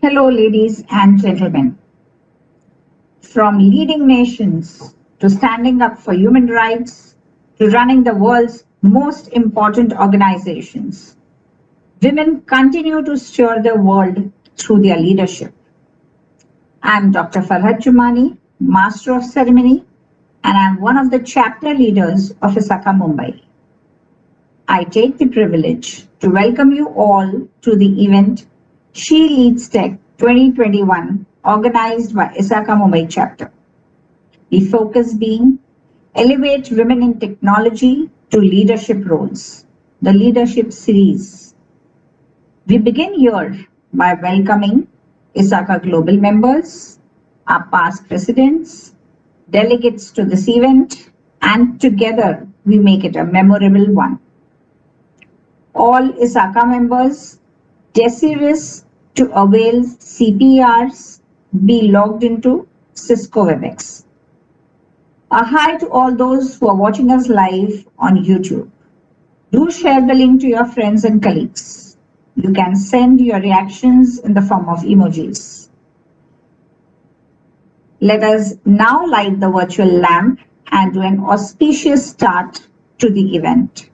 Hello, ladies and gentlemen. From leading nations to standing up for human rights to running the world's most important organizations, women continue to steer the world through their leadership. I'm Dr. Farhat Jumani, Master of Ceremony, and I'm one of the chapter leaders of ISACA Mumbai. I take the privilege to welcome you all to the event SheLeadsTech 2021 organized by ISACA Mumbai Chapter. The focus being Elevate Women in Technology to Leadership Roles, the Leadership Series. We begin here by welcoming ISACA Global members, our past presidents, delegates to this event, and together we make it a memorable one. All ISACA members desirous to avail CPEs be logged into Cisco WebEx. A hi to all those who are watching us live on YouTube. Do share the link to your friends and colleagues. You can send your reactions in the form of emojis. Let us now light the virtual lamp and do an auspicious start to the event.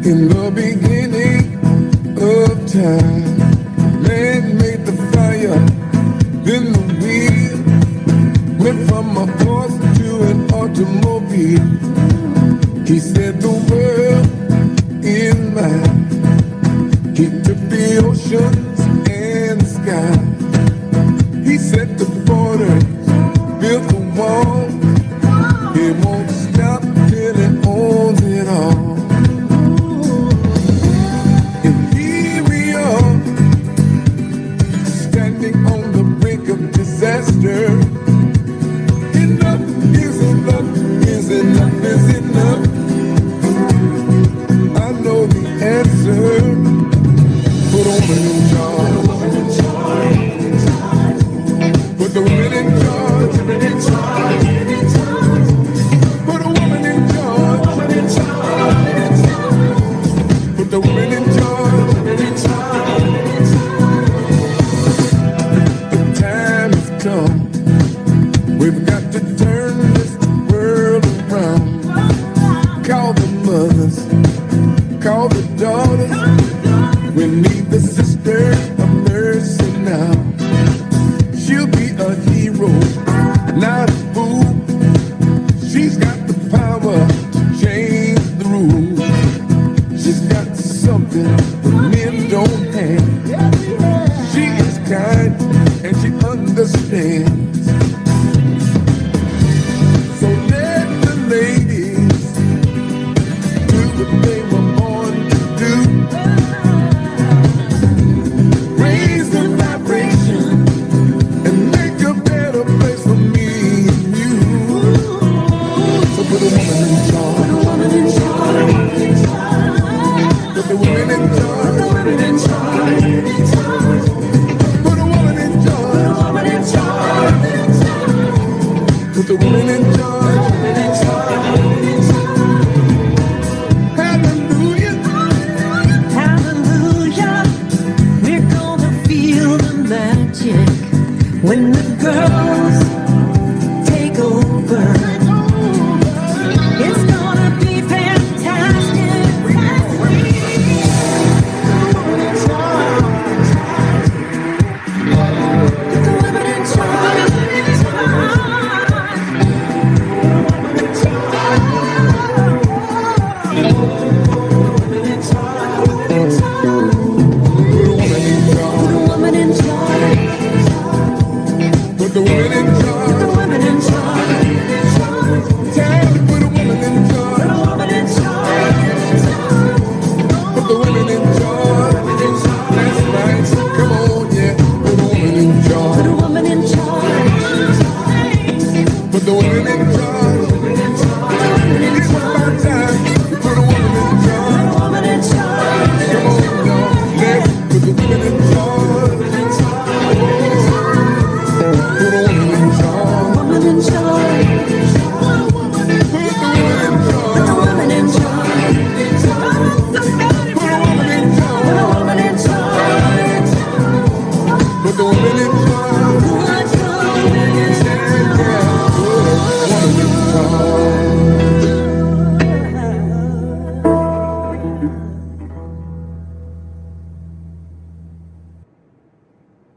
In the beginning of time, man made the fire, then the wheel went from a horse to an automobile. He said the world in mind. He took the oceans and the sky. He set the borders, built the wall. He won't stop till he owns it all. Disaster. Enough is enough, is enough, is enough. I know the answer. Put a woman in charge. Put the women in charge. Put a woman in charge. Put the women in charge. We've got to turn this world around. Call the mothers, call the daughters. We need the sister of mercy now. She'll be a hero, not a fool. She's got the power to change the rules. She's got something that men don't have. She is kind and she understands. The women in charge. Hallelujah. Hallelujah. We're gonna feel the magic when the girls take over. It's gonna be fantastic. The women in charge. Put the women in charge. The women in charge. Tell me, put a woman in charge. The woman in charge. Put the women in charge. That's right. Come on, yeah. Put a woman in Put charge. a woman in charge. Put the women in charge. It's about time. Put a woman in Put charge. a woman in charge. Come on, y'all. Let's put the women in charge. Put a woman in charge. Woman in charge. Put the woman in charge. Put a woman in charge. Put a woman in charge. Put a woman in charge. Put the women in charge. Good, good. Yeah, put a woman in charge.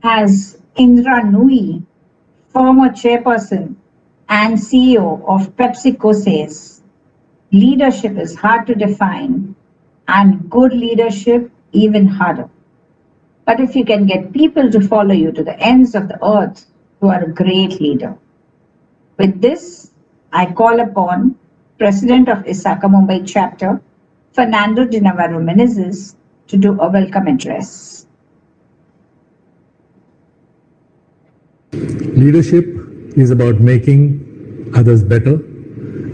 As Indra Nui, former chairperson and CEO of PepsiCo, says, leadership is hard to define and good leadership even harder. But if you can get people to follow you to the ends of the earth, you are a great leader. With this, I call upon President of ISACA Mumbai Chapter, Fernando de Navarro Menezes, to do a welcome address. Leadership is about making others better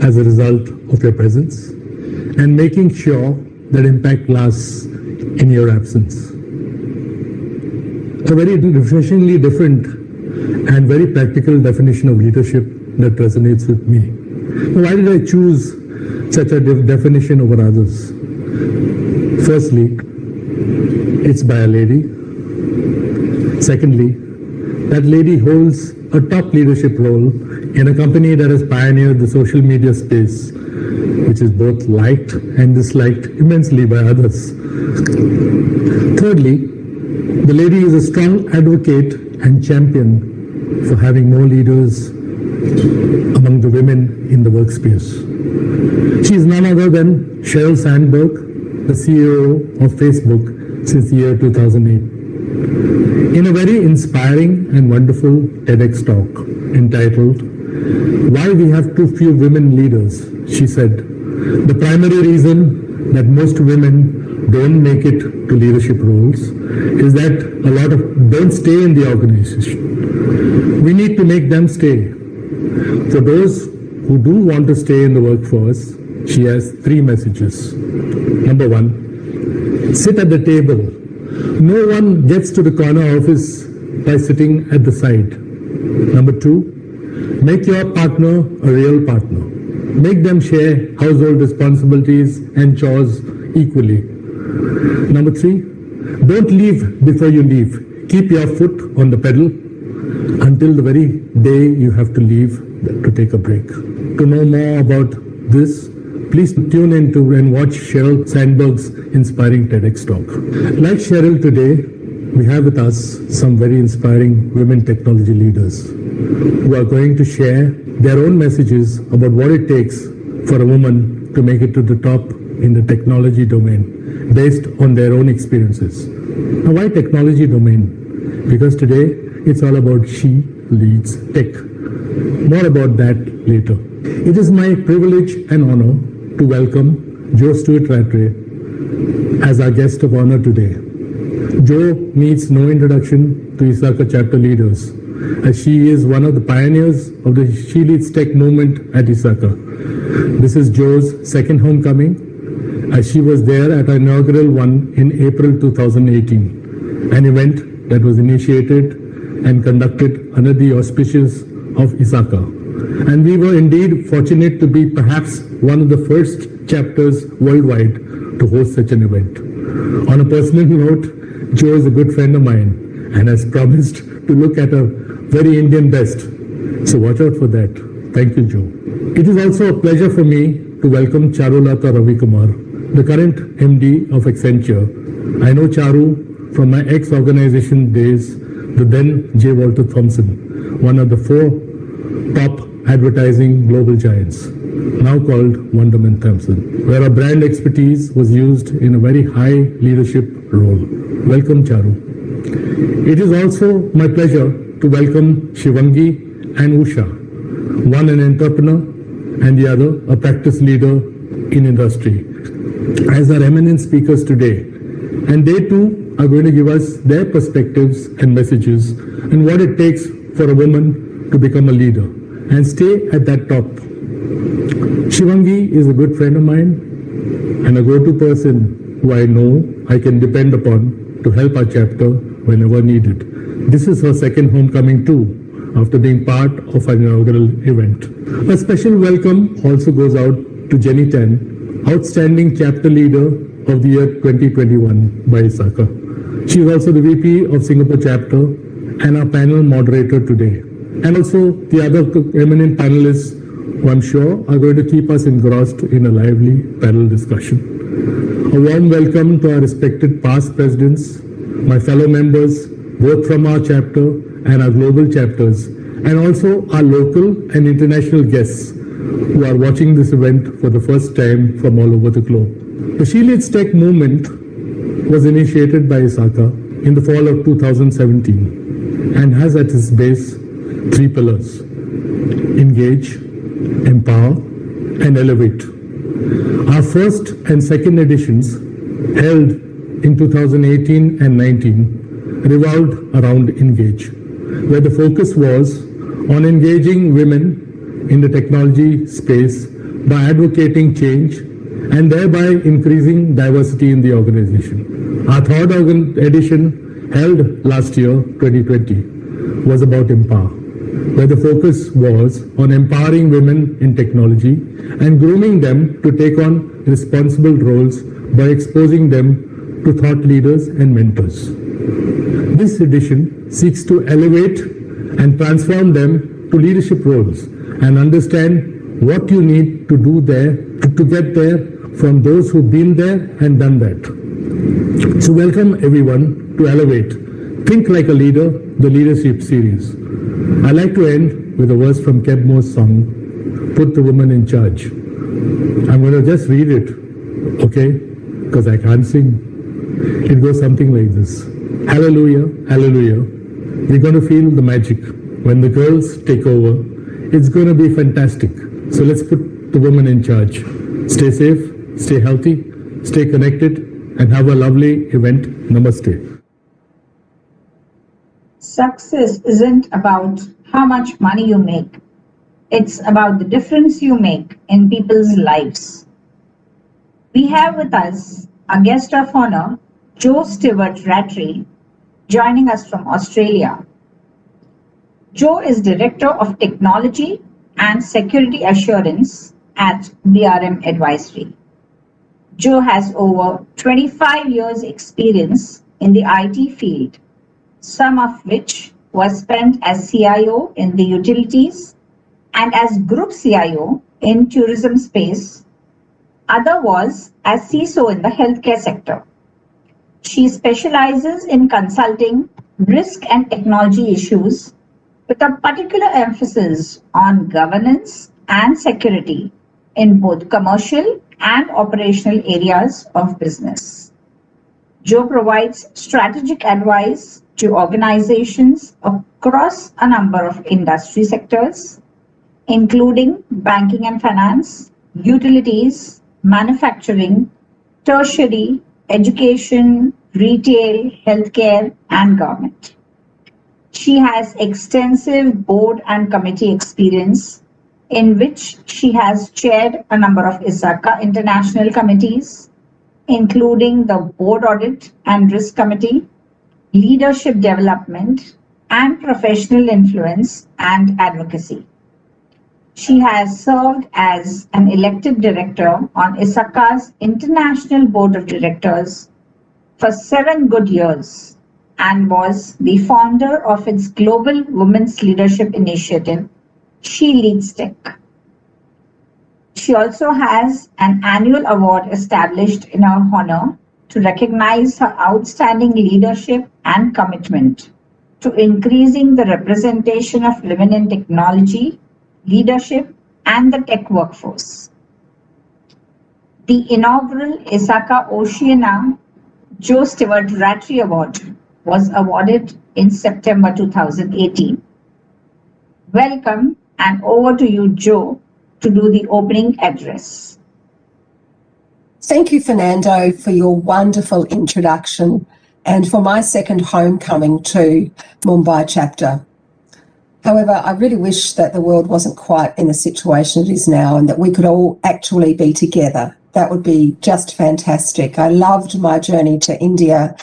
as a result of your presence and making sure that impact lasts in your absence. A very refreshingly different and very practical definition of leadership that resonates with me. Now, why did I choose such a definition over others? Firstly, it's by a lady. Secondly, that lady holds a top leadership role in a company that has pioneered the social media space, which is both liked and disliked immensely by others. Thirdly, the lady is a strong advocate and champion for having more leaders among the women in the workspace. She is none other than Sheryl Sandberg, the CEO of Facebook since the year 2008. In a very inspiring and wonderful TEDx talk entitled, "Why We Have Too Few Women Leaders," she said, "The primary reason that most women don't make it to leadership roles is that a lot of don't stay in the organization. We need to make them stay. For those who do want to stay in the workforce, she has 3 messages. Number 1, sit at the table. No one gets to the corner office by sitting at the side. Number 2, make your partner a real partner. Make them share household responsibilities and chores equally. Number 3, don't leave before you leave. Keep your foot on the pedal until the very day you have to leave to take a break." To know more about this, please tune in to and watch Sheryl Sandberg's inspiring TEDx talk. Like Sheryl today, we have with us some very inspiring women technology leaders who are going to share their own messages about what it takes for a woman to make it to the top in the technology domain based on their own experiences. Now, why technology domain? Because today it's all about SheLeadsTech. More about that later. It is my privilege and honor to welcome Jo Stewart Rattray as our guest of honor today. Jo needs no introduction to ISACA chapter leaders, as she is one of the pioneers of the SheLeadsTech movement at ISACA. This is Jo's second homecoming, as she was there at our inaugural one in April 2018, an event that was initiated and conducted under the auspices of ISACA. And we were indeed fortunate to be perhaps one of the first chapters worldwide to host such an event. On a personal note, Jo is a good friend of mine and has promised to look at a very Indian best. So watch out for that. Thank you, Jo. It is also a pleasure for me to welcome Charulata Ravikumar, the current MD of Accenture. I know Charu from my ex-organization days, the then J. Walter Thompson, one of the 4 top advertising global giants, now called Wunderman Thompson, where our brand expertise was used in a very high leadership role. Welcome, Charu. It is also my pleasure to welcome Shivangi and Usha, one an entrepreneur and the other a practice leader in industry, as our eminent speakers today. And they too are going to give us their perspectives and messages and what it takes for a woman to become a leader and stay at that top. Shivangi is a good friend of mine and a go-to person who I know I can depend upon to help our chapter whenever needed. This is her second homecoming too, after being part of an inaugural event. A special welcome also goes out to Jenny Tan, outstanding chapter leader of the year 2021 by ISACA. She is also the VP of Singapore chapter and our panel moderator today. And also the other eminent panelists who I'm sure are going to keep us engrossed in a lively panel discussion. A warm welcome to our respected past presidents, my fellow members, both from our chapter and our global chapters, and also our local and international guests who are watching this event for the first time from all over the globe. The SheLeadsTech movement was initiated by ISACA in the fall of 2017 and has at its base three pillars: engage, empower, and elevate. Our first and second editions, held in 2018 and 19, revolved around engage, where the focus was on engaging women in the technology space by advocating change and thereby increasing diversity in the organization. Our third edition, held last year, 2020, was about empower, where the focus was on empowering women in technology and grooming them to take on responsible roles by exposing them to thought leaders and mentors. This edition seeks to elevate and transform them to leadership roles and understand what you need to do there to get there from those who've been there and done that. So welcome everyone to Elevate, Think Like a Leader, the Leadership Series. I like to end with a verse from Keb Mo's song, Put the Woman in Charge. I'm going to just read it, okay? Because I can't sing. It goes something like this. Hallelujah, hallelujah. We're going to feel the magic. When the girls take over, it's going to be fantastic. So let's put the woman in charge. Stay safe, stay healthy, stay connected, and have a lovely event. Namaste. Success isn't about how much money you make. It's about the difference you make in people's lives. We have with us a guest of honor, Jo Stewart Rattray, joining us from Australia. Jo is Director of Technology and Security Assurance at BRM Advisory. Jo has over 25 years experience in the IT field, some of which was spent as CIO in the utilities and as Group CIO in tourism space. Other was as CISO in the healthcare sector. She specializes in consulting risk and technology issues with a particular emphasis on governance and security in both commercial and operational areas of business. Jo provides strategic advice to organizations across a number of industry sectors, including banking and finance, utilities, manufacturing, tertiary, education, retail, healthcare, and government. She has extensive board and committee experience in which she has chaired a number of ISACA international committees, including the Board Audit and Risk Committee, Leadership Development, and Professional Influence and Advocacy. She has served as an elected director on ISACA's International Board of Directors for 7 good years and was the founder of its Global Women's Leadership Initiative, SheLeadsTech. She also has an annual award established in her honor to recognize her outstanding leadership and commitment to increasing the representation of women in technology, leadership, and the tech workforce. The inaugural ISACA Oceania Jo Stewart Rattray Award was awarded in September 2018. Welcome, and over to you, Joe, to do the opening address. Thank you, Fernando, for your wonderful introduction and for my second homecoming to Mumbai Chapter. However, I really wish that the world wasn't quite in the situation it is now and that we could all actually be together. That would be just fantastic. I loved my journey to India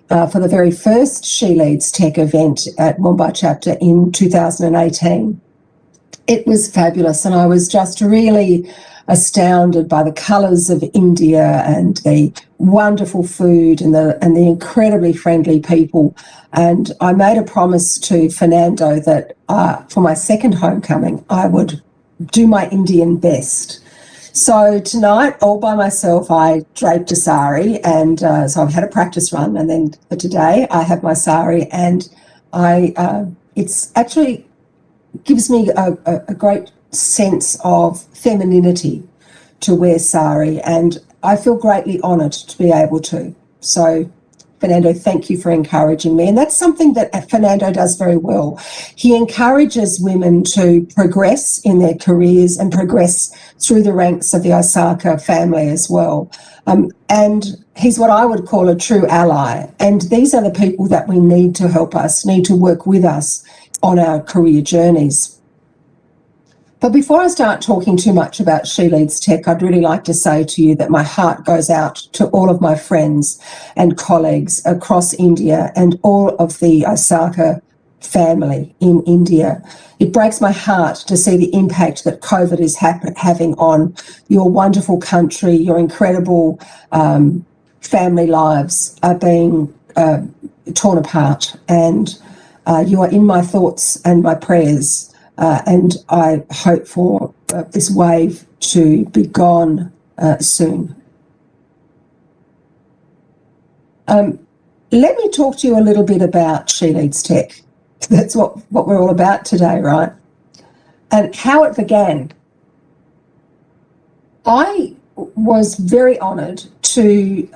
for the very first SheLeadsTech event at Mumbai Chapter in 2018. It was fabulous, and I was just really astounded by the colours of India and the wonderful food and the incredibly friendly people. And I made a promise to Fernando that for my second homecoming, I would do my Indian best. So tonight, all by myself, I draped a sari, and so I've had a practice run, and then for today, I have my sari, and it's actually gives me a great sense of femininity to wear sari, and I feel greatly honoured to be able to. So, Fernando, thank you for encouraging me. And that's something that Fernando does very well. He encourages women to progress in their careers and progress through the ranks of the ISACA family as well. And he's what I would call a true ally. And these are the people that we need to help us, need to work with us on our career journeys. But before I start talking too much about SheLeadsTech, I'd really like to say to you that my heart goes out to all of my friends and colleagues across India and all of the ISACA family in India. It breaks my heart to see the impact that COVID is having on your wonderful country. Your incredible family lives are being torn apart, and you are in my thoughts and my prayers. And I hope for this wave to be gone soon. Let me talk to you a little bit about SheLeadsTech. That's what we're all about today, right? And how it began. I was very honoured to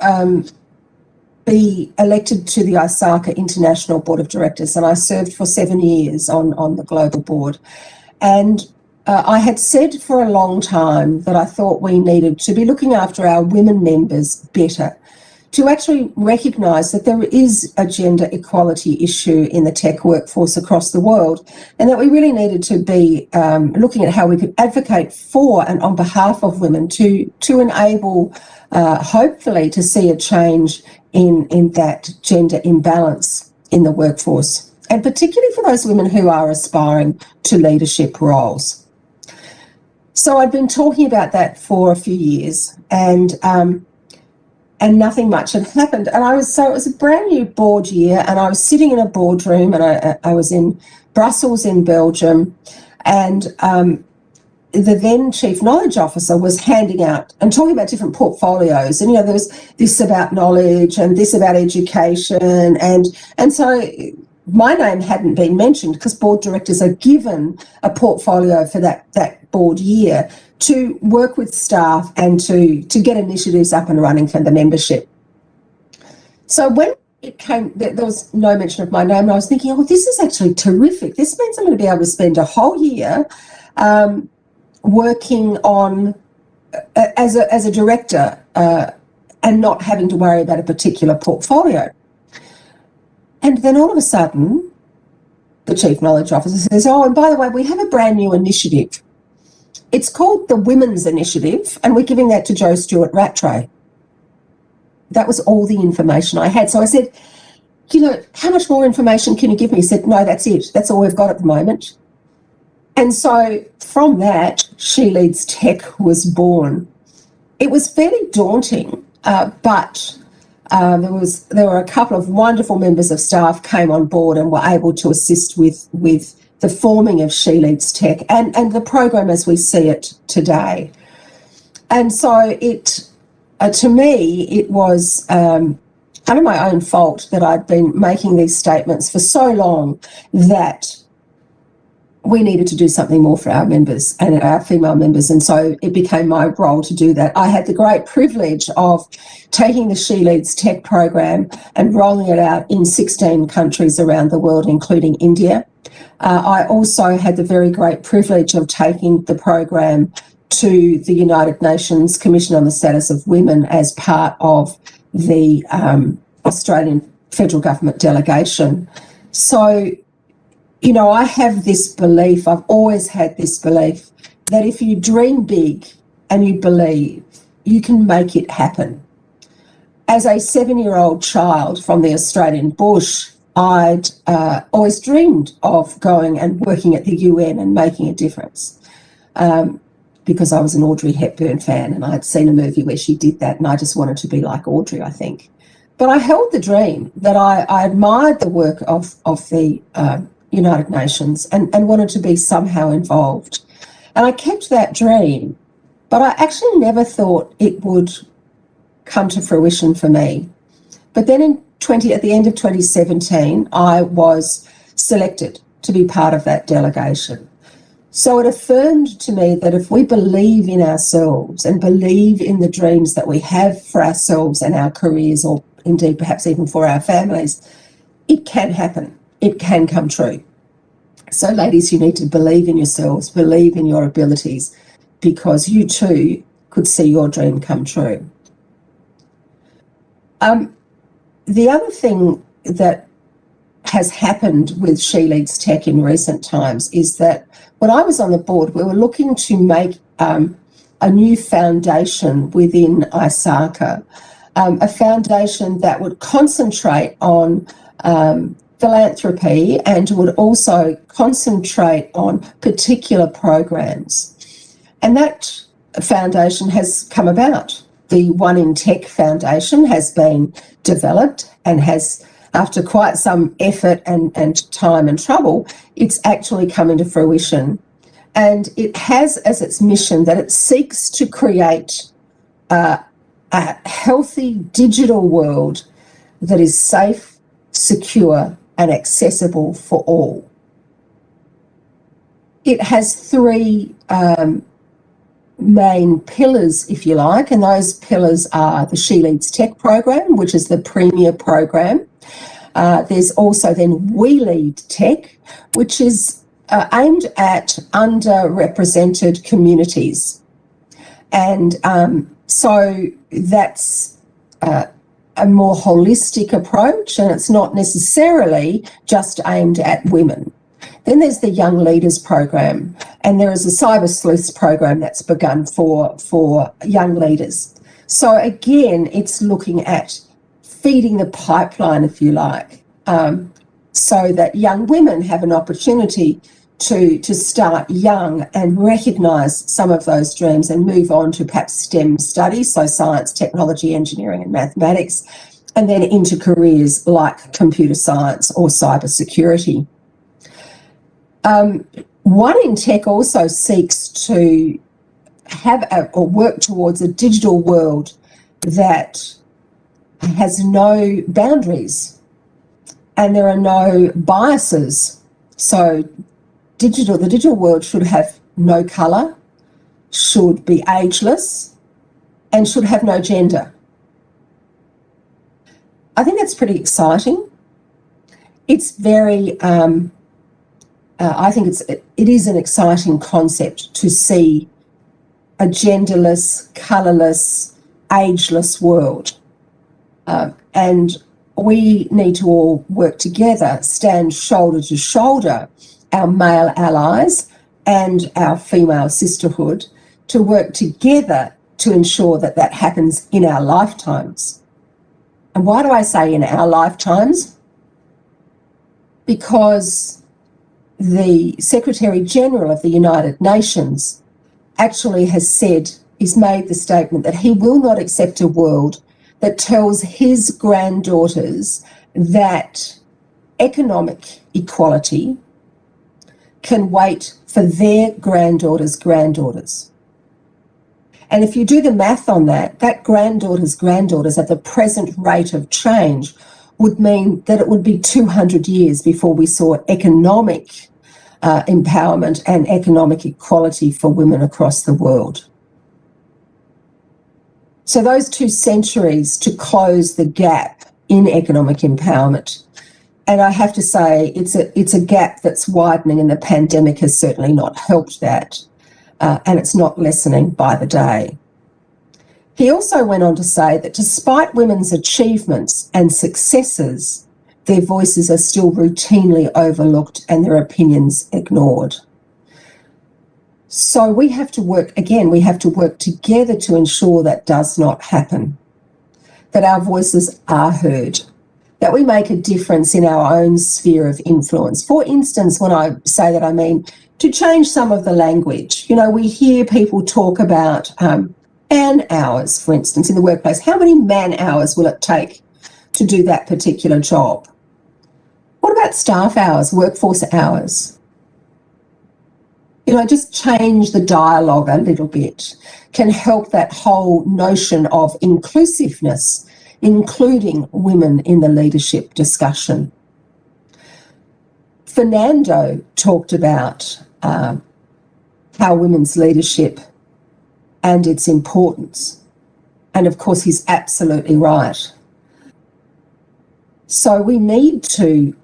be elected to the ISACA International Board of Directors, and I served for 7 years on the global board. And I had said for a long time that I thought we needed to be looking after our women members better, to actually recognise that there is a gender equality issue in the tech workforce across the world, and that we really needed to be looking at how we could advocate for and on behalf of women to enable, hopefully, to see a change in that gender imbalance in the workforce, and particularly for those women who are aspiring to leadership roles. So I'd been talking about that for a few years, and nothing much had happened. And it was a brand new board year, and I was sitting in a boardroom, and I was in Brussels in Belgium, and the then Chief Knowledge Officer was handing out and talking about different portfolios. And, there was this about knowledge and this about education. And so my name hadn't been mentioned because board directors are given a portfolio for that board year to work with staff and to get initiatives up and running for the membership. So when it came, there was no mention of my name, and I was thinking, oh, this is actually terrific. This means I'm going to be able to spend a whole year working on as a director and not having to worry about a particular portfolio. And then all of a sudden, the Chief Knowledge Officer says, oh, and by the way, we have a brand new initiative. It's called the Women's Initiative, and we're giving that to Jo Stewart-Rattray. That was all the information I had. So I said, how much more information can you give me? He said, no, that's it. That's all we've got at the moment. And so from that, SheLeadsTech was born. It was fairly daunting, but there were a couple of wonderful members of staff came on board and were able to assist with the forming of SheLeadsTech and the program as we see it today. And so to me, it was kind of my own fault that I'd been making these statements for so long that we needed to do something more for our members and our female members, and so it became my role to do that. I had the great privilege of taking the SheLeadsTech program and rolling it out in 16 countries around the world, including India. I also had the very great privilege of taking the program to the United Nations Commission on the Status of Women as part of the Australian federal government delegation. So, you know, I have this belief, I've always had this belief, that if you dream big and you believe, you can make it happen. As a 7-year-old child from the Australian bush, I'd always dreamed of going and working at the UN and making a difference, because I was an Audrey Hepburn fan and I'd seen a movie where she did that, and I just wanted to be like Audrey, I think. But I held the dream that I admired the work of the United Nations and wanted to be somehow involved. And I kept that dream, but I actually never thought it would come to fruition for me. But then at the end of 2017, I was selected to be part of that delegation. So it affirmed to me that if we believe in ourselves and believe in the dreams that we have for ourselves and our careers, or indeed perhaps even for our families, it can happen. It can come true. So ladies, you need to believe in yourselves, believe in your abilities, because you too could see your dream come true. The other thing that has happened with SheLeadsTech in recent times is that when I was on the board, we were looking to make a new foundation within ISACA, a foundation that would concentrate on philanthropy and would also concentrate on particular programs. And that foundation has come about. The One in Tech Foundation has been developed and has, after quite some effort and time and trouble, it's actually come into fruition. And it has as its mission that it seeks to create a healthy digital world that is safe, secure, and accessible for all. It has three main pillars, if you like, and those pillars are the SheLeadsTech program, which is the premier program. There's also then SheLeadsTech, which is aimed at underrepresented communities. And so that's a more holistic approach, and it's not necessarily just aimed at women. Then there's the Young Leaders program, and there is a cyber sleuths program that's begun for young leaders. So again, it's looking at feeding the pipeline, if you like, so that young women have an opportunity to start young and recognise some of those dreams and move on to perhaps STEM studies, so science, technology, engineering and mathematics, and then into careers like computer science or cyber security. One in Tech also seeks to have or work towards a digital world that has no boundaries and there are no biases. So the digital world should have no colour, should be ageless, and should have no gender. I think that's pretty exciting. It's very, I think it is an exciting concept to see a genderless, colourless, ageless world. And we need to all work together, stand shoulder to shoulder, our male allies and our female sisterhood, to work together to ensure that that happens in our lifetimes. And why do I say in our lifetimes? Because the Secretary General of the United Nations actually has said, he's made the statement that he will not accept a world that tells his granddaughters that economic equality can wait for their granddaughters' granddaughters. And if you do the math on that, that granddaughters' granddaughters at the present rate of change would mean that it would be 200 years before we saw economic empowerment and economic equality for women across the world. So those 2 centuries to close the gap in economic empowerment. And I have to say, it's a gap that's widening, and the pandemic has certainly not helped that. And it's not lessening by the day. He also went on to say that despite women's achievements and successes, their voices are still routinely overlooked and their opinions ignored. So we have to work together to ensure that does not happen, that our voices are heard, that we make a difference in our own sphere of influence. For instance, when I say that, I mean to change some of the language. You know, we hear people talk about man hours, for instance, in the workplace. How many man hours will it take to do that particular job? What about staff hours, workforce hours? You know, just change the dialogue a little bit can help that whole notion of inclusiveness, including women in the leadership discussion. Fernando talked about how women's leadership and its importance. And of course, he's absolutely right. So we need to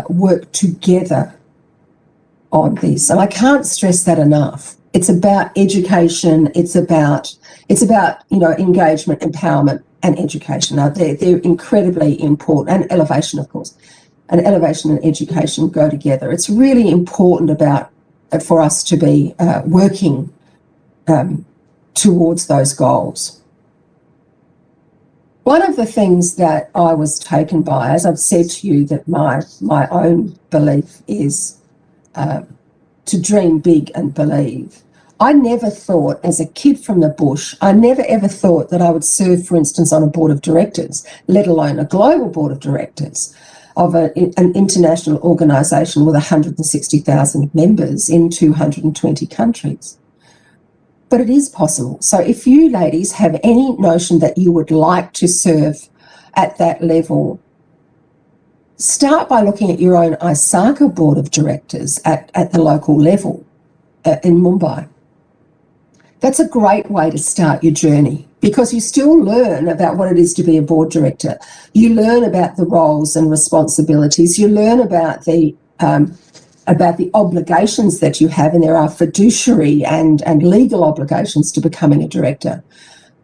work together on this. And I can't stress that enough. It's about education. It's about engagement, empowerment and education. Now, they're incredibly important, and elevation, of course. And elevation and education go together. It's really important for us to be working towards those goals. One of the things that I was taken by, as I've said to you, that my own belief is to dream big and believe. I never thought, as a kid from the bush, I never ever thought that I would serve, for instance, on a board of directors, let alone a global board of directors of an international organisation with 160,000 members in 220 countries. But it is possible. So if you ladies have any notion that you would like to serve at that level, start by looking at your own ISACA board of directors at the local level in Mumbai. That's a great way to start your journey, because you still learn about what it is to be a board director. You learn about the roles and responsibilities. You learn about the obligations that you have, and there are fiduciary and legal obligations to becoming a director.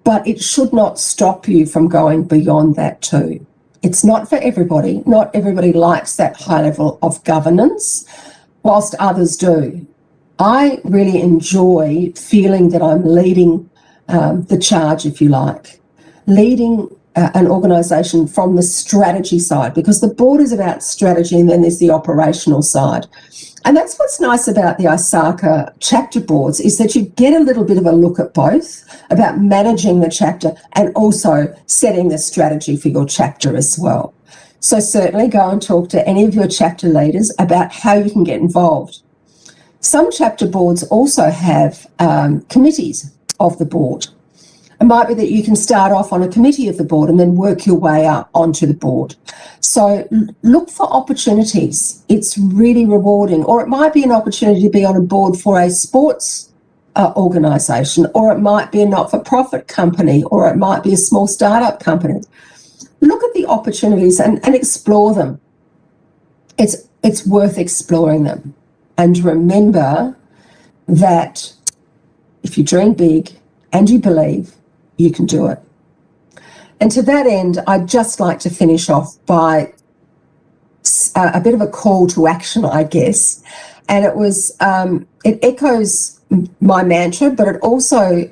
But it should not stop you from going beyond that too. It's not for everybody. Not everybody likes that high level of governance, whilst others do. I really enjoy feeling that I'm leading the charge, if you like, leading an organisation from the strategy side, because the board is about strategy and then there's the operational side. And that's what's nice about the ISACA chapter boards, is that you get a little bit of a look at both, about managing the chapter and also setting the strategy for your chapter as well. So certainly go and talk to any of your chapter leaders about how you can get involved. Some chapter boards also have committees of the board. It might be that you can start off on a committee of the board and then work your way up onto the board. So look for opportunities. It's really rewarding. Or it might be an opportunity to be on a board for a sports organisation, or it might be a not-for-profit company, or it might be a small startup company. Look at the opportunities and explore them. It's worth exploring them. And remember that if you dream big and you believe, you can do it. And to that end, I'd just like to finish off by a bit of a call to action, I guess. And it echoes my mantra, but it also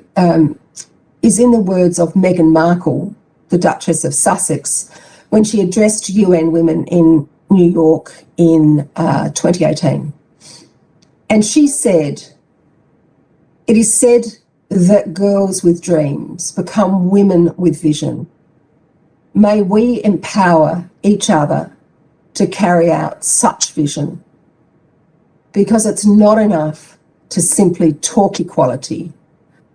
is in the words of Meghan Markle, the Duchess of Sussex, when she addressed UN Women in New York in 2018. And she said, "It is said that girls with dreams become women with vision. May we empower each other to carry out such vision, because it's not enough to simply talk equality.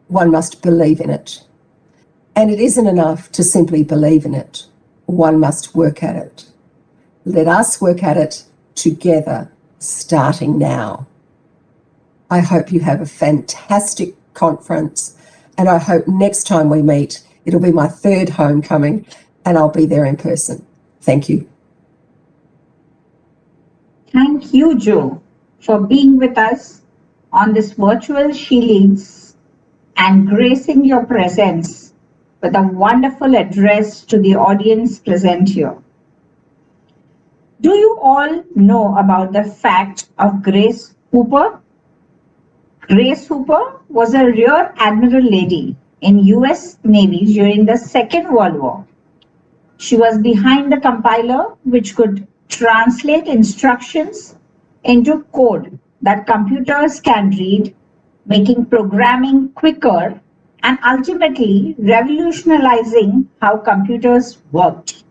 One must believe in it. And it isn't enough to simply believe in it. One must work at it. Let us work at it together, starting now." I hope you have a fantastic conference, and I hope next time we meet, it'll be my third homecoming and I'll be there in person. Thank you. Thank you, Jo, for being with us on this virtual She Leads and gracing your presence with a wonderful address to the audience present here. Do you all know about the fact of Grace Hooper? Grace Hooper was a Rear Admiral lady in US Navy during the Second World War. She was behind the compiler which could translate instructions into code that computers can read, making programming quicker and ultimately revolutionizing how computers worked.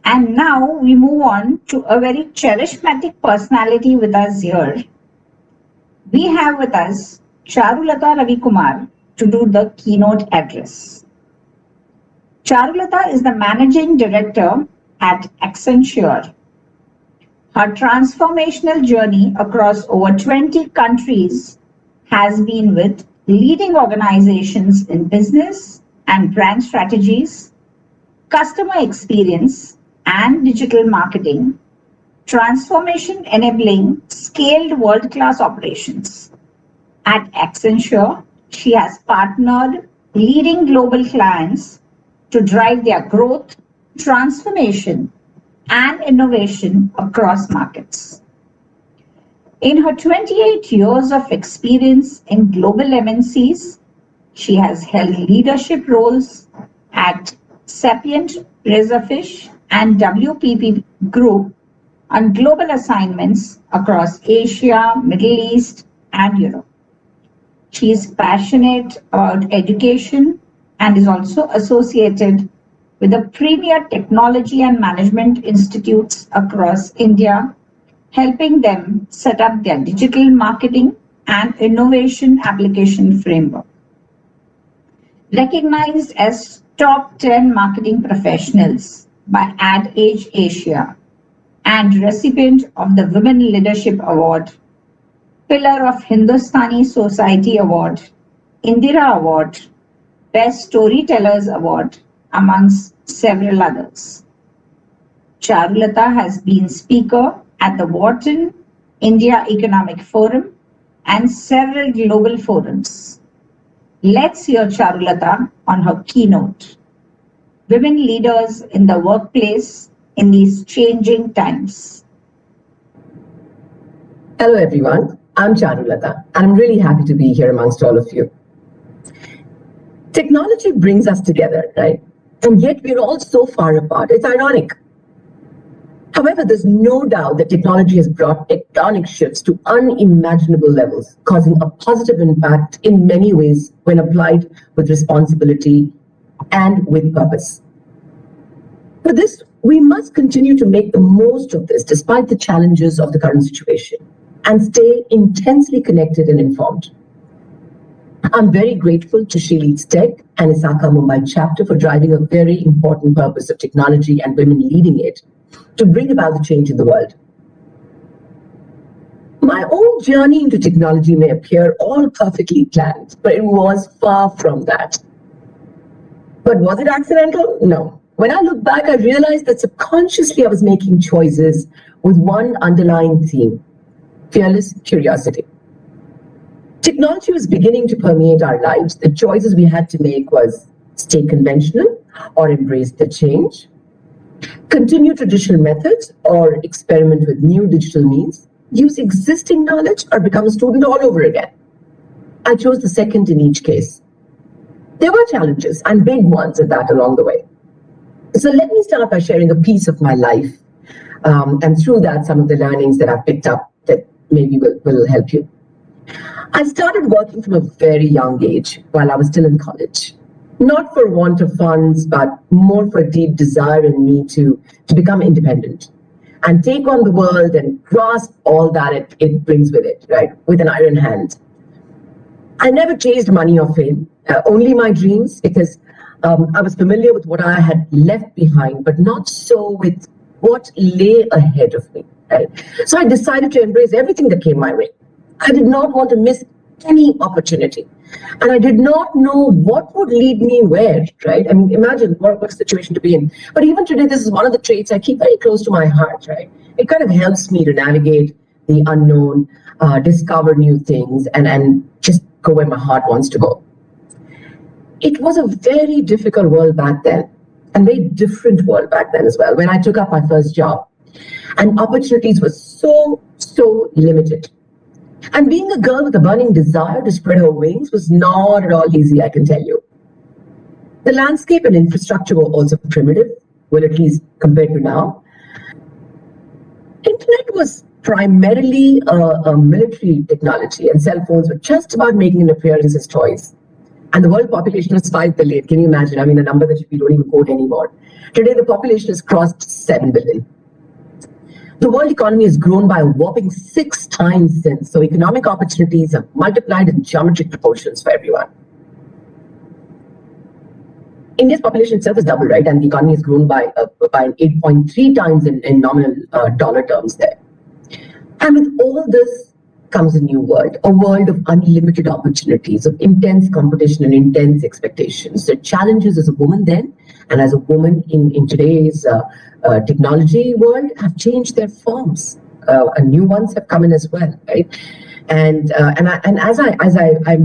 And now we move on to a very charismatic personality with us here. We have with us Charulata Ravikumar to do the keynote address. Charulata is the Managing Director at Accenture. Her transformational journey across over 20 countries has been with leading organizations in business and brand strategies, customer experience, and digital marketing, transformation enabling scaled world-class operations. At Accenture, she has partnered leading global clients to drive their growth, transformation, and innovation across markets. In her 28 years of experience in global MNCs, she has held leadership roles at Sapient, Razorfish, and WPP Group on global assignments across Asia, Middle East, and Europe. She is passionate about education and is also associated with the premier technology and management institutes across India, helping them set up their digital marketing and innovation application framework. Recognized as top 10 marketing professionals by Ad Age Asia and recipient of the Women Leadership Award, Pillar of Hindustani Society Award, Indira Award, Best Storytellers Award, amongst several others. Charulata has been speaker at the Wharton India Economic Forum and several global forums. Let's hear Charulata on her keynote. Women leaders in the workplace in these changing times. Hello everyone, I'm Charulata and I'm really happy to be here amongst all of you. Technology brings us together, right? And yet we're all so far apart. It's ironic. However, there's no doubt that technology has brought tectonic shifts to unimaginable levels, causing a positive impact in many ways when applied with responsibility and with purpose. For this, we must continue to make the most of this despite the challenges of the current situation and stay intensely connected and informed. I'm very grateful to SheLeadsTech and ISACA Mumbai Chapter for driving a very important purpose of technology and women leading it to bring about the change in the world. My own journey into technology may appear all perfectly planned, but it was far from that. But was it accidental? No. When I look back, I realized that subconsciously I was making choices with one underlying theme: fearless curiosity. Technology was beginning to permeate our lives. The choices we had to make was stay conventional or embrace the change, continue traditional methods or experiment with new digital means, use existing knowledge or become a student all over again. I chose the second in each case. There were challenges and big ones at that along the way. So let me start by sharing a piece of my life and through that some of the learnings that I've picked up that maybe will help you. I started working from a very young age while I was still in college. Not for want of funds, but more for a deep desire in me to become independent and take on the world and grasp all that it brings with it, right, with an iron hand. I never chased money or fame, only my dreams, because I was familiar with what I had left behind, but not so with what lay ahead of me, right? So I decided to embrace everything that came my way. I did not want to miss any opportunity. And I did not know what would lead me where, right? I mean, imagine what a situation to be in. But even today, this is one of the traits I keep very close to my heart, right? It kind of helps me to navigate the unknown, discover new things, and just go where my heart wants to go. It was a very difficult world back then, and very different world back then as well, when I took up my first job. And opportunities were so limited. And being a girl with a burning desire to spread her wings was not at all easy, I can tell you. The landscape and infrastructure were also primitive, well, at least compared to now. Internet was primarily a military technology, and cell phones were just about making an appearance as toys. And the world population was 5 billion. Can you imagine? I mean, a number that we don't even quote anymore. Today, the population has crossed 7 billion. The world economy has grown by a whopping 6 times since. So economic opportunities have multiplied in geometric proportions for everyone. India's population itself is doubled, right? And the economy has grown by 8.3 times in nominal dollar terms there. And with all this comes a new world, a world of unlimited opportunities, of intense competition and intense expectations. The challenges as a woman then, and as a woman in today's technology world, have changed their forms, and new ones have come in as well, right? And as I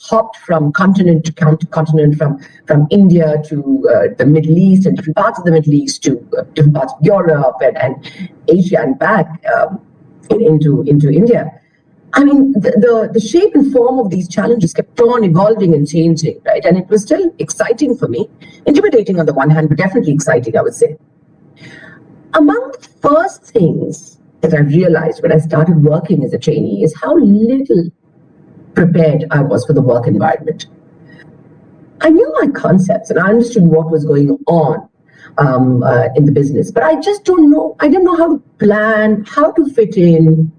hopped from continent to continent, from India to the Middle East and different parts of the Middle East to different parts of Europe and Asia and back into India. I mean, the shape and form of these challenges kept on evolving and changing, right? And it was still exciting for me, intimidating on the one hand, but definitely exciting, I would say. Among the first things that I realized when I started working as a trainee is how little prepared I was for the work environment. I knew my concepts and I understood what was going on in the business, but I just don't know. I didn't know how to plan, how to fit in.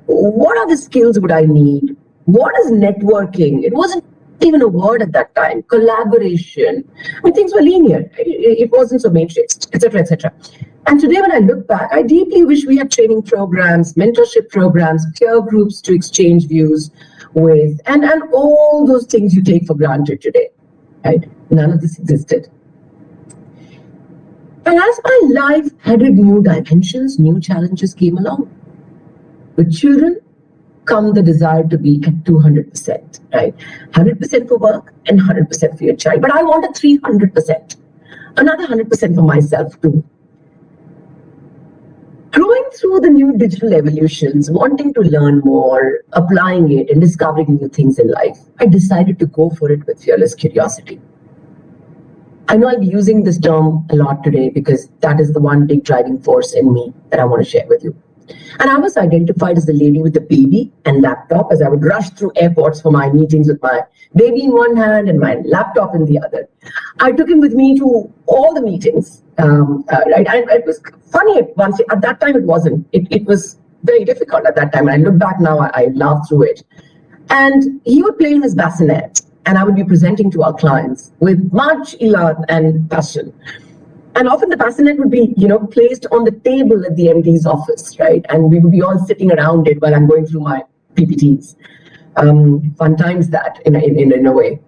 What are the skills would I need? What is networking? It wasn't even a word at that time. Collaboration. I mean, things were linear. It wasn't so matrixed, etc., etc. And today, when I look back, I deeply wish we had training programs, mentorship programs, peer groups to exchange views with, and all those things you take for granted today. Right? None of this existed. And as my life headed new dimensions, new challenges came along. With children come the desire to be at 200%, right? 100% for work and 100% for your child. But I wanted 300%, another 100% for myself too. Growing through the new digital evolutions, wanting to learn more, applying it and discovering new things in life, I decided to go for it with fearless curiosity. I know I'll be using this term a lot today because that is the one big driving force in me that I want to share with you. And I was identified as the lady with the baby and laptop as I would rush through airports for my meetings with my baby in one hand and my laptop in the other. I took him with me to all the meetings, right? And it was funny at that time it wasn't. It was very difficult at that time. And I look back now, I laugh through it. And he would play in his bassinet and I would be presenting to our clients with much elan and passion. And often the bassinet would be, placed on the table at the MD's office, right? And we would be all sitting around it while I'm going through my PPTs. Fun times that in a way.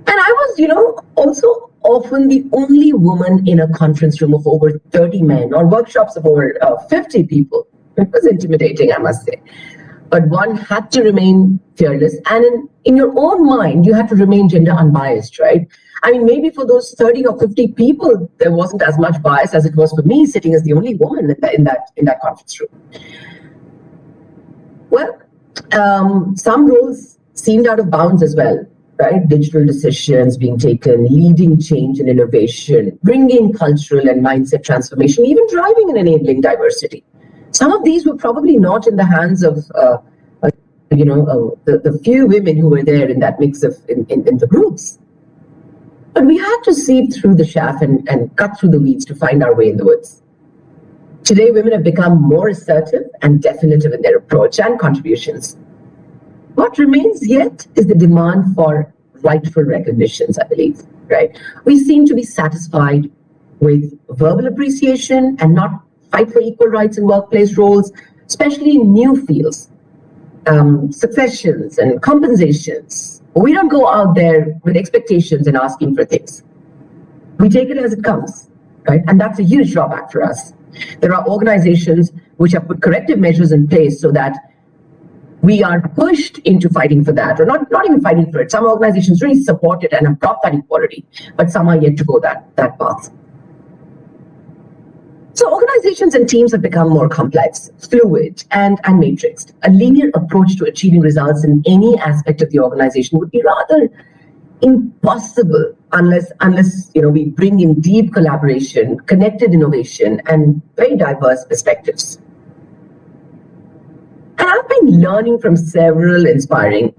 And I was, also often the only woman in a conference room of over 30 men or workshops of over 50 people. It was intimidating, I must say. But one had to remain fearless. And in your own mind, you had to remain gender unbiased, right? I mean, maybe for those 30 or 50 people, there wasn't as much bias as it was for me sitting as the only woman in that conference room. Well, some roles seemed out of bounds as well, right? Digital decisions being taken, leading change and innovation, bringing cultural and mindset transformation, even driving and enabling diversity. Some of these were probably not in the hands of, the few women who were there in that mix of in the groups. But we had to sieve through the chaff and cut through the weeds to find our way in the woods. Today, women have become more assertive and definitive in their approach and contributions. What remains yet is the demand for rightful recognitions, I believe, right? We seem to be satisfied with verbal appreciation and not fight for equal rights in workplace roles, especially in new fields. successions and compensations. We don't go out there with expectations and asking for things. We take it as it comes, right? And that's a huge drawback for us. There are organizations which have put corrective measures in place so that we are pushed into fighting for that, or not even fighting for it. Some organizations really support it and have brought that equality, but some are yet to go that path. So organizations and teams have become more complex, fluid, and matrixed. A linear approach to achieving results in any aspect of the organization would be rather impossible unless we bring in deep collaboration, connected innovation, and very diverse perspectives. And I've been learning from several inspiring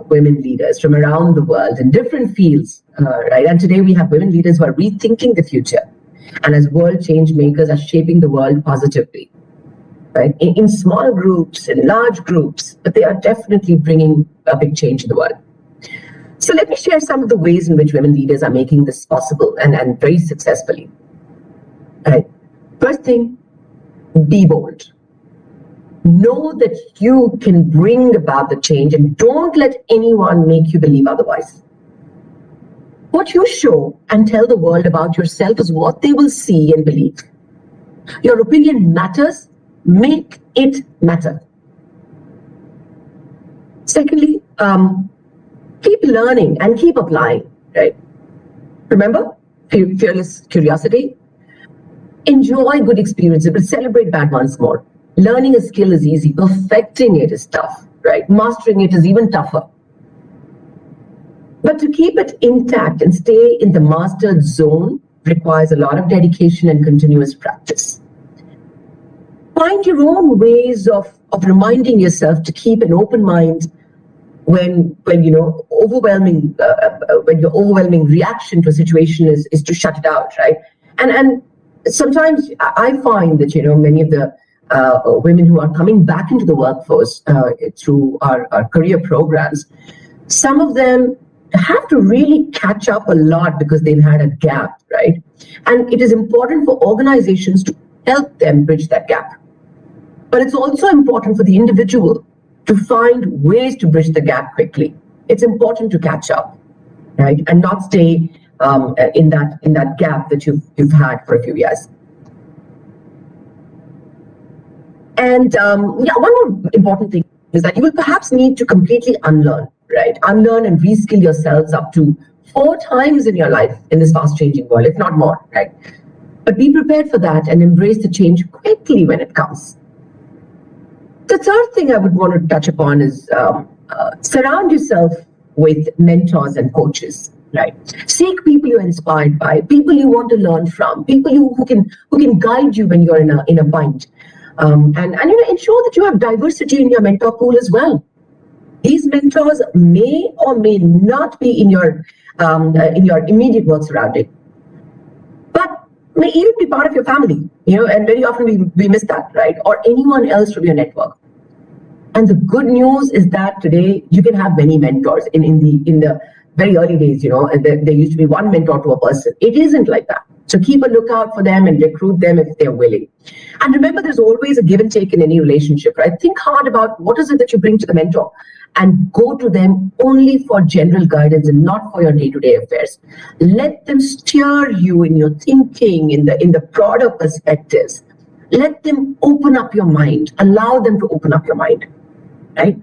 women leaders from around the world in different fields, right? And today we have women leaders who are rethinking the future, and as world change makers are shaping the world positively, right? In small groups, in large groups, but they are definitely bringing a big change in the world. So let me share some of the ways in which women leaders are making this possible and very successfully. All right. First thing, be bold. Know that you can bring about the change and don't let anyone make you believe otherwise. What you show and tell the world about yourself is what they will see and believe. Your opinion matters. Make it matter. Secondly, keep learning and keep applying, right? Remember, fearless curiosity. Enjoy good experiences, but celebrate bad ones more. Learning a skill is easy. Perfecting it is tough, right? Mastering it is even tougher. But to keep it intact and stay in the mastered zone requires a lot of dedication and continuous practice. Find your own ways of reminding yourself to keep an open mind when your overwhelming reaction to a situation is to shut it out, right? And sometimes I find that many of the women who are coming back into the workforce through our career programs, some of them have to really catch up a lot because they've had a gap, right? And it is important for organizations to help them bridge that gap. But it's also important for the individual to find ways to bridge the gap quickly. It's important to catch up, right? And not stay in that gap that you've had for a few years. And one more important thing is that you will perhaps need to completely unlearn, right? Unlearn and reskill yourselves up to 4 times in your life in this fast-changing world, if not more, right? But be prepared for that and embrace the change quickly when it comes. The third thing I would want to touch upon is surround yourself with mentors and coaches, right? Seek people you're inspired by, people you want to learn from, people who can guide you when you're in a bind. And ensure that you have diversity in your mentor pool as well. These mentors may or may not be in your immediate work surrounding, but may even be part of your family. And very often we miss that, right? Or anyone else from your network. And the good news is that today you can have many mentors. In the very early days, there used to be one mentor to a person. It isn't like that. So keep a lookout for them and recruit them if they're willing. And remember, there's always a give and take in any relationship, right? Think hard about what is it that you bring to the mentor and go to them only for general guidance and not for your day-to-day affairs. Let them steer you in your thinking, in the broader perspectives. Let them open up your mind. Allow them to open up your mind, right?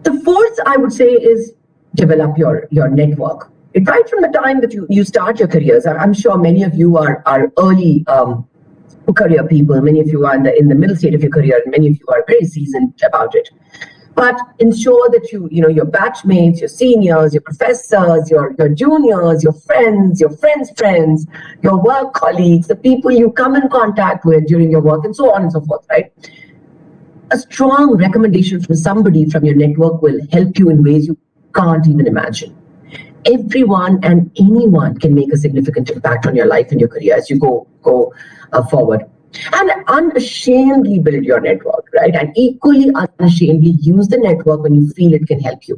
The fourth, I would say, is develop your network. Right from the time that you start your careers, I'm sure many of you are early career people. Many of you are in the middle state of your career, and many of you are very seasoned about it. But ensure that your batchmates, your seniors, your professors, your juniors, your friends' friends, your work colleagues, the people you come in contact with during your work, and so on and so forth, right? A strong recommendation from somebody from your network will help you in ways you can't even imagine. Everyone and anyone can make a significant impact on your life and your career as you go forward. And unashamedly build your network, right? And equally unashamedly use the network when you feel it can help you.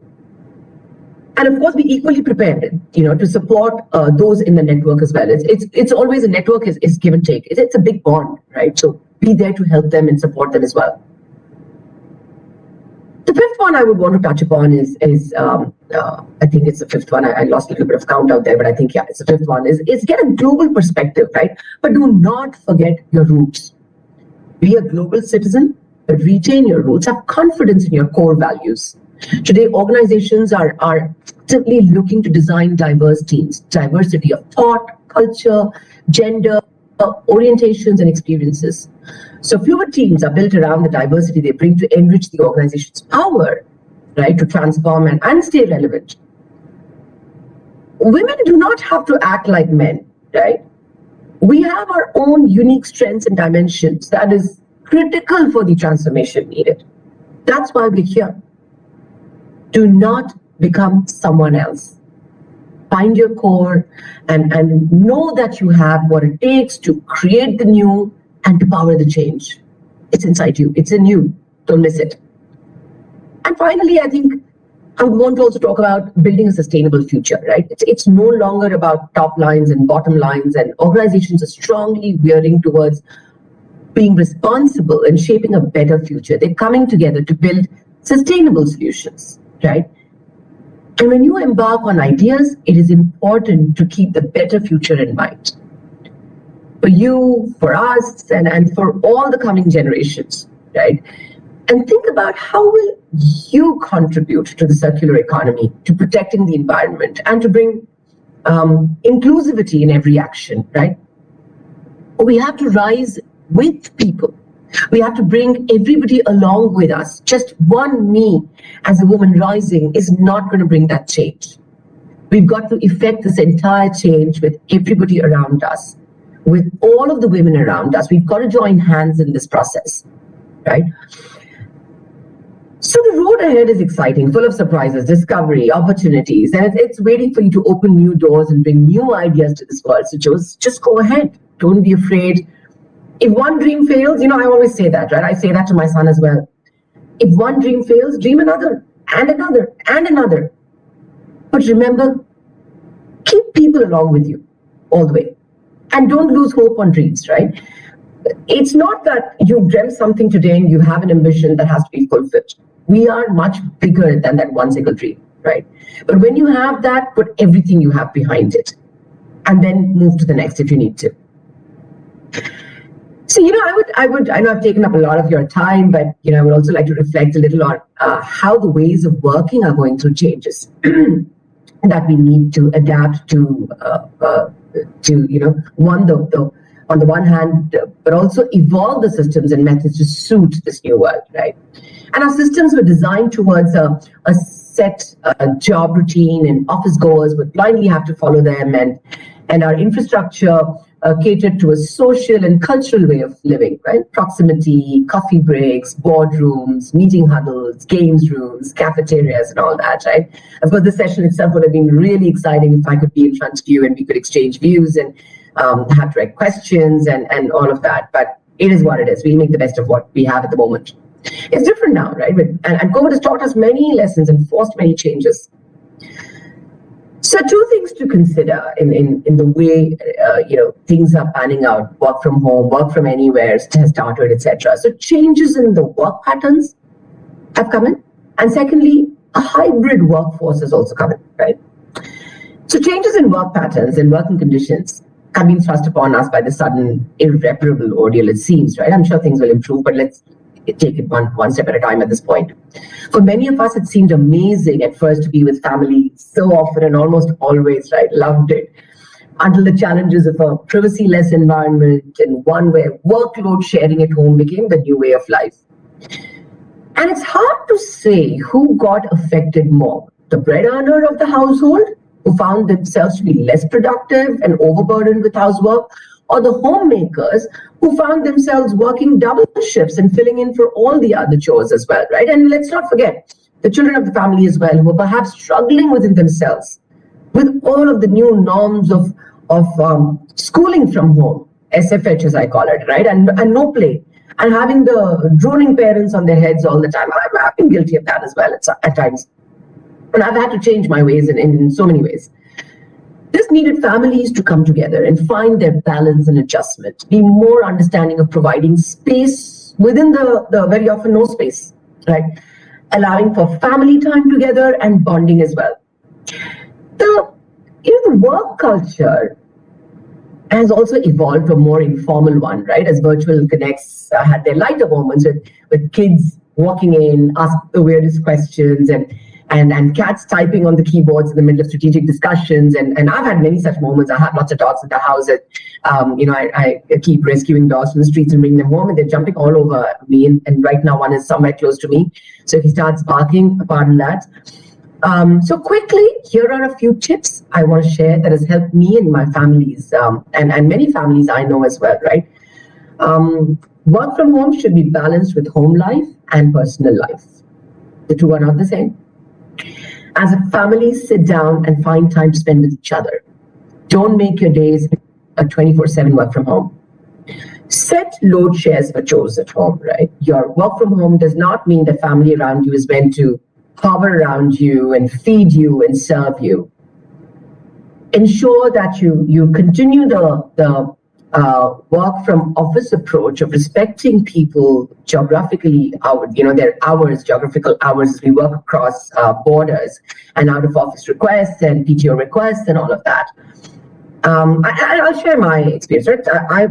And of course, be equally prepared, to support those in the network as well. It's always a network is give and take. It's a big bond, right? So be there to help them and support them as well. fifth one I would want to touch upon is I think it's the fifth one. I lost a little bit of count out there, but I think, yeah, it's the fifth one is get a global perspective, right? But do not forget your roots. Be a global citizen, but retain your roots. Have confidence in your core values. Today, organizations are actively looking to design diverse teams, diversity of thought, culture, gender, orientations, and experiences. So fewer teams are built around the diversity they bring to enrich the organization's power, right, to transform and stay relevant. Women do not have to act like men, right? We have our own unique strengths and dimensions that is critical for the transformation needed. That's why we're here. Do not become someone else. Find your core and know that you have what it takes to create the new and to power the change. It's inside you. It's in you. Don't miss it. And finally, I think I would want to also talk about building a sustainable future, right? It's no longer about top lines and bottom lines, and organizations are strongly veering towards being responsible and shaping a better future. They're coming together to build sustainable solutions, right? And when you embark on ideas, it is important to keep the better future in mind. For you, for us, and for all the coming generations, right? And think about how will you contribute to the circular economy, to protecting the environment, and to bring inclusivity in every action, right? We have to rise with people. We have to bring everybody along with us. Just one me as a woman rising is not going to bring that change. We've got to effect this entire change with everybody around us, with all of the women around us. We've got to join hands in this process, right? So the road ahead is exciting, full of surprises, discovery, opportunities, and it's waiting for you to open new doors and bring new ideas to this world. So just go ahead. Don't be afraid. If one dream fails, I always say that, right? I say that to my son as well. If one dream fails, dream another, and another, and another. But remember, keep people along with you all the way. And don't lose hope on dreams, right? It's not that you've dreamt something today and you have an ambition that has to be fulfilled. We are much bigger than that one single dream, right? But when you have that, put everything you have behind it. And then move to the next if you need to. So, I know I've taken up a lot of your time, but, I would also like to reflect a little on how the ways of working are going through changes that we need to adapt to, on the one hand, but also evolve the systems and methods to suit this new world, right? And our systems were designed towards a set job routine, and office goers would blindly have to follow them, and our infrastructure catered to a social and cultural way of living, right? Proximity, coffee breaks, boardrooms, meeting huddles, games rooms, cafeterias, and all that, right? Of course, this session itself would have been really exciting if I could be in front of you and we could exchange views and have direct questions and all of that. But it is what it is. We make the best of what we have at the moment. It's different now, right? And COVID has taught us many lessons and forced many changes. So two things to consider in the way things are panning out: work from home, work from anywhere has started, etc. So changes in the work patterns have come in, and secondly, a hybrid workforce has also come in, right? So changes in work patterns and working conditions have been thrust upon us by the sudden irreparable ordeal. It seems, right? I'm sure things will improve, but let's take it one step at a time at this point. For many of us, it seemed amazing at first to be with family so often and almost always, right? Loved it. Until the challenges of a privacy-less environment and one where workload sharing at home became the new way of life. And it's hard to say who got affected more: the bread earner of the household, who found themselves to be less productive and overburdened with housework, or the homemakers who found themselves working double shifts and filling in for all the other chores as well, right? And let's not forget the children of the family as well, who are perhaps struggling within themselves with all of the new norms of schooling from home, SFH as I call it, right? And no play, and having the droning parents on their heads all the time. I've been guilty of that as well at times. And I've had to change my ways in so many ways. This needed families to come together and find their balance and adjustment, be more understanding of providing space within the very often no space, right? allowing for family time together and bonding as well. The work culture has also evolved to a more informal one, right? As virtual connects had their lighter moments with kids walking in, ask the weirdest questions, and cats typing on the keyboards in the middle of strategic discussions. And I've had many such moments. I have lots of dogs at the house. I keep rescuing dogs from the streets and bringing them home, and they're jumping all over me. And right now, one is somewhere close to me. So if he starts barking, pardon that. So quickly, here are a few tips I want to share that has helped me and my families, and many families I know as well, right? Work from home should be balanced with home life and personal life. The two are not the same. As a family, sit down and find time to spend with each other. Don't make your days a 24/7 work from home. Set load shares for chores at home, right? Your work from home does not mean the family around you is meant to hover around you and feed you and serve you. Ensure that you continue the work from office approach of respecting people geographically, their hours, geographical hours as we work across borders, and out of office requests and PTO requests and all of that. I'll share my experience, right?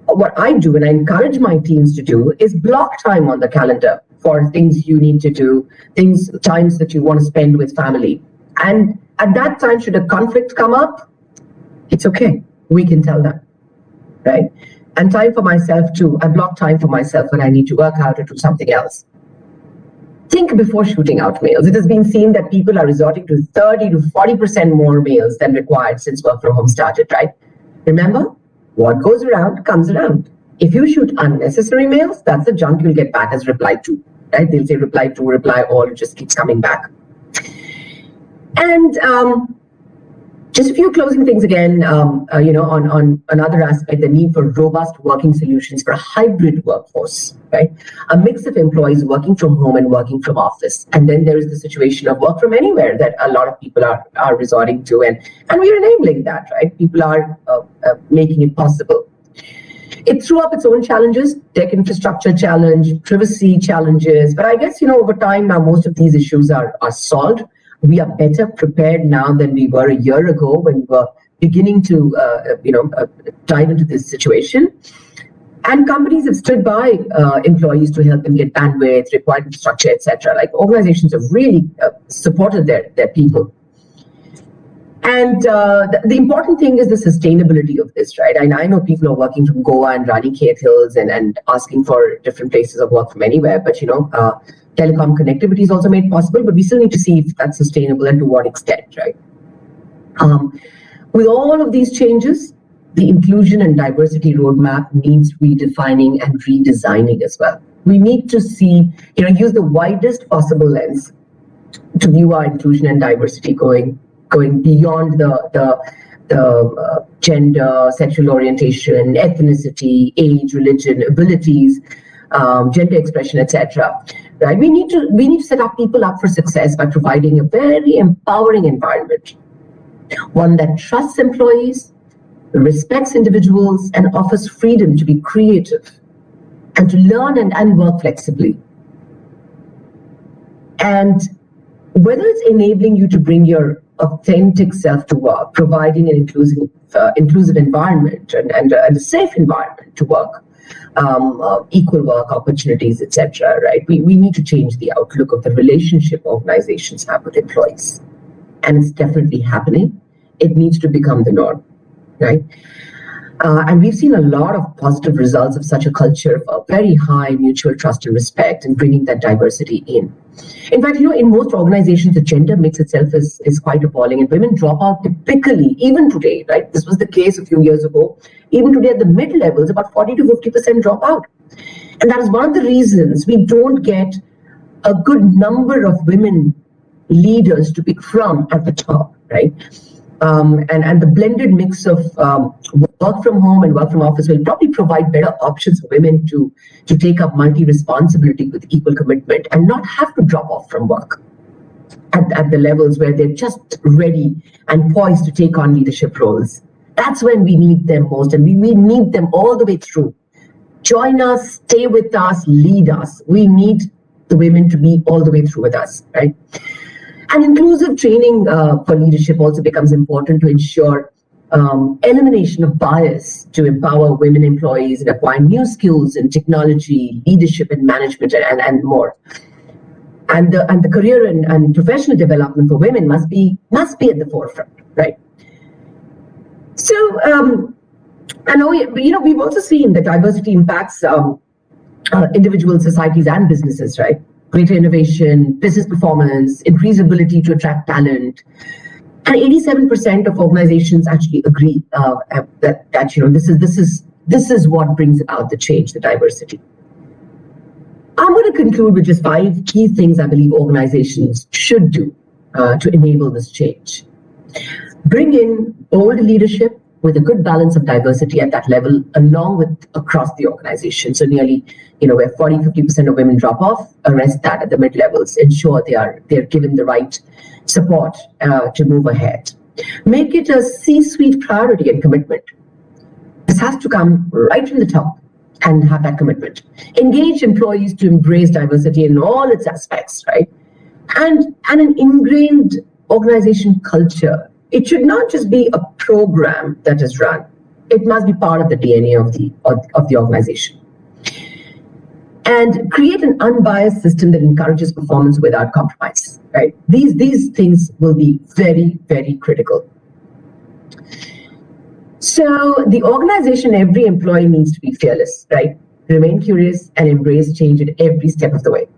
What I do and I encourage my teams to do is block time on the calendar for things you need to do, times that you want to spend with family. And at that time, should a conflict come up, it's okay. We can tell them, right? And time for myself too. I block time for myself when I need to work out or do something else. Think before shooting out mails. It has been seen that people are resorting to 30 to 40% more mails than required since work from home started, right? Remember, what goes around comes around. If you shoot unnecessary mails, that's the junk you'll get back as reply to, right? They'll say reply to, reply all, it just keeps coming back. And just a few closing things again, on another aspect, the need for robust working solutions for a hybrid workforce, right? A mix of employees working from home and working from office. And then there is the situation of work from anywhere that a lot of people are resorting to. And we're enabling that, right? People are making it possible. It threw up its own challenges, tech infrastructure challenge, privacy challenges. But I guess, over time now, most of these issues are solved. We are better prepared now than we were a year ago when we were beginning to, dive into this situation. And companies have stood by employees to help them get bandwidth, required infrastructure, etc. Like organizations have really supported their people. And the important thing is the sustainability of this, right? And I know people are working from Goa and Ranikhet Hills and asking for different places of work from anywhere, but telecom connectivity is also made possible, but we still need to see if that's sustainable and to what extent, right? With all of these changes, the inclusion and diversity roadmap needs redefining and redesigning as well. We need to see, use the widest possible lens to view our inclusion and diversity going beyond the gender, sexual orientation, ethnicity, age, religion, abilities, gender expression, etc. Right? We need to set up people up for success by providing a very empowering environment, one that trusts employees, respects individuals, and offers freedom to be creative and to learn and work flexibly. And whether it's enabling you to bring your authentic self to work, providing an inclusive environment and a safe environment to work, equal work opportunities, etc. Right? We need to change the outlook of the relationship organizations have with employees, and it's definitely happening. It needs to become the norm, right? And we've seen a lot of positive results of such a culture of very high mutual trust and respect and bringing that diversity in. In fact, in most organizations, the gender mix itself is quite appalling, and women drop out typically, even today, right? This was the case a few years ago. Even today at the mid levels, about 40 to 50% drop out. And that is one of the reasons we don't get a good number of women leaders to pick from at the top, right? And the blended mix of work from home and work from office will probably provide better options for women to take up multi-responsibility with equal commitment and not have to drop off from work at the levels where they're just ready and poised to take on leadership roles. That's when we need them most, and we need them all the way through. Join us, stay with us, lead us. We need the women to be all the way through with us, right? And inclusive training for leadership also becomes important to ensure elimination of bias, to empower women employees and acquire new skills in technology, leadership and management, and more. And the career and professional development for women must be at the forefront, right? So, and we've also seen that diversity impacts individual societies and businesses, right? Greater innovation, business performance, increased ability to attract talent. And 87% of organizations actually agree that this is what brings about the change, the diversity. I'm going to conclude with just 5 key things I believe organizations should do to enable this change. Bring in bold leadership with a good balance of diversity at that level, along with across the organization. So nearly, where 40-50% of women drop off, arrest that at the mid levels. Ensure they're given the right support to move ahead. Make it a C-suite priority and commitment. This has to come right from the top and have that commitment. Engage employees to embrace diversity in all its aspects, right? And an ingrained organization culture. It should not just be a program that is run. It must be part of the DNA of the organization. And create an unbiased system that encourages performance without compromise, right? These things will be very, very critical. So the organization, every employee needs to be fearless, right? Remain curious and embrace change at every step of the way.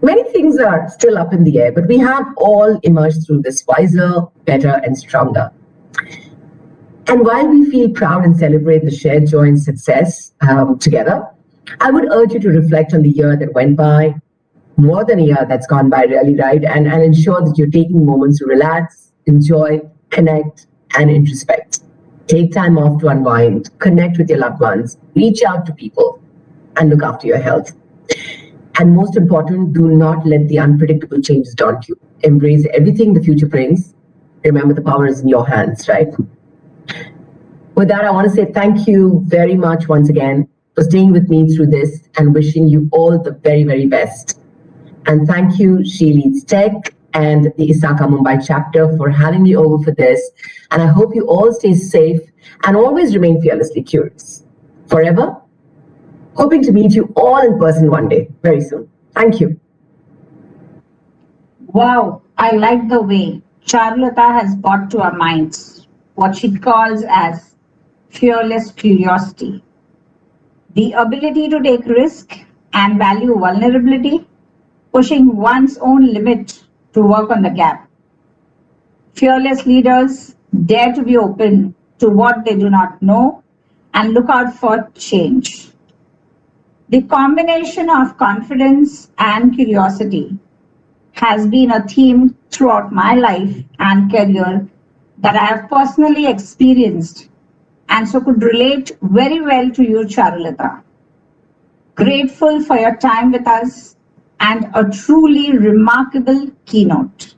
Many things are still up in the air, but we have all emerged through this wiser, better, and stronger. And while we feel proud and celebrate the shared joy and success together, I would urge you to reflect on the year that went by, more than a year that's gone by, really, right? And ensure that you're taking moments to relax, enjoy, connect, and introspect. Take time off to unwind, connect with your loved ones, reach out to people, and look after your health. And most important, do not let the unpredictable changes daunt you. Embrace everything the future brings. Remember, the power is in your hands, right? With that, I want to say thank you very much once again for staying with me through this and wishing you all the very, very best. And thank you, SheLeadsTech and the ISACA Mumbai Chapter for having me over for this. And I hope you all stay safe and always remain fearlessly curious. Forever, hoping to meet you all in person one day, very soon. Thank you. Wow, I like the way Charulata has brought to our minds what she calls as fearless curiosity. The ability to take risk and value vulnerability, pushing one's own limit to work on the gap. Fearless leaders dare to be open to what they do not know and look out for change. The combination of confidence and curiosity has been a theme throughout my life and career that I have personally experienced and so could relate very well to you, Charulata. Grateful for your time with us and a truly remarkable keynote.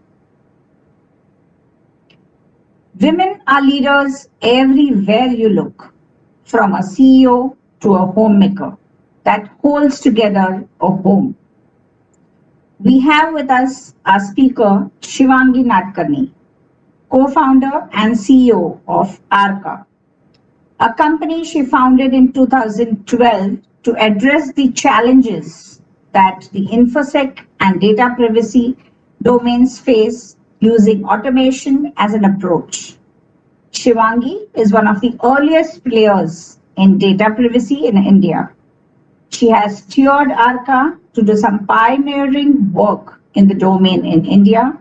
Women are leaders everywhere you look, from a CEO to a homemaker that holds together a home. We have with us our speaker, Shivangi Nadkarni, co-founder and CEO of ISACA, a company she founded in 2012 to address the challenges that the InfoSec and data privacy domains face using automation as an approach. Shivangi is one of the earliest players in data privacy in India. She has steered ISACA to do some pioneering work in the domain in India,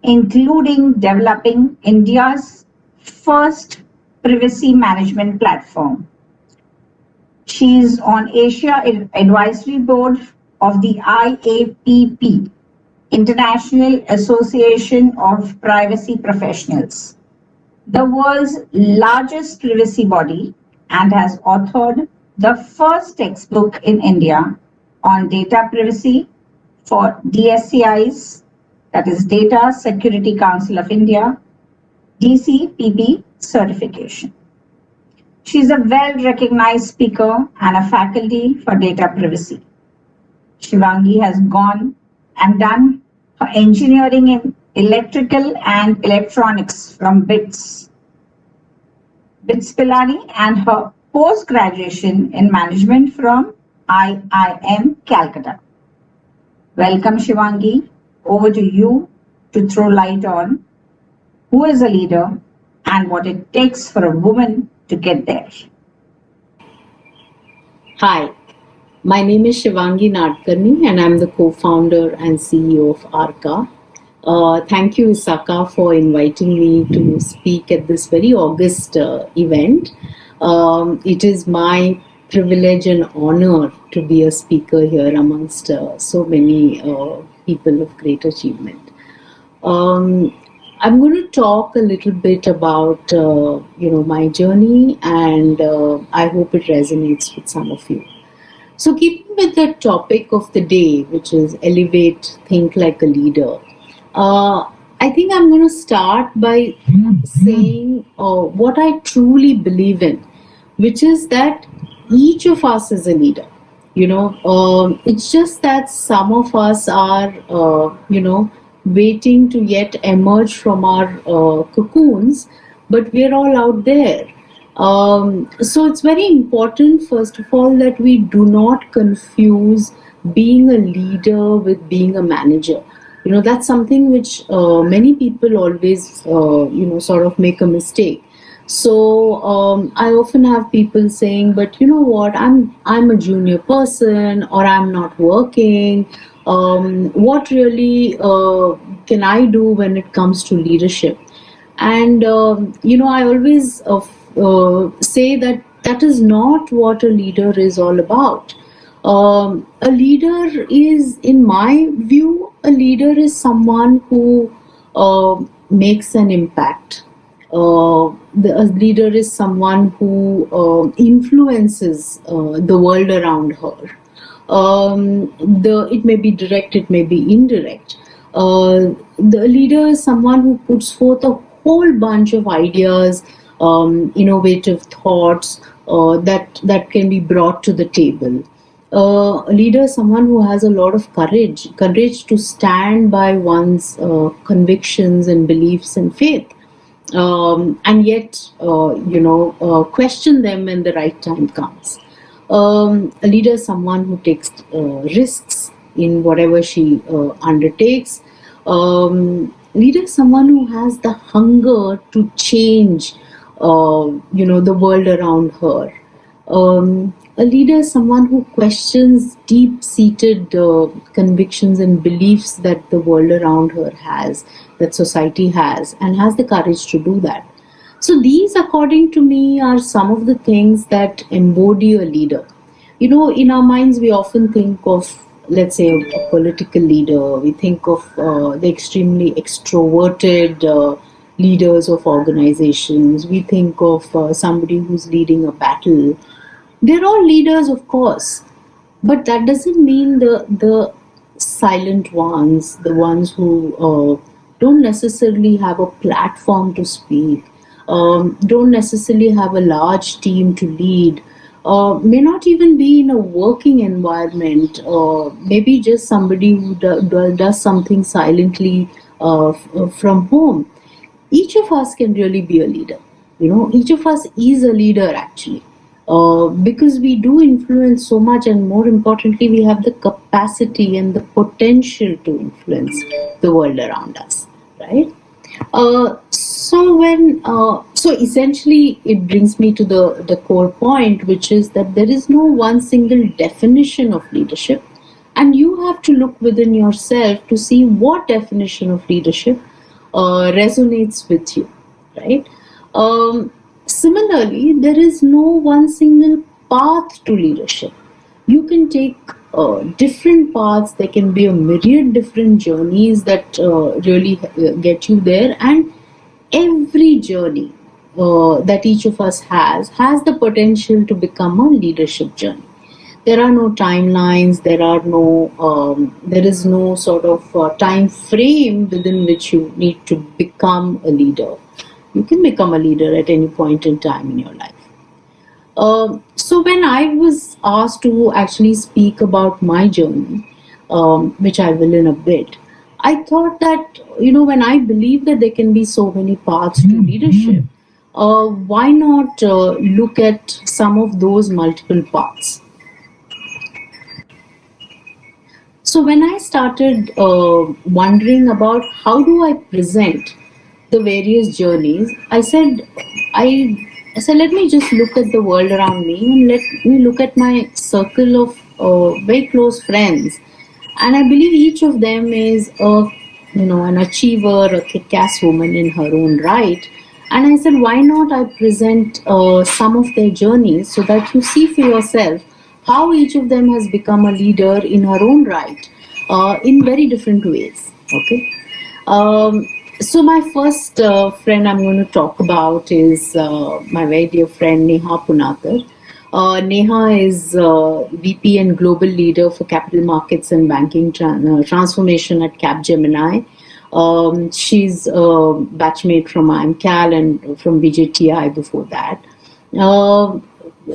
including developing India's first privacy management platform. She is on Asia Advisory Board of the IAPP, International Association of Privacy Professionals, the world's largest privacy body, and has authored the first textbook in India on data privacy for DSCI's, that is Data Security Council of India, DCPP certification. She is a well-recognized speaker and a faculty for data privacy. Shivangi has gone and done her engineering in electrical and electronics from BITS Pilani, and her post-graduation in management from IIM Calcutta. Welcome, Shivangi. Over to you to throw light on who is a leader and what it takes for a woman to get there. Hi, my name is Shivangi Nadkarni and I'm the co-founder and CEO of ARCA. Thank you, ISACA, for inviting me to speak at this very august event. It is my privilege and honor to be a speaker here amongst so many people of great achievement. I'm going to talk a little bit about my journey, and I hope it resonates with some of you. So, keeping with the topic of the day, which is elevate, think like a leader, I think I'm going to start by saying what I truly believe in, which is that each of us is a leader. It's just that some of us are, waiting to yet emerge from our cocoons, but we're all out there. So it's very important, first of all, that we do not confuse being a leader with being a manager. That's something which many people always, sort of make a mistake. So I often have people saying, but you know what, I'm a junior person, or I'm not working. What really can I do when it comes to leadership? And I always say that is not what a leader is all about. A leader is, in my view, a leader is someone who makes an impact. A leader is someone who influences the world around her. It may be direct, it may be indirect. The leader is someone who puts forth a whole bunch of ideas, innovative thoughts that can be brought to the table. A leader is someone who has a lot of courage to stand by one's convictions and beliefs and faith, and yet, question them when the right time comes. A leader is someone who takes risks in whatever she undertakes. Leader is someone who has the hunger to change, the world around her. A leader is someone who questions deep-seated convictions and beliefs that the world around her has, that society has, and has the courage to do that. So these, according to me, are some of the things that embody a leader. In our minds, we often think of, let's say, a political leader. We think of the extremely extroverted leaders of organizations. We think of somebody who's leading a battle. They're all leaders, of course, but that doesn't mean the silent ones, the ones who don't necessarily have a platform to speak, don't necessarily have a large team to lead, may not even be in a working environment, maybe just somebody who does something silently from home. Each of us can really be a leader. Each of us is a leader, actually. Because we do influence so much, and more importantly, we have the capacity and the potential to influence the world around us, right? So essentially, it brings me to the core point, which is that there is no one single definition of leadership, and you have to look within yourself to see what definition of leadership resonates with you, right? Similarly, there is no one single path to leadership. You can take different paths. There can be a myriad different journeys that really get you there, and every journey that each of us has the potential to become a leadership journey. There are no timelines. There is no sort of time frame within which you need to become a leader. You can become a leader at any point in time in your life. So when I was asked to actually speak about my journey, which I will in a bit. I thought that, when I believe that there can be so many paths to leadership, why not look at some of those multiple paths? So when I started wondering about how do I present the various journeys, I said, let me just look at the world around me and let me look at my circle of very close friends. And I believe each of them is an achiever, a kick-ass woman in her own right. And I said, why not I present some of their journeys so that you see for yourself how each of them has become a leader in her own right, in very different ways. Okay. So my first friend I'm going to talk about is my very dear friend Neha Punathar. Neha is VP and Global Leader for Capital Markets and Banking Transformation at Capgemini. She's a batchmate from IMCAL and from BJTI before that.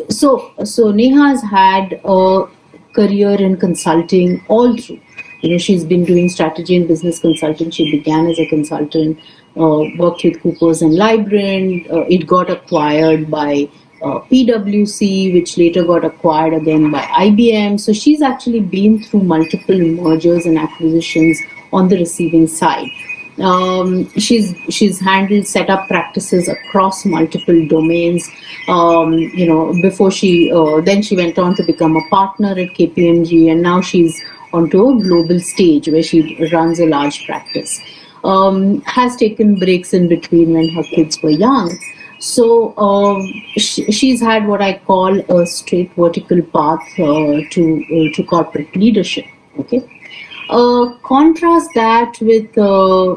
So Neha has had a career in consulting all through. She's been doing strategy and business consulting. She began as a consultant, worked with Coopers and Lybrand. It got acquired by PwC, which later got acquired again by IBM. So she's actually been through multiple mergers and acquisitions on the receiving side. She's handled setup practices across multiple domains. Before then she went on to become a partner at KPMG, and now she's onto a global stage where she runs a large practice. Has taken breaks in between when her kids were young. So she's had what I call a straight vertical path to corporate leadership. Okay. Contrast that with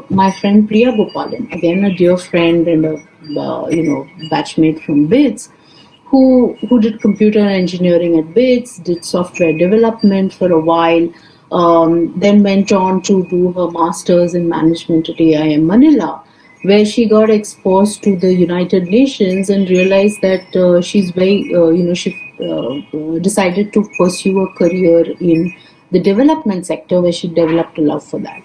my friend Priya Gopalan, again a dear friend and a batchmate from BITS, who did computer engineering at BITS, did software development for a while, then went on to do her master's in management at AIM Manila, where she got exposed to the United Nations and realized that she's very, she decided to pursue a career in the development sector, where she developed a love for that.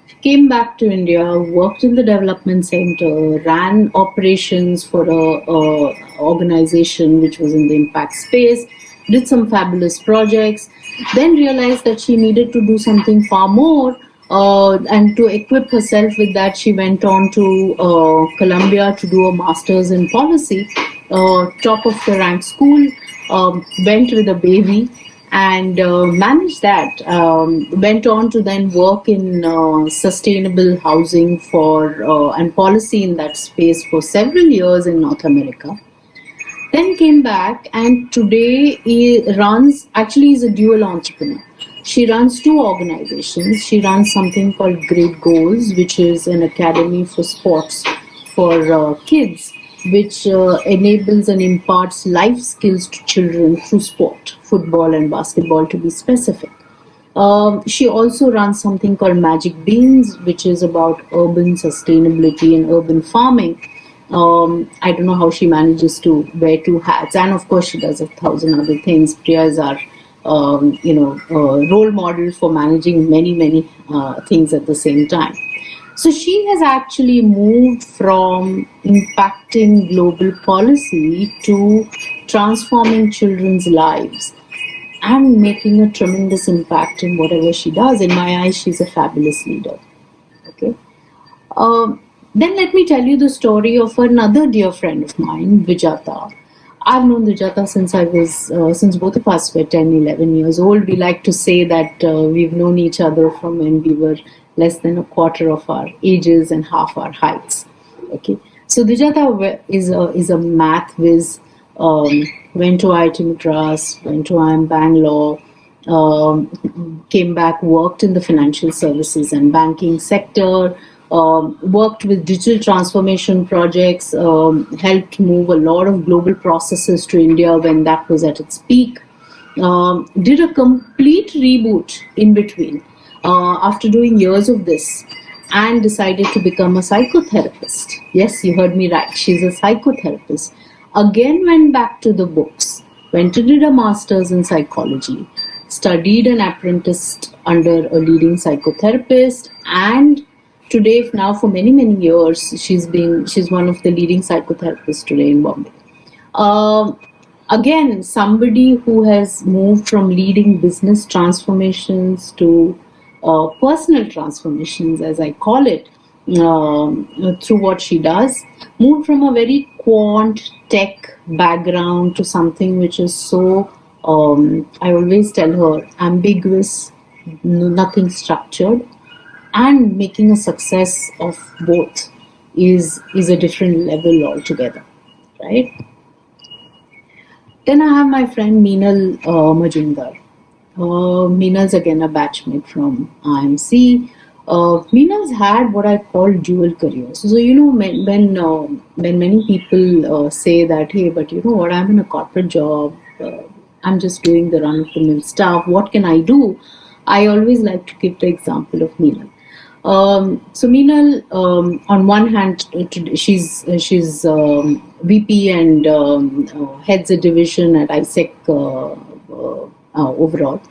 She came back to India, worked in the development center, ran operations for a organization which was in the impact space, did some fabulous projects, then realized that she needed to do something far more. And to equip herself with that, she went on to Columbia to do a master's in policy, top of the rank school, went with a baby and managed that. Went on to then work in sustainable housing and policy in that space for several years in North America. Then came back, and today he's a dual entrepreneur. She runs two organizations. She runs something called Great Goals, which is an academy for sports for kids, which enables and imparts life skills to children through sport, football and basketball to be specific. She also runs something called Magic Beans, which is about urban sustainability and urban farming. I don't know how she manages to wear two hats, and of course she does 1,000 other things. Priya is our role model for managing many things at the same time. So she has actually moved from impacting global policy to transforming children's lives and making a tremendous impact in whatever she does. In my eyes, she's a fabulous leader. Okay. Then let me tell you the story of another dear friend of mine, Vijata. I've known Vijata since both of us were 10, 11 years old. We like to say that we've known each other from when we were less than a quarter of our ages and half our heights. Okay, so Vijata is a math whiz. Went to IIT Madras, went to IIM Bangalore, came back, worked in the financial services and banking sector. Worked with digital transformation projects, helped move a lot of global processes to India when that was at its peak. Did a complete reboot in between after doing years of this, and decided to become a psychotherapist. Yes, you heard me right. She's a psychotherapist. Again went back to the books, went to did a master's in psychology, studied and apprenticed under a leading psychotherapist, and today, now for many years, she's one of the leading psychotherapists today in Bombay. Again, somebody who has moved from leading business transformations to personal transformations, as I call it, through what she does, moved from a very quant tech background to something which is so, I always tell her, ambiguous, nothing structured, and making a success of both is a different level altogether, right? Then I have my friend Meenal Majumdar. Meenal's again a batchmate from IMC. Meenal's had what I call dual careers. So when many people say that, hey, but you know what, I'm in a corporate job, I'm just doing the run-of-the-mill stuff, what can I do? I always like to give the example of Meenal. So Meenal, on one hand, she's VP and heads a division at ISACA overall.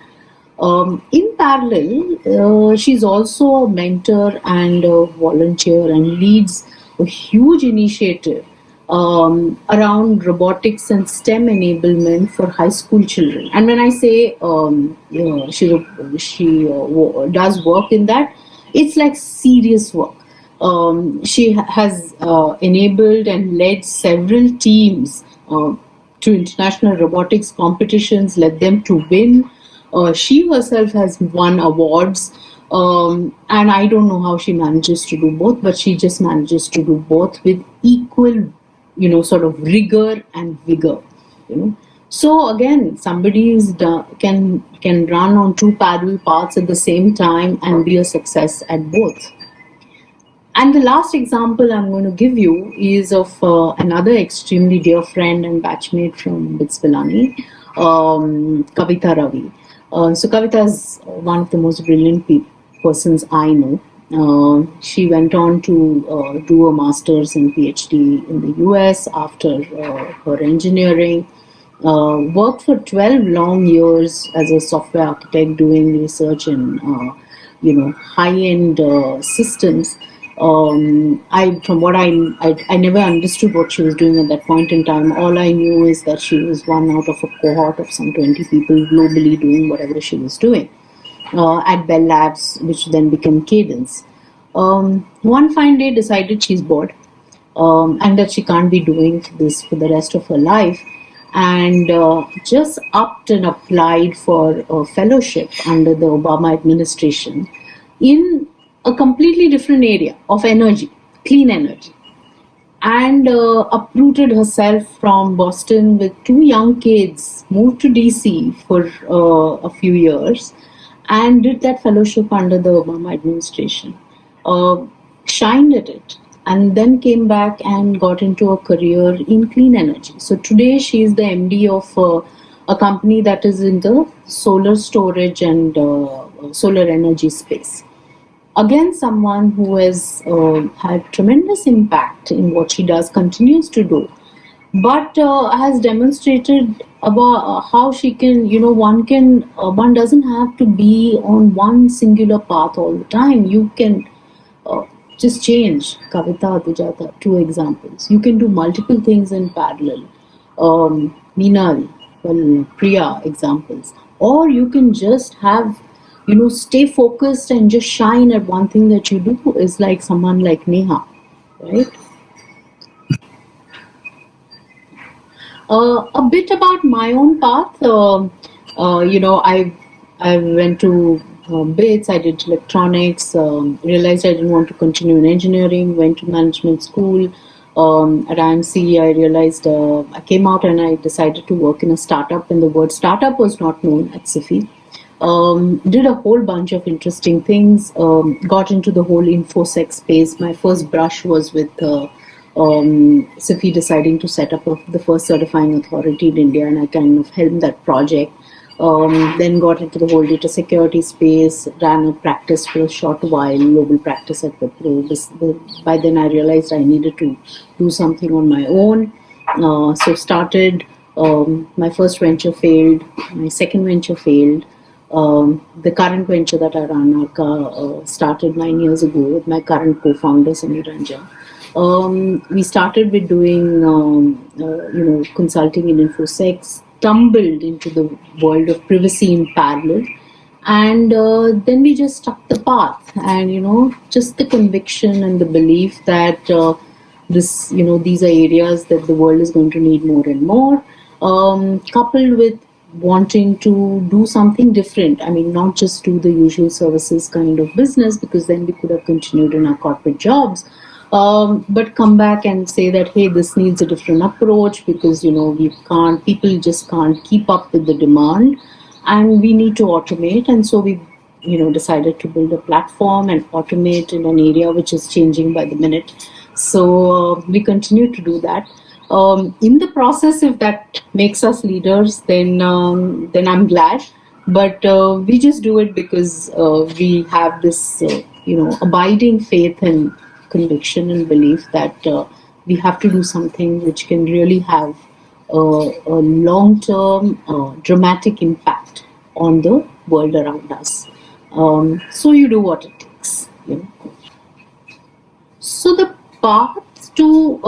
In parallel, she's also a mentor and a volunteer and leads a huge initiative around robotics and STEM enablement for high school children. And when I say she does work in that, it's like serious work. She has enabled and led several teams to international robotics competitions, led them to win. She herself has won awards, and I don't know how she manages to do both, but she just manages to do both with equal, sort of rigor and vigor. So again, somebody can run on two parallel paths at the same time and be a success at both. And the last example I'm going to give you is of another extremely dear friend and batchmate from BITS Pilani, Kavita Ravi. So Kavita is one of the most brilliant persons I know. She went on to do a master's and PhD in the US after her engineering. Worked for 12 long years as a software architect doing research in high-end systems. I never understood what she was doing at that point in time. All I knew is that she was one out of a cohort of some 20 people globally doing whatever she was doing at Bell Labs, which then became Cadence. One fine day decided she's bored and that she can't be doing this for the rest of her life, and just upped and applied for a fellowship under the Obama administration in a completely different area of energy, clean energy, and uprooted herself from Boston with two young kids, moved to DC for a few years, and did that fellowship under the Obama administration. Shined at it, and then came back and got into a career in clean energy. So today she is the MD of a company that is in the solar storage and solar energy space. Again, someone who has had tremendous impact in what she does, continues to do, but has demonstrated about how she can, one doesn't have to be on one singular path all the time. You can just change. Kavita, Adujata, two examples. You can do multiple things in parallel. Meenal, Priya, examples. Or you can just have, stay focused and just shine at one thing that you do, is like someone like Neha, right? A bit about my own path. I went to BITS, I did electronics, realized I didn't want to continue in engineering, went to management school. At IMC, I realized I came out and I decided to work in a startup, and the word startup was not known at SIFI. Did a whole bunch of interesting things, got into the whole InfoSec space. My first brush was with SIFI deciding to set up the first certifying authority in India, and I kind of helped that project. Then got into the whole data security space, ran a practice for a short while, global practice at Wipro. By then I realized I needed to do something on my own. So started, my first venture failed, my second venture failed. The current venture that I run, ISACA, started 9 years ago with my current co-founder, Samir Ranjan. We started with doing, consulting in InfoSec, stumbled into the world of privacy in parallel, and then we just stuck the path. And just the conviction and the belief that these are areas that the world is going to need more and more, coupled with wanting to do something different. I mean, not just do the usual services kind of business, because then we could have continued in our corporate jobs, but come back and say that, hey, this needs a different approach, because people just can't keep up with the demand, and we need to automate. And so we decided to build a platform and automate in an area which is changing by the minute. So we continue to do that. In the process, if that makes us leaders, then I'm glad. But we just do it because we have this abiding faith and conviction and belief that we have to do something which can really have a long-term dramatic impact on the world around us. So you do what it takes. So the path to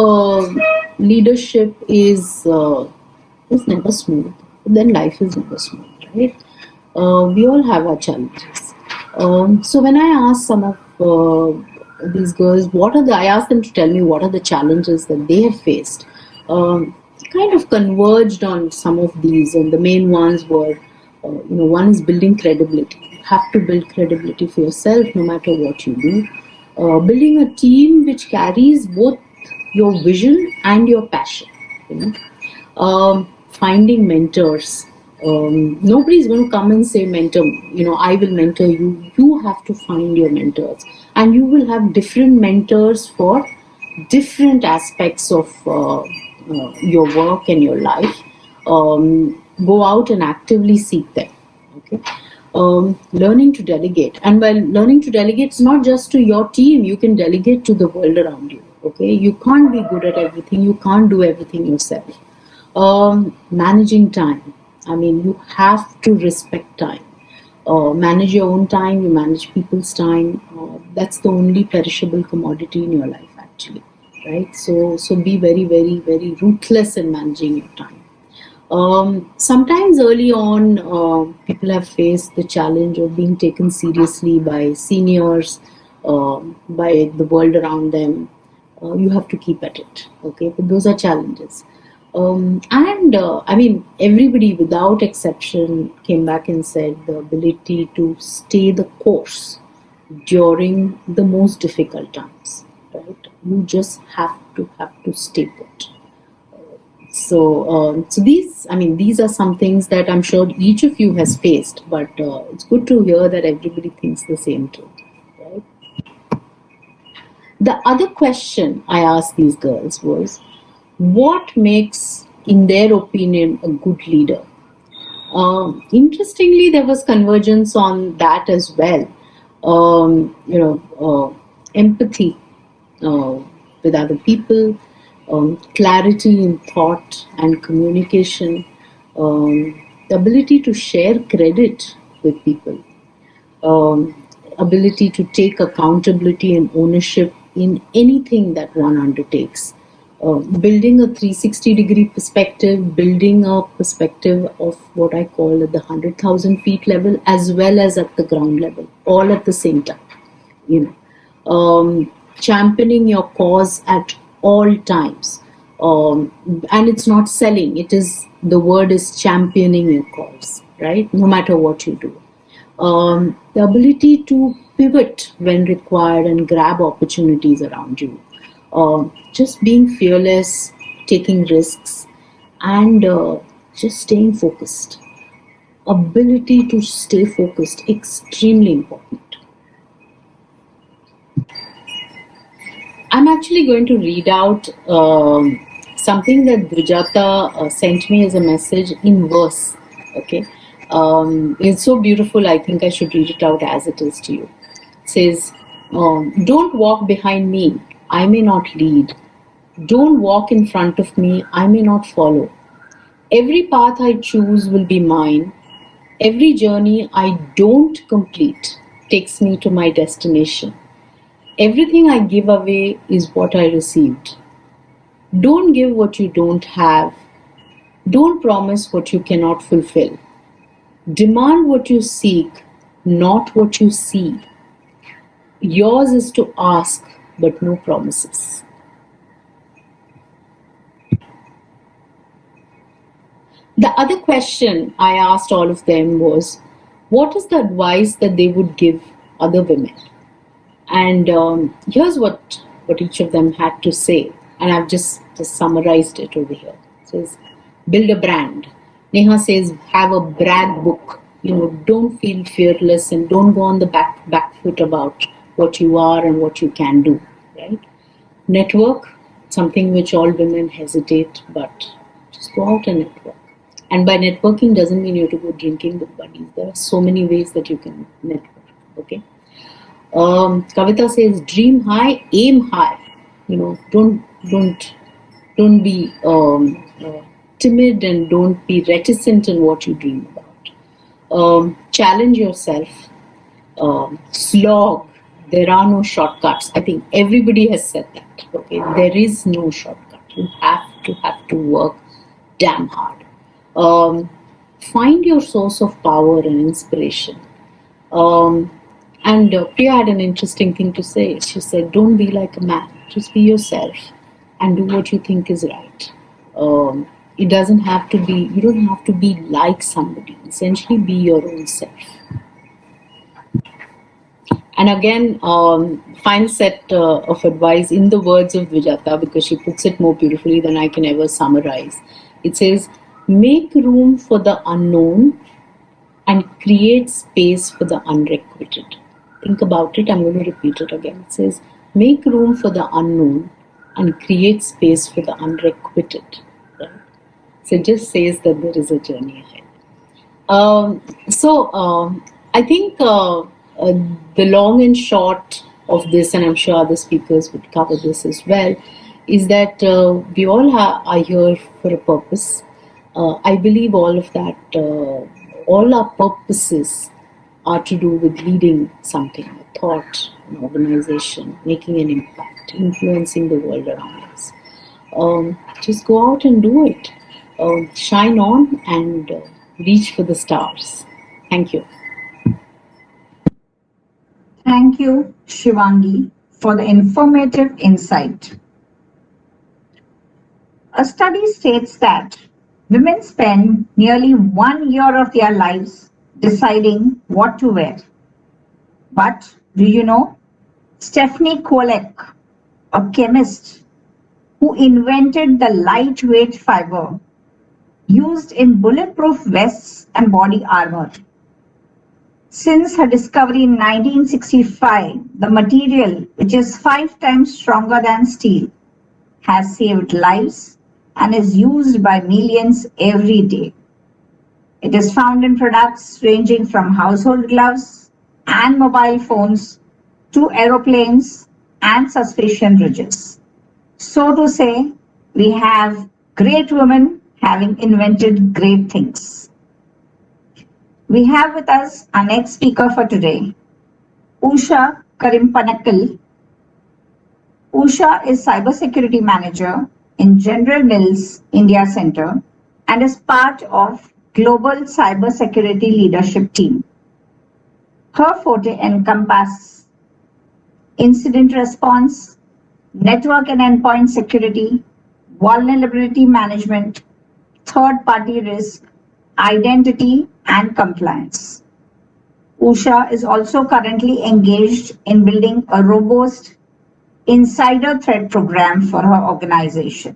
leadership is never smooth. Then life is never smooth, right? We all have our challenges. So when I ask some of these girls, I asked them to tell me what are the challenges that they have faced. Kind of converged on some of these, and the main ones were, one is building credibility. You have to build credibility for yourself, no matter what you do. Building a team which carries both your vision and your passion. Finding mentors. Nobody's going to come and say, mentor, I will mentor you. You have to find your mentors, and you will have different mentors for different aspects of your work and your life. Go out and actively seek them. Okay. Learning to delegate, and by learning to delegate, it's not just to your team. You can delegate to the world around you. Okay, you can't be good at everything. You can't do everything yourself. Managing time. I mean, you have to respect time. Manage your own time. You manage people's time. That's the only perishable commodity in your life, actually, right? So be very, very, very ruthless in managing your time. Sometimes early on, people have faced the challenge of being taken seriously by seniors, by the world around them. You have to keep at it, okay? But those are challenges. I mean, everybody without exception came back and said the ability to stay the course during the most difficult times, right? You just have to stay put. So these are some things that I'm sure each of you has faced, but it's good to hear that everybody thinks the same too, right? The other question I asked these girls was, what makes, in their opinion, a good leader? Interestingly, there was convergence on that as well. Empathy with other people, clarity in thought and communication, the ability to share credit with people, ability to take accountability and ownership in anything that one undertakes, building a 360-degree perspective, building a perspective of what I call at the 100,000 feet level as well as at the ground level, all at the same time. Championing your cause at all times. And it's not selling, the word is championing your cause, right? No matter what you do. The ability to pivot when required and grab opportunities around you. Just being fearless, taking risks, and just staying focused. Ability to stay focused, extremely important. I'm actually going to read out something that Dvijata sent me as a message in verse. Okay, it's so beautiful. I think I should read it out as it is to you. It says, "Don't walk behind me. I may not lead. Don't walk in front of me. I may not follow. Every path I choose will be mine. Every journey I don't complete takes me to my destination. Everything I give away is what I received. Don't give what you don't have. Don't promise what you cannot fulfill. Demand what you seek, not what you see. Yours is to ask, but no promises. The other question I asked all of them was, what is the advice that they would give other women? And here's what each of them had to say. And I've just summarized it over here. It says, build a brand. Neha says, have a brag book. Don't feel fearless and don't go on the back foot about what you are and what you can do, right? Network, something which all women hesitate, but just go out and network. And by networking doesn't mean you have to go drinking with buddies. There are so many ways that you can network, okay? Kavita says, dream high, aim high. Don't be timid and don't be reticent in what you dream about. Challenge yourself. Slog. There are no shortcuts. I think everybody has said that. Okay, there is no shortcut. You have to work damn hard. Find your source of power and inspiration. And Priya had an interesting thing to say. She said, don't be like a man. Just be yourself and do what you think is right. It doesn't have to be, you don't have to be like somebody. Essentially, be your own self. And again, final set of advice in the words of Vijata, because she puts it more beautifully than I can ever summarize. It says, make room for the unknown and create space for the unrequited. Think about it. I'm going to repeat it again. It says, make room for the unknown and create space for the unrequited. Right? So it just says that there is a journey ahead. I think the long and short of this, and I'm sure other speakers would cover this as well, is that we all are here for a purpose. I believe all of that, all our purposes are to do with leading something, a thought, an organization, making an impact, influencing the world around us. Just go out and do it. Shine on and reach for the stars. Thank you. Thank you, Shivangi, for the informative insight. A study states that women spend nearly 1 year of their lives deciding what to wear. But do you know, Stephanie Kolek, a chemist who invented the lightweight fiber used in bulletproof vests and body armor. Since her discovery in 1965, the material, which is 5 times stronger than steel, has saved lives and is used by millions every day. It is found in products ranging from household gloves and mobile phones to aeroplanes and suspension bridges. So to say, we have great women having invented great things. We have with us our next speaker for today, Usha Karimpanakal. Usha is Cybersecurity Manager in General Mills India Center and is part of Global Cybersecurity Leadership Team. Her forte encompasses incident response, network and endpoint security, vulnerability management, third-party risk, identity, and compliance. Usha is also currently engaged in building a robust insider threat program for her organization.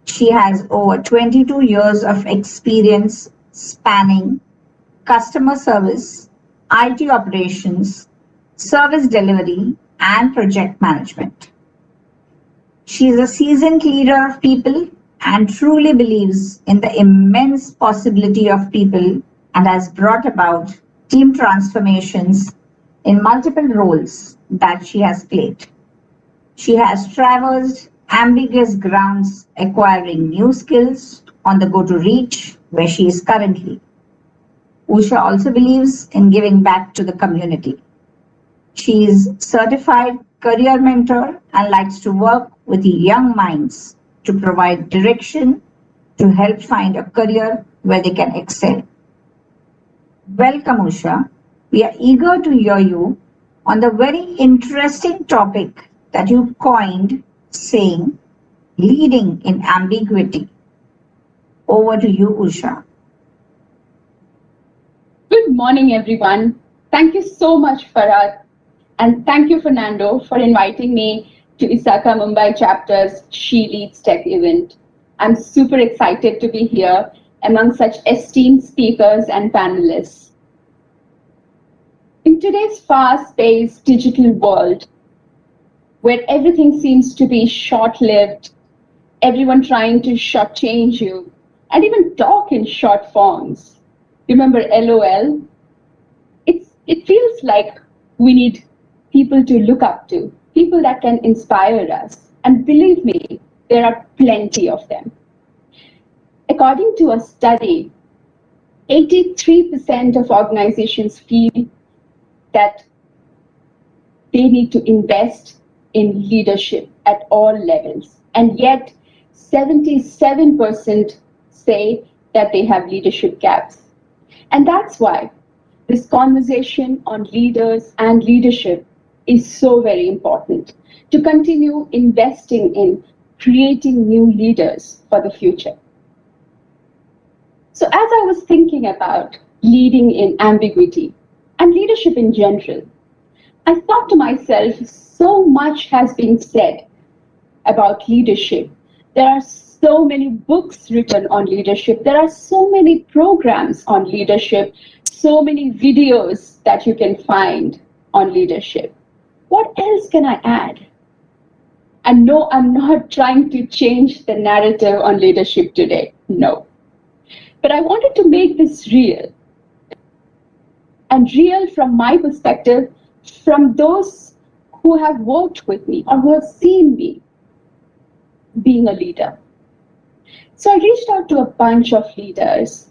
She has over 22 years of experience spanning customer service, IT operations, service delivery, and project management. She is a seasoned leader of people and truly believes in the immense possibility of people and has brought about team transformations in multiple roles that she has played. She has traversed ambiguous grounds, acquiring new skills on the go to reach where she is currently. Usha also believes in giving back to the community. She is certified career mentor and likes to work with young minds to provide direction to help find a career where they can excel. Welcome, Usha. We are eager to hear you on the very interesting topic that you coined, saying leading in ambiguity. Over to you, Usha. Good morning, everyone. Thank you so much, Farhad. And thank you, Fernando, for inviting me to ISACA Mumbai Chapter's SheLeadsTech event. I'm super excited to be here among such esteemed speakers and panelists. In today's fast-paced digital world, where everything seems to be short-lived, everyone trying to shortchange you, and even talk in short forms. Remember LOL? It feels like we need people to look up to, people that can inspire us. And believe me, there are plenty of them. According to a study, 83% of organizations feel that they need to invest in leadership at all levels. And yet, 77% say that they have leadership gaps. And that's why this conversation on leaders and leadership is so very important, to continue investing in creating new leaders for the future. So as I was thinking about leading in ambiguity and leadership in general, I thought to myself, so much has been said about leadership. There are so many books written on leadership. There are so many programs on leadership, so many videos that you can find on leadership. What else can I add? And no, I'm not trying to change the narrative on leadership today. No. But I wanted to make this real. And real from my perspective, from those who have worked with me or who have seen me being a leader. So I reached out to a bunch of leaders,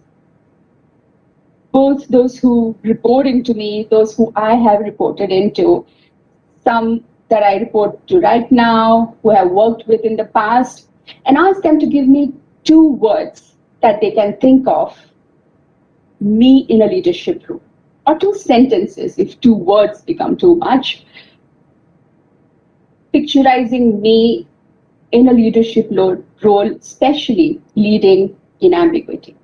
both those who report into me, those who I have reported into, some that I report to right now, who have worked with in the past, and asked them to give me 2 words that they can think of me in a leadership role, or 2 sentences if 2 words become too much, picturizing me in a leadership role, especially leading in ambiguity.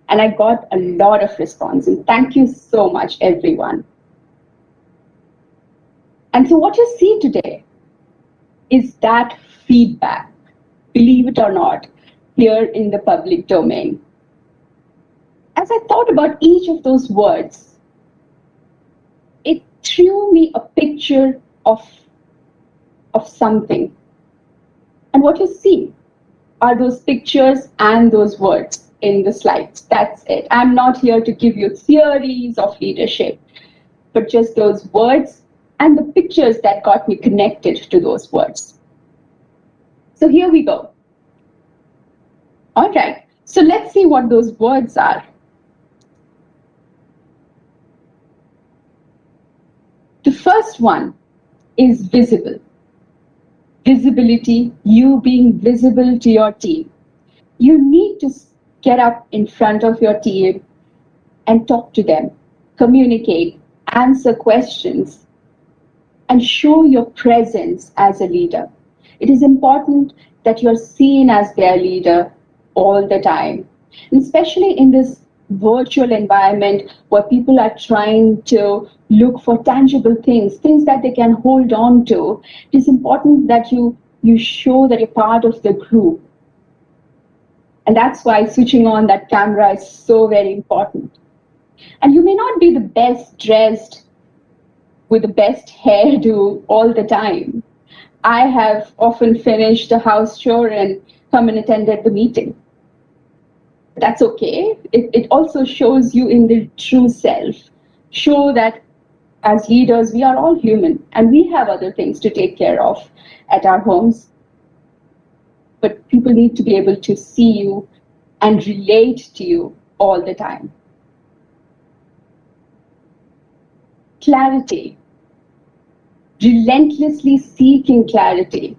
And I got a lot of response, and thank you so much, everyone. And so what you see today is that feedback, believe it or not, here in the public domain. As I thought about each of those words, it threw me a picture of something. And what you see are those pictures and those words in the slides. That's it. I'm not here to give you theories of leadership, but just those words and the pictures that got me connected to those words. So here we go. All right, so let's see what those words are. The first one is visible. Visibility, you being visible to your team. You need to get up in front of your team and talk to them, communicate, answer questions, and show your presence as a leader. It is important that you're seen as their leader all the time, and especially in this virtual environment where people are trying to look for tangible things that they can hold on to. It is important that you show that you're part of the group. And that's why switching on that camera is so very important. And you may not be the best dressed with the best hairdo all the time. I have often finished a house chore and come and attended the meeting. That's okay. It also shows you in the true self. Show that as leaders, we are all human and we have other things to take care of at our homes. But people need to be able to see you and relate to you all the time. clarity, relentlessly seeking clarity.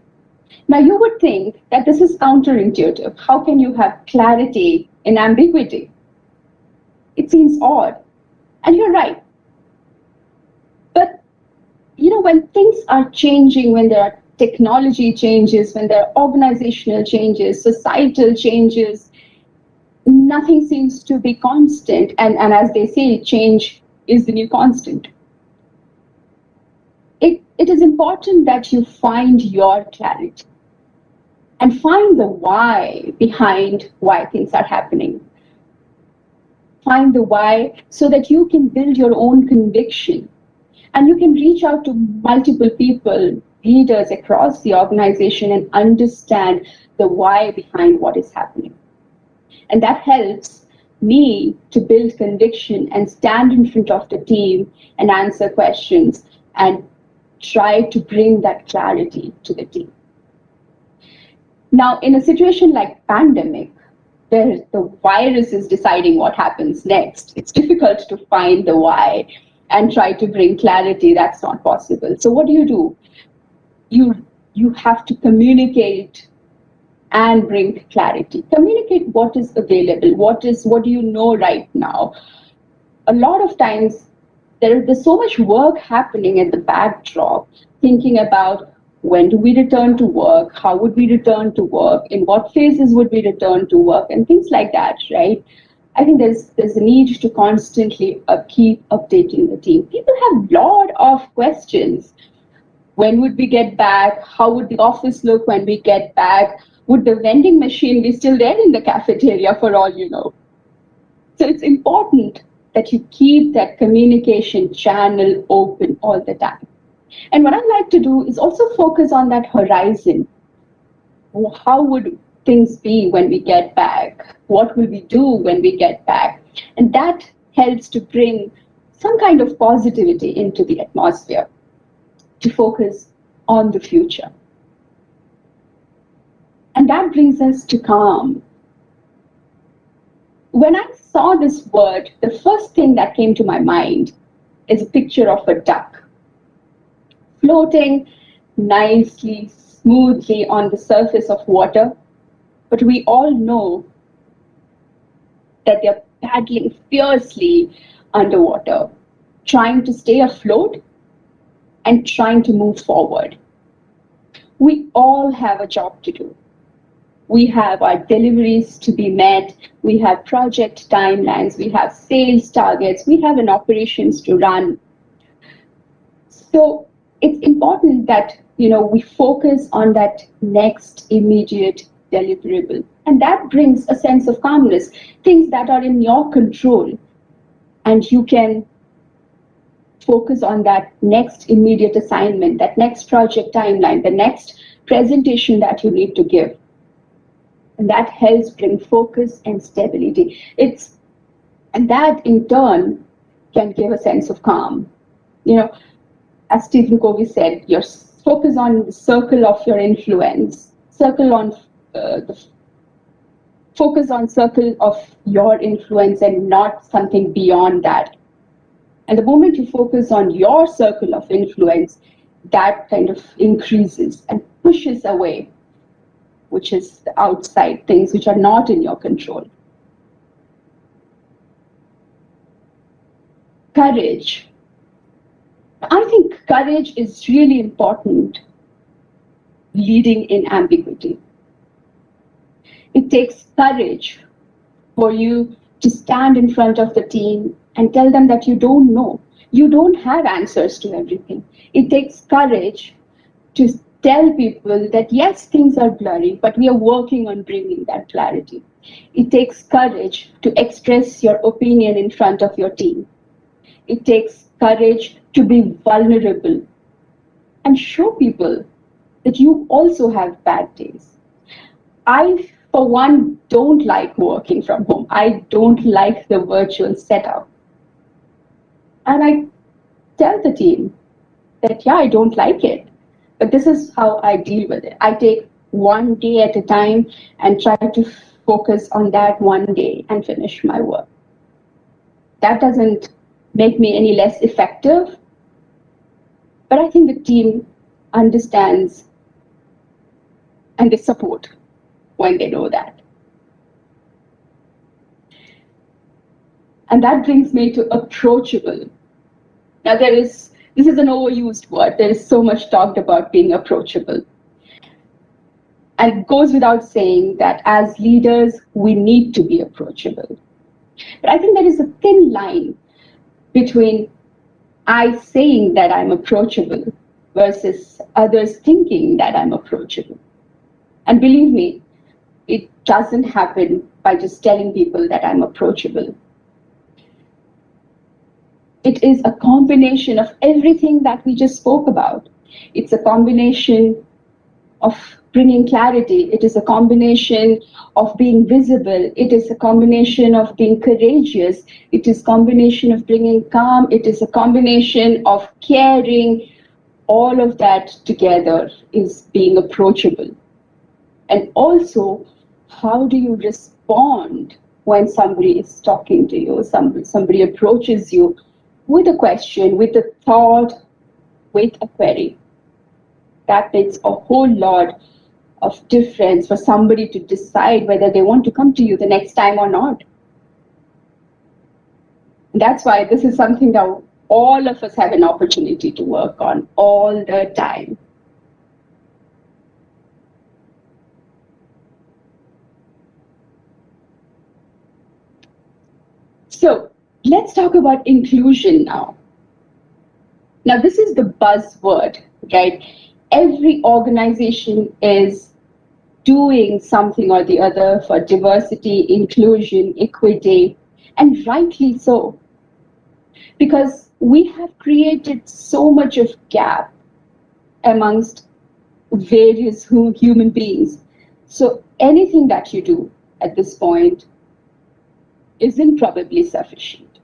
Now, you would think that this is counterintuitive. How can you have clarity in ambiguity? It seems odd. And you're right. But, when things are changing, when there are technology changes, when there are organizational changes, societal changes, nothing seems to be constant. And as they say, change is the new constant. It is important that you find your clarity and find the why behind why things are happening. Find the why so that you can build your own conviction and you can reach out to multiple people, leaders across the organization, and understand the why behind what is happening. And that helps me to build conviction and stand in front of the team and answer questions and try to bring that clarity to the team. Now, in a situation like pandemic, where the virus is deciding what happens next, it's difficult to find the why and try to bring clarity. That's not possible. So what do? You have to communicate and bring clarity. Communicate what is available, what do you know right now. A lot of times, there's so much work happening at the backdrop, thinking about when do we return to work, how would we return to work, in what phases would we return to work, and things like that, right? I think there's a need to constantly keep updating the team. People have a lot of questions. When would we get back? How would the office look when we get back? Would the vending machine be still there in the cafeteria, for all you know? So it's important that you keep that communication channel open all the time. And what I like to do is also focus on that horizon. How would things be when we get back? What will we do when we get back? And that helps to bring some kind of positivity into the atmosphere, to focus on the future. And that brings us to calm. When I saw this word, the first thing that came to my mind is a picture of a duck floating nicely, smoothly on the surface of water. But we all know that they're paddling fiercely underwater, trying to stay afloat and trying to move forward. We all have a job to do. We have our deliveries to be met. We have project timelines. We have sales targets. We have an operations to run. So it's important that, we focus on that next immediate deliverable. And that brings a sense of calmness, things that are in your control. And you can focus on that next immediate assignment, that next project timeline, the next presentation that you need to give. And that helps bring focus and stability. And that in turn can give a sense of calm. As Stephen Covey said, focus on the circle of your influence, focus on circle of your influence and not something beyond that. And the moment you focus on your circle of influence, that kind of increases and pushes away, which is the outside things which are not in your control. Courage. I think courage is really important leading in ambiguity. It takes courage for you to stand in front of the team and tell them that you don't know. You don't have answers to everything. It takes courage to tell people that yes, things are blurry, but we are working on bringing that clarity. It takes courage to express your opinion in front of your team. It takes courage to be vulnerable and show people that you also have bad days. I, for one, don't like working from home. I don't like the virtual setup. And I tell the team that, yeah, I don't like it, but this is how I deal with it. I take one day at a time and try to focus on that one day and finish my work. That doesn't make me any less effective, But I think the team understands and they support when they know that. And that brings me to approachable. Now this is an overused word. There is so much talked about being approachable. And it goes without saying that as leaders, we need to be approachable. But I think there is a thin line between I saying that I'm approachable versus others thinking that I'm approachable. And believe me, it doesn't happen by just telling people that I'm approachable. It is a combination of everything that we just spoke about. It's a combination of bringing clarity. It is a combination of being visible. It is a combination of being courageous. It is a combination of bringing calm. It is a combination of caring. All of that together is being approachable. And also, how do you respond when somebody is talking to you, somebody approaches you with a question, with a thought, with a query? That makes a whole lot of difference for somebody to decide whether they want to come to you the next time or not. That's why this is something that all of us have an opportunity to work on all the time. So let's talk about inclusion now. Now this is the buzzword, right? Every organization is doing something or the other for diversity, inclusion, equity, and rightly so. Because we have created so much of gap amongst various human beings. So anything that you do at this point isn't probably sufficient.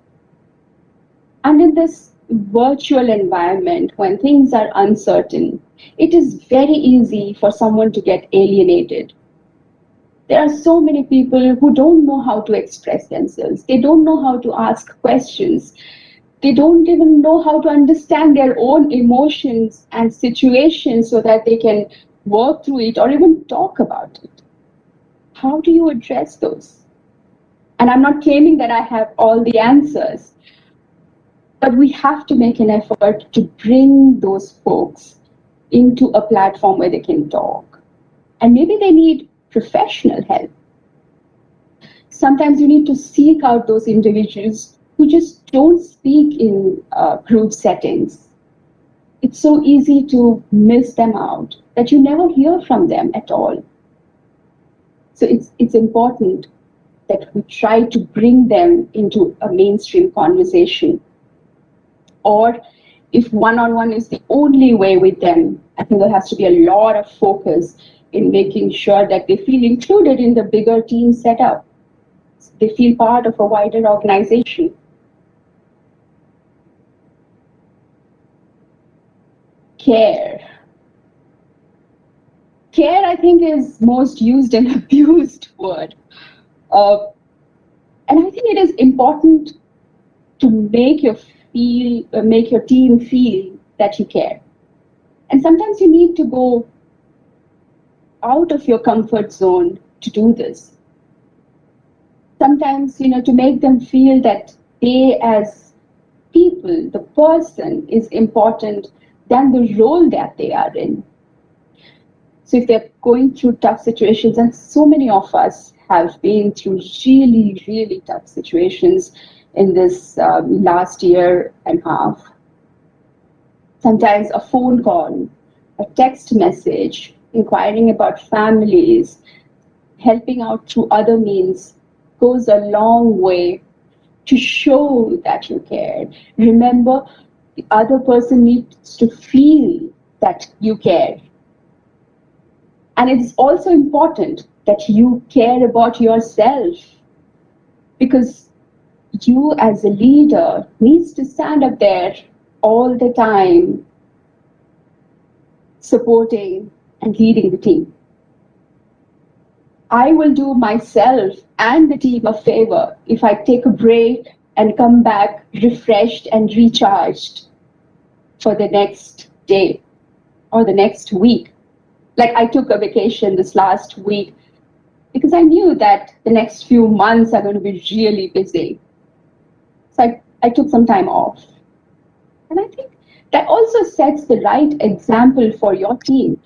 And in this virtual environment, when things are uncertain, it is very easy for someone to get alienated. There are so many people who don't know how to express themselves. They don't know how to ask questions. They don't even know how to understand their own emotions and situations so that they can work through it or even talk about it. How do you address those? And I'm not claiming that I have all the answers, but we have to make an effort to bring those folks into a platform where they can talk. And maybe they need professional help. Sometimes you need to seek out those individuals who just don't speak in group settings. It's so easy to miss them out that you never hear from them at all. So it's important that we try to bring them into a mainstream conversation. Or if one-on-one is the only way with them, I think there has to be a lot of focus in making sure that they feel included in the bigger team setup. They feel part of a wider organization. Care. Care, I think, is most used and abused word. And I think it is important to make your team feel that you care. And sometimes you need to go out of your comfort zone to do this. Sometimes, to make them feel that they as people, the person is important than the role that they are in. So if they're going through tough situations, and so many of us have been through really, really tough situations in this last year and a half. Sometimes a phone call, a text message, inquiring about families, helping out through other means goes a long way to show that you care. Remember, the other person needs to feel that you care. And it's also important that you care about yourself, because you as a leader needs to stand up there all the time, supporting and leading the team. I will do myself and the team a favor if I take a break and come back refreshed and recharged for the next day or the next week. Like I took a vacation this last week because I knew that the next few months are going to be really busy. So I took some time off. And I think that also sets the right example for your team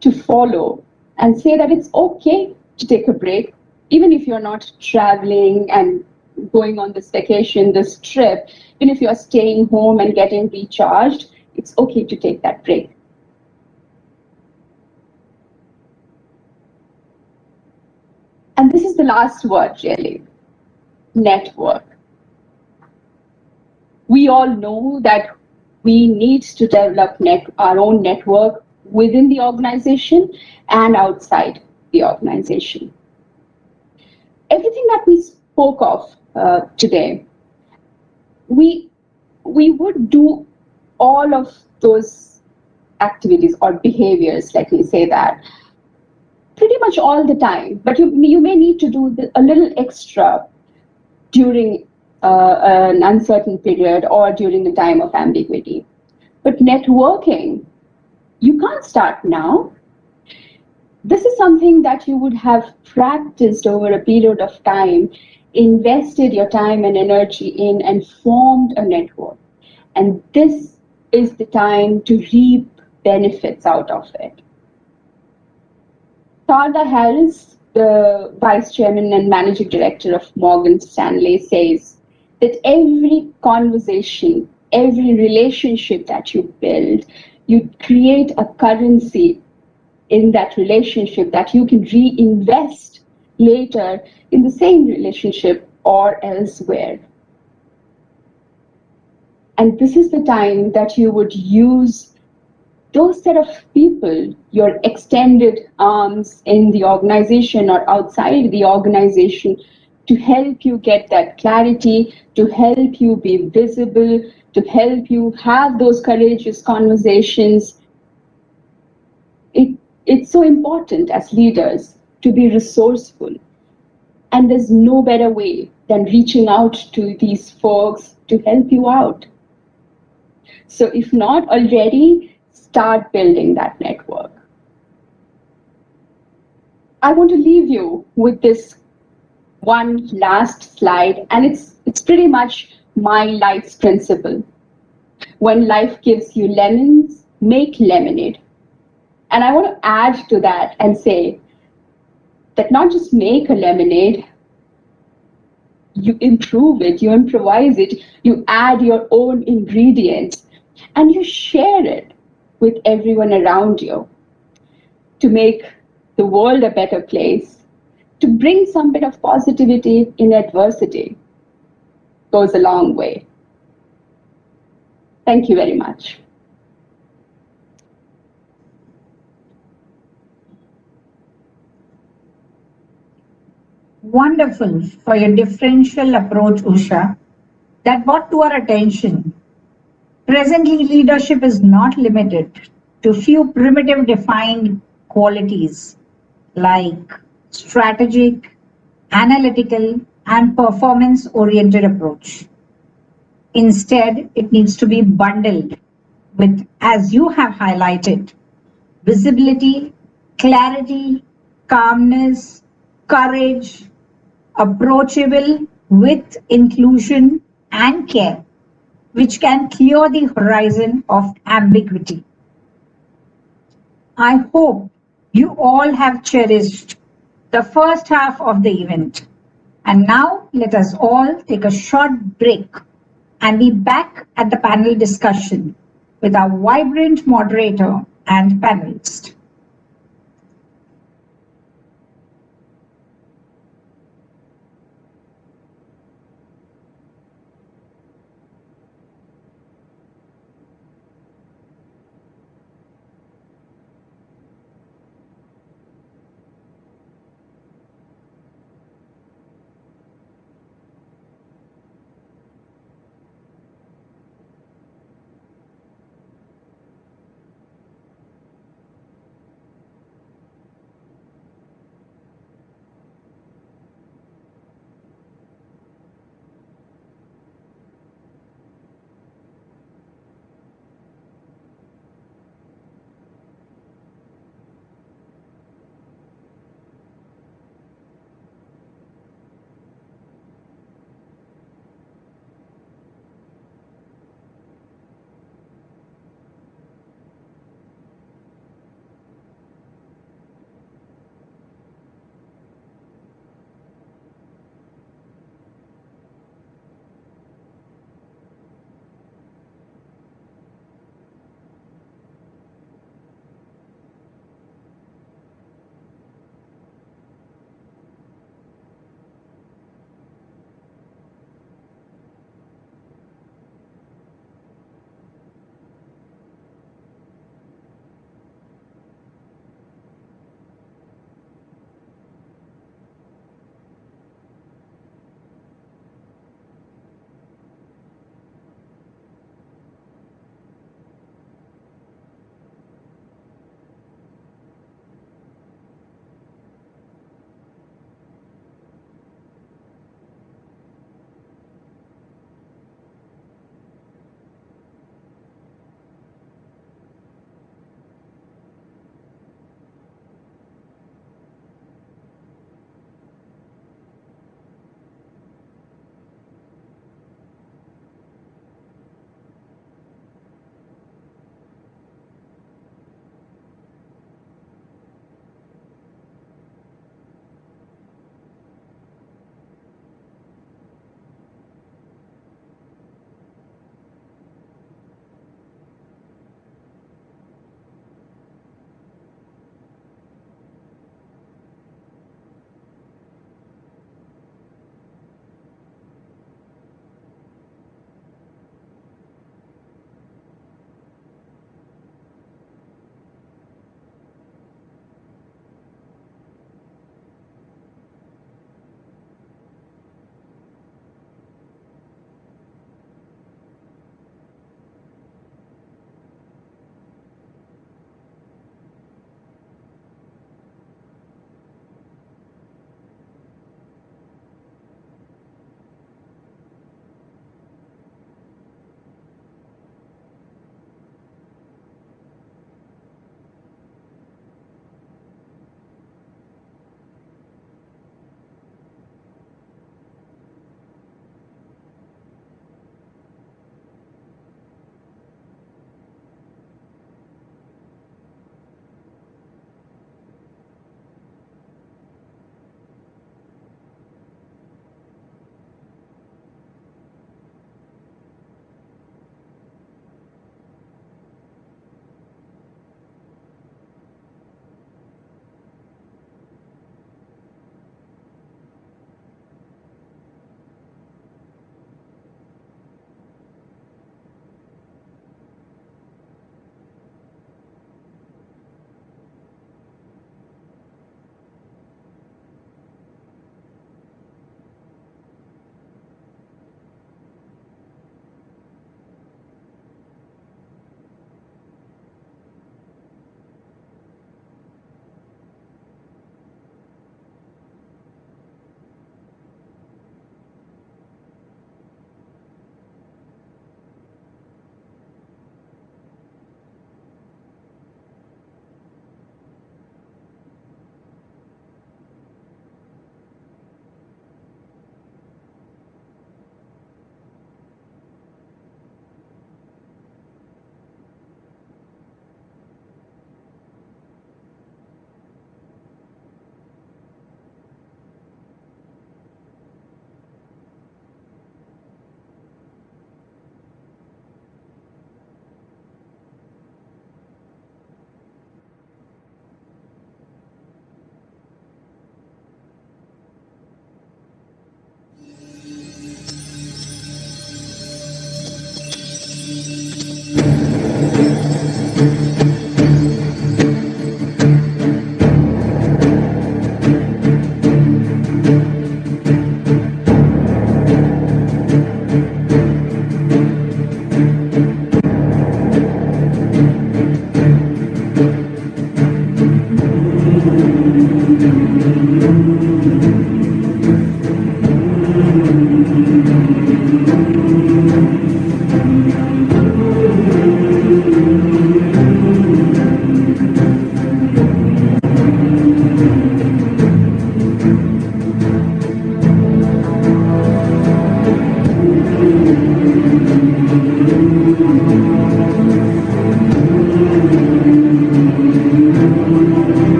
to follow and say that it's okay to take a break, even if you're not traveling and going on this vacation, this trip, even if you're staying home and getting recharged, it's okay to take that break. And this is the last word, really. Network. We all know that we need to develop our own network within the organization and outside the organization. Everything that we spoke of today, we would do all of those activities or behaviors, let me say that, pretty much all the time. But you may need to do a little extra during an uncertain period or during the time of ambiguity. But networking, you can't start now. This is something that you would have practiced over a period of time, invested your time and energy in, and formed a network. And this is the time to reap benefits out of it. Targa Harris, the Vice Chairman and Managing Director of Morgan Stanley, says that every conversation, every relationship that you build, you create a currency in that relationship that you can reinvest later in the same relationship or elsewhere. And this is the time that you would use those set of people, your extended arms in the organization or outside the organization, to help you get that clarity, to help you be visible, to help you have those courageous conversations. It's so important as leaders to be resourceful. And there's no better way than reaching out to these folks to help you out. So if not already, start building that network. I want to leave you with this one last slide, and it's pretty much my life's principle. When life gives you lemons, make lemonade. And I want to add to that and say that not just make a lemonade, you improve it, you improvise it, you add your own ingredients, and you share it with everyone around you to make the world a better place, to bring some bit of positivity in adversity. Goes a long way. Thank you very much. Wonderful for your differential approach, Usha, that brought to our attention. Presently, leadership is not limited to few primitive defined qualities like strategic, analytical, and performance-oriented approach. Instead, it needs to be bundled with, as you have highlighted, visibility, clarity, calmness, courage, approachable with inclusion and care, which can clear the horizon of ambiguity. I hope you all have cherished the first half of the event. And now let us all take a short break and be back at the panel discussion with our vibrant moderator and panelist.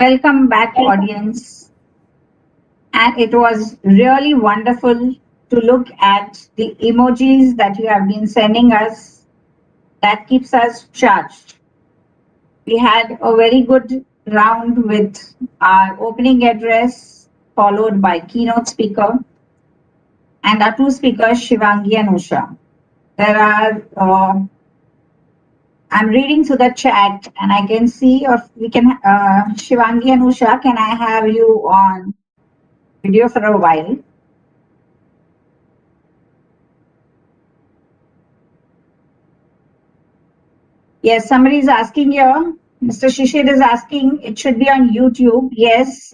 Welcome back, audience. And it was really wonderful to look at the emojis that you have been sending us. That keeps us charged. We had a very good round with our opening address, followed by keynote speaker, and our two speakers, Shivangi and Usha. There are, I'm reading through the chat and I can see if we can, Shivangi and Usha, can I have you on video for a while? Yes, somebody is asking here. Mr. Shishir is asking, it should be on YouTube. Yes,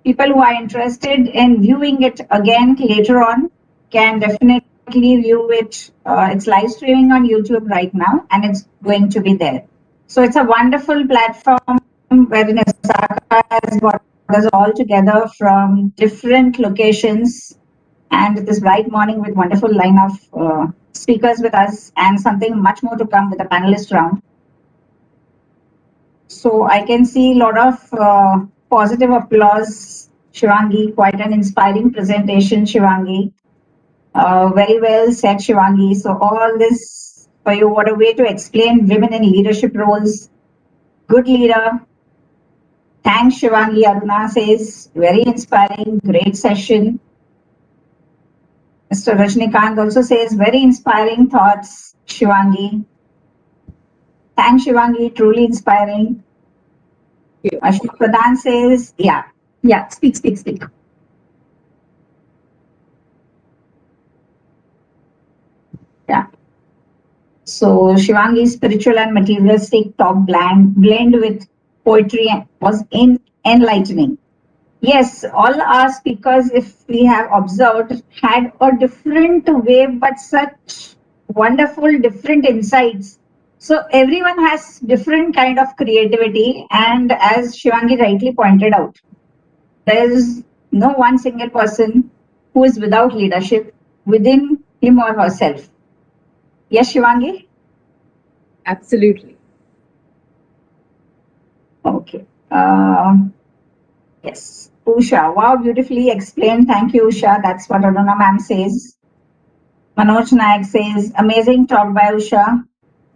people who are interested in viewing it again later on can definitely view it. It's live streaming on YouTube right now and it's going to be there. So it's a wonderful platform wherein ISACA has got us all together from different locations, and this bright morning with wonderful line of speakers with us and something much more to come with the panelist round. So I can see a lot of positive applause, Shivangi, quite an inspiring presentation, Shivangi. Very well said, Shivangi. So all this for you, what a way to explain women in leadership roles. Good leader. Thanks, Shivangi. Aruna says, very inspiring, great session. Mr. Rajnikant also says, very inspiring thoughts, Shivangi. Thanks, Shivangi, truly inspiring. Ashok Pradhan says, yeah, speak. Yeah. So Shivangi's spiritual and materialistic talk blend with poetry was enlightening. Yes, all our speakers, if we have observed, had a different way, but such wonderful, different insights. So everyone has different kind of creativity, and as Shivangi rightly pointed out, there is no one single person who is without leadership within him or herself. Yes, Shivangi? Absolutely. Okay. Yes. Usha, wow, beautifully explained. Thank you, Usha. That's what Aruna ma'am says. Manoj Naik says, amazing talk by Usha.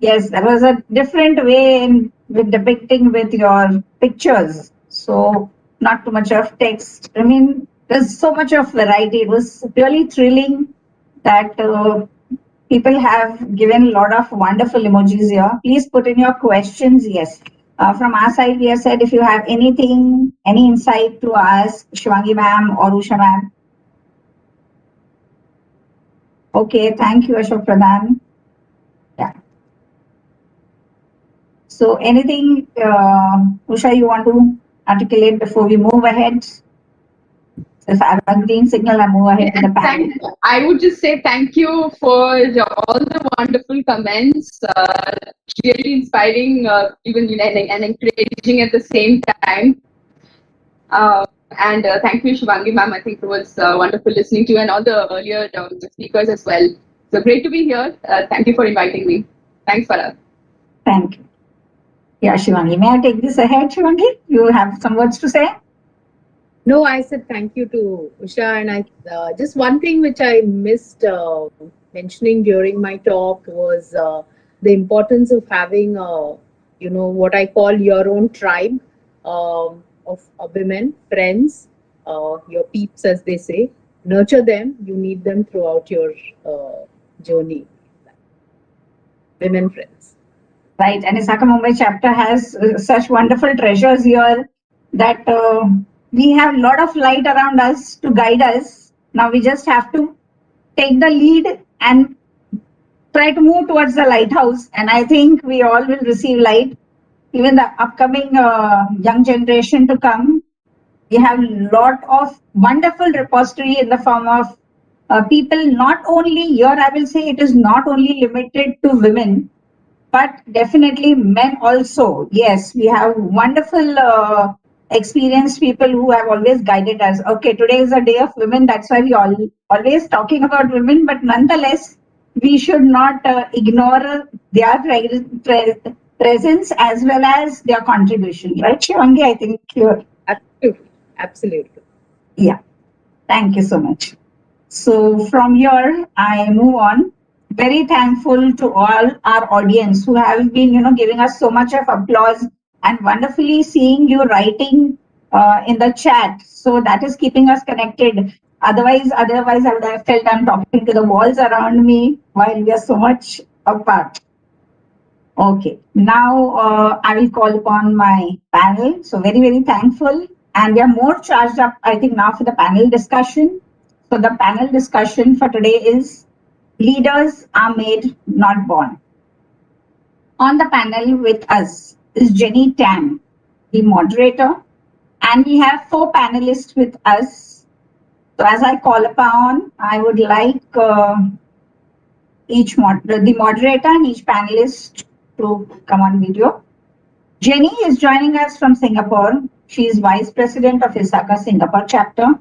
Yes, there was a different way in with depicting with your pictures. So not too much of text. I mean, there's so much of variety. It was really thrilling that people have given a lot of wonderful emojis here. Please put in your questions. Yes. From our side, we have said if you have anything, any insight to ask Shivangi ma'am or Usha ma'am. Okay, thank you, Ashok Pradhan. Yeah. So anything, Usha, you want to articulate before we move ahead? So if I have a green signal, I move ahead to the panel. I would just say thank you for all the wonderful comments. Really inspiring, even and encouraging at the same time. And thank you, Shivangi ma'am. I think it was wonderful listening to you and all the earlier speakers as well. So great to be here. Thank you for inviting me. Thanks, Farah. Thank you. Yeah, Shivangi. May I take this ahead, Shivangi? You have some words to say? No, I said thank you to Usha, and I just one thing which I missed mentioning during my talk was the importance of having, what I call your own tribe of women, friends, your peeps, as they say. Nurture them. You need them throughout your journey. Women friends. Right, and ISACA Mumbai chapter has such wonderful treasures here that we have a lot of light around us to guide us. Now we just have to take the lead and try to move towards the lighthouse. And I think we all will receive light. Even the upcoming young generation to come, we have a lot of wonderful repository in the form of people, not only here, I will say it is not only limited to women, but definitely men also. Yes, we have wonderful experienced people who have always guided us. Okay, today is a day of women. That's why we always talking about women, but nonetheless, we should not ignore their presence as well as their contribution. Right, Shivangi? I think you're, Absolutely. Absolutely. yeah. Thank you so much. So from here, I move on. Very thankful to all our audience who have been, giving us so much of applause and wonderfully seeing you writing in the chat. So that is keeping us connected. Otherwise, I would have felt I'm talking to the walls around me while we are so much apart. Okay, now I will call upon my panel. So very thankful. And we are more charged up, I think, now for the panel discussion. So the panel discussion for today is Leaders Are Made, Not Born. On the panel with us is Jenny Tan, the moderator. And we have 4 panelists with us. So as I call upon, I would like the moderator and each panelist to come on video. Jenny is joining us from Singapore. She is Vice President of ISACA Singapore Chapter.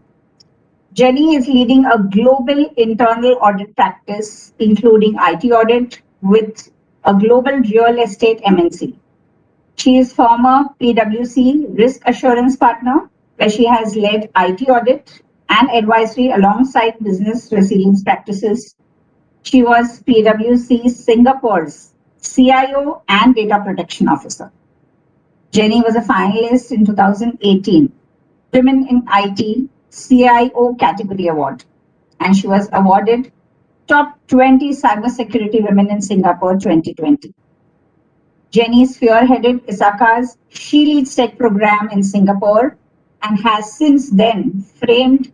Jenny is leading a global internal audit practice, including IT audit with a global real estate MNC. She is former PwC Risk Assurance Partner, where she has led IT audit and advisory alongside business resilience practices. She was PwC Singapore's CIO and Data Protection Officer. Jenny was a finalist in 2018 Women in IT CIO Category Award, and she was awarded Top 20 Cybersecurity Women in Singapore 2020. Jenny spearheaded ISACA's SheLeadsTech program in Singapore and has since then framed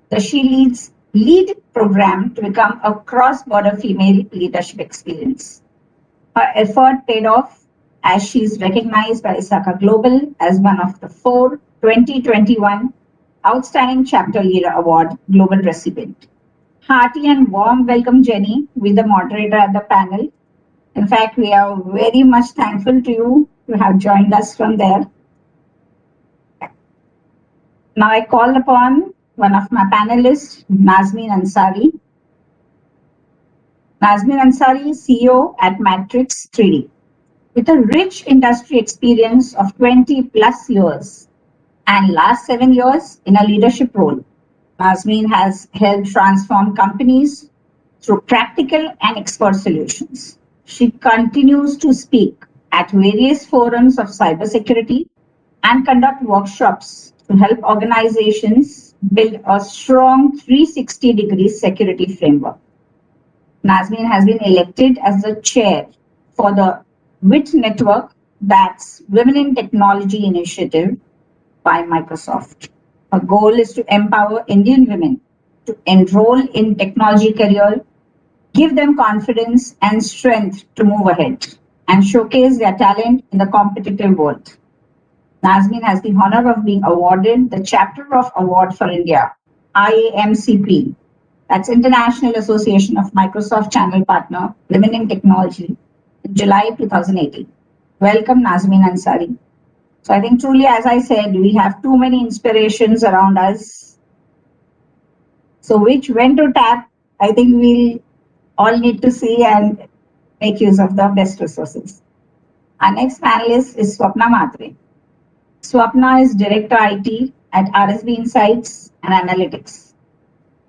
the SheLeads Lead program to become a cross-border female leadership experience. Her effort paid off as she is recognized by ISACA Global as one of the 4 2021 Outstanding Chapter Leader Award Global recipient. Hearty and warm welcome, Jenny, with the moderator at the panel. In fact, we are very much thankful to you to have joined us from there. Now I call upon one of my panelists, Nazmeen Ansari. Nazmeen Ansari, CEO at Matrix 3D. With a rich industry experience of 20 plus years and last 7 years in a leadership role, Nazmeen has helped transform companies through practical and expert solutions. She continues to speak at various forums of cybersecurity and conduct workshops to help organizations build a strong 360-degree security framework. Nazmeen has been elected as the chair for the WIT Network, that's Women in Technology Initiative by Microsoft. Her goal is to empower Indian women to enroll in technology career, give them confidence and strength to move ahead, and showcase their talent in the competitive world. Nazmeen has the honor of being awarded the Chapter of Award for India, IAMCP, that's International Association of Microsoft Channel Partner, Women in Technology, in July 2018. Welcome, Nazmeen Ansari. So I think truly, as I said, we have too many inspirations around us. So when to tap, I think we'll all need to see and make use of the best resources. Our next panelist is Swapna Matre. Swapna is Director IT at RSB Insights and Analytics.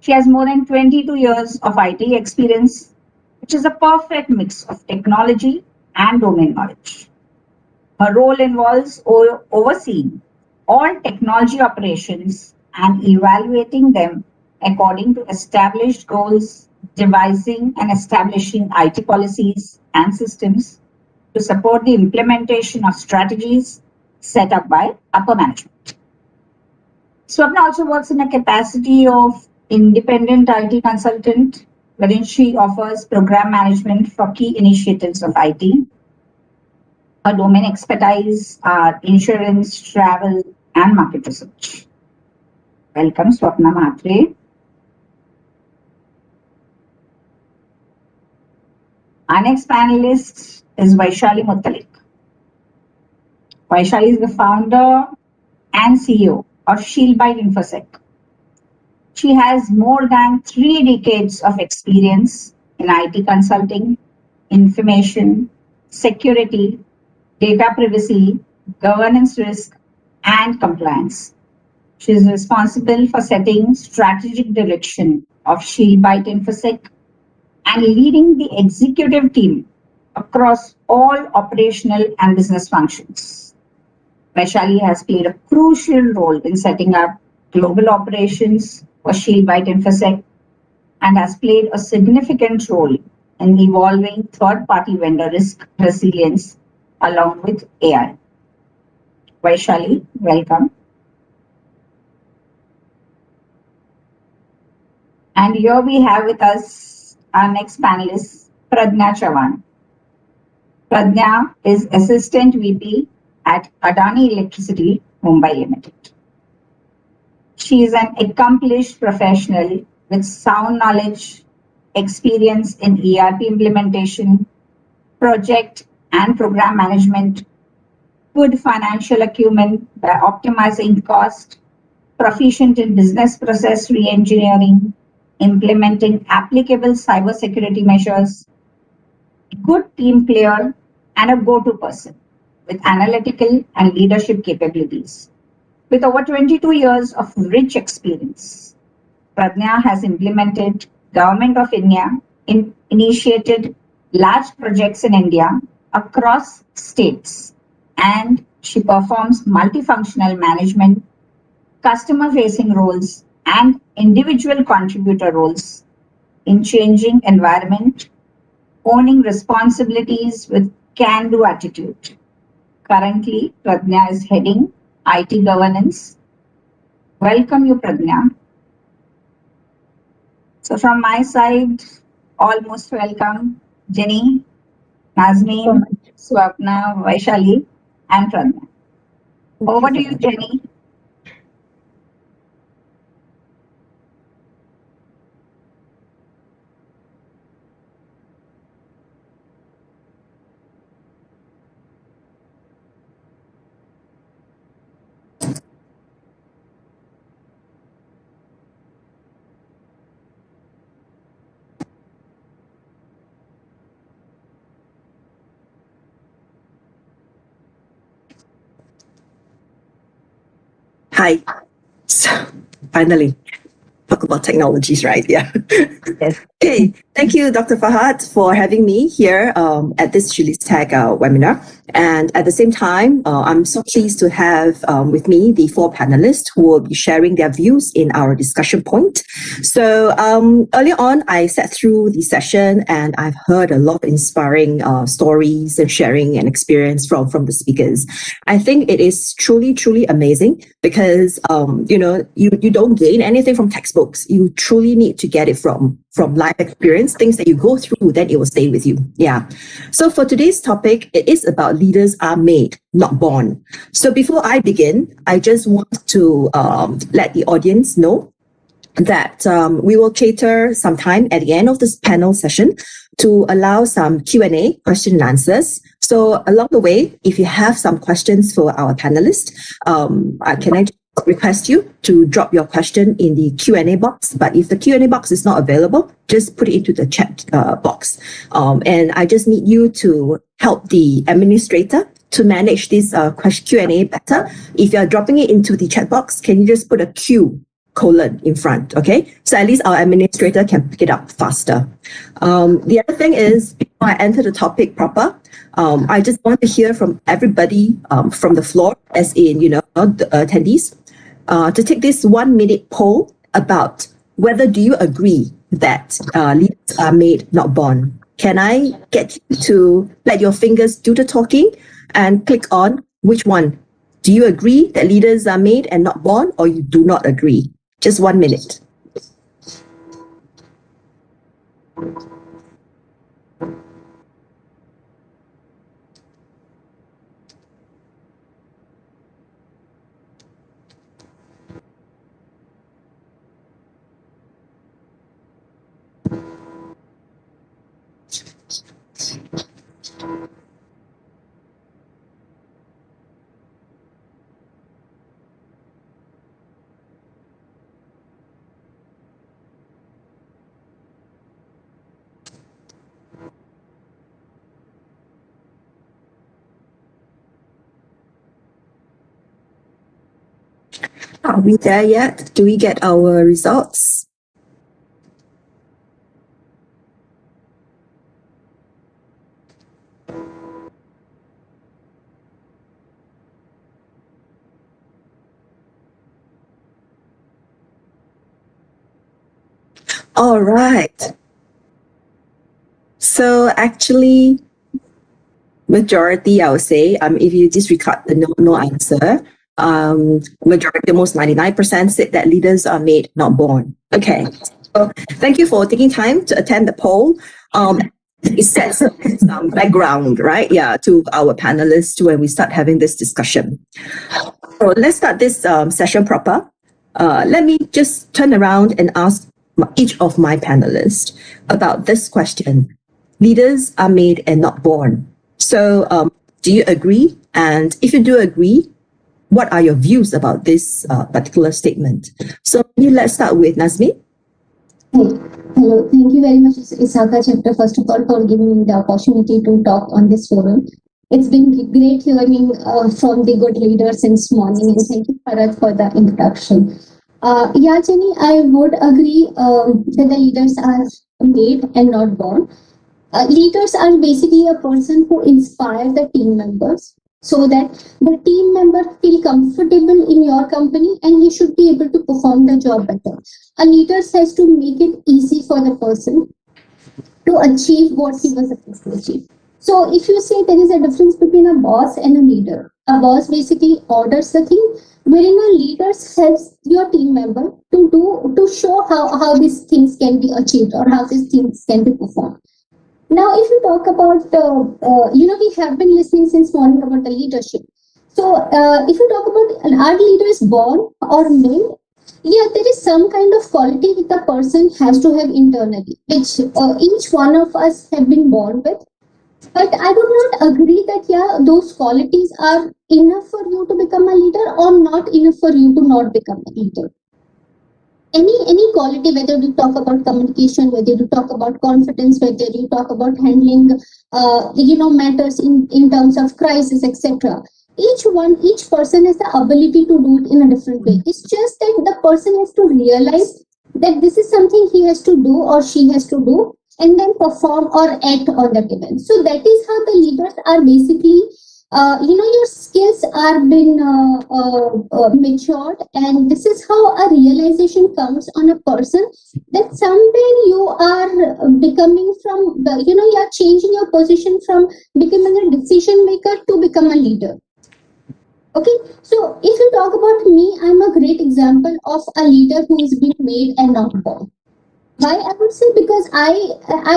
She has more than 22 years of IT experience, which is a perfect mix of technology and domain knowledge. Her role involves overseeing all technology operations and evaluating them according to established goals, devising and establishing IT policies and systems to support the implementation of strategies set up by upper management. Swapna also works in a capacity of independent IT consultant, wherein she offers program management for key initiatives of IT. Her domain expertise are insurance, travel, and market research. Welcome, Swapna Matre. Our next panelist is Vaishali Muttalik. Vaishali is the founder and CEO of ShieldBite InfoSec. She has more than 3 decades of experience in IT consulting, information, security, data privacy, governance risk, and compliance. She is responsible for setting strategic direction of Shield by InfoSec and leading the executive team across all operational and business functions. Vaishali has played a crucial role in setting up global operations for Shield by InfoSec and has played a significant role in evolving third-party vendor risk resilience along with AI. Vaishali, welcome. And here we have with us our next panelist, Pradnya Chavan. Pradnya is Assistant VP at Adani Electricity Mumbai Limited. She is an accomplished professional with sound knowledge, experience in ERP implementation, project and program management, good financial acumen by optimizing cost, proficient in business process re-engineering, implementing applicable cybersecurity measures, good team player, and a go-to person with analytical and leadership capabilities. With over 22 years of rich experience, Pradnya has implemented Government of India initiated large projects in India across states, and she performs multifunctional management, customer-facing roles, and individual contributor roles in changing environment, owning responsibilities with can-do attitude. Currently, Pradnya is heading IT governance. Welcome you, Pradnya. So from my side, almost welcome Jenny, Nazneen, Swapna, Vaishali, and Pradnya. Over to you, Jenny. Hi. So, finally, talk about technologies, right? Yeah. Yes. Okay. Thank you, Dr. Fahad, for having me here at this SheLeadsTech webinar. And at the same time, I'm so pleased to have with me the 4 panelists who will be sharing their views in our discussion point. So earlier on, I sat through the session and I've heard a lot of inspiring stories and sharing and experience from the speakers. I think it is truly, truly amazing because, you don't gain anything from textbooks. You truly need to get it from life experience, things that you go through, then it will stay with you. Yeah. So for today's topic, it is about leaders are made, not born. So before I begin, I just want to let the audience know that we will cater some time at the end of this panel session to allow some Q&A, question and answers. So along the way, if you have some questions for our panelists, can I request you to drop your question in the Q&A box. But if the Q&A box is not available, just put it into the chat box. And I just need you to help the administrator to manage this Q&A better. If you're dropping it into the chat box, can you just put a Q colon in front, okay? So at least our administrator can pick it up faster. The other thing is, before I enter the topic proper, I just want to hear from everybody from the floor, as in, the attendees, to take this 1-minute poll about whether do you agree that leaders are made, not born. Can I get you to let your fingers do the talking and click on which one? Do you agree that leaders are made and not born, or you do not agree? Just 1 minute. Are we there yet? Do we get our results? All right. So actually, majority, I would say, if you disregard the no answer, majority, almost 99% said that leaders are made, not born. Okay. So thank you for taking time to attend the poll. It sets some background, right? Yeah, to our panelists when we start having this discussion. So let's start this session proper. Let me just turn around and ask each of my panelists about this question. Leaders are made and not born. So do you agree? And if you do agree, what are your views about this particular statement? So maybe let's start with Nazmi. Hello, thank you very much, ISACA Chapter, first of all, for giving me the opportunity to talk on this forum. It's been great hearing from the good leaders since morning, and thank you, Bharat, for the introduction. Yeah, Jenny, I would agree that the leaders are made and not born. Leaders are basically a person who inspire the team members so that the team member feel comfortable in your company and he should be able to perform the job better. A leader has to make it easy for the person to achieve what he was supposed to achieve. So if you say there is a difference between a boss and a leader, a boss basically orders the thing, wherein a leader helps your team member to show how these things can be achieved or how these things can be performed. Now, if you talk about, we have been listening since morning about the leadership. So, if you talk about are leaders born or made? Yeah, there is some kind of quality that the person has to have internally, which each one of us have been born with. But I would not agree that, yeah, those qualities are enough for you to become a leader or not enough for you to not become a leader. Any quality, whether you talk about communication, whether you talk about confidence, whether you talk about handling matters in terms of crisis, etc. Each person has the ability to do it in a different way. It's just that the person has to realize that this is something he has to do or she has to do, and then perform or act on that event. So that is how the leaders are basically your skills are been matured, and this is how a realization comes on a person that somewhere you are becoming from the, you are changing your position from becoming a decision maker to become a leader. Okay, so if you talk about me, I'm a great example of a leader who is being made and not born. Why I would say, because I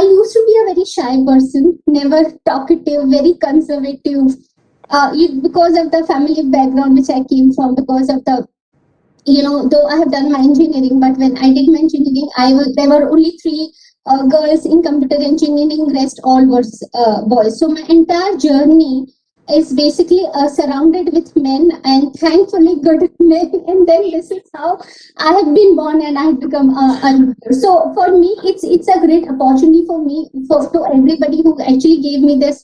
used to be a very shy person, never talkative, very conservative. Because of the family background which I came from, because of the, though I have done my engineering, but when I did my engineering, there were only 3 girls in computer engineering, rest all was boys. So my entire journey is basically surrounded with men, and thankfully good men. And then this is how I have been born and I have become a leader. So for me, it's a great opportunity for me, to everybody who actually gave me this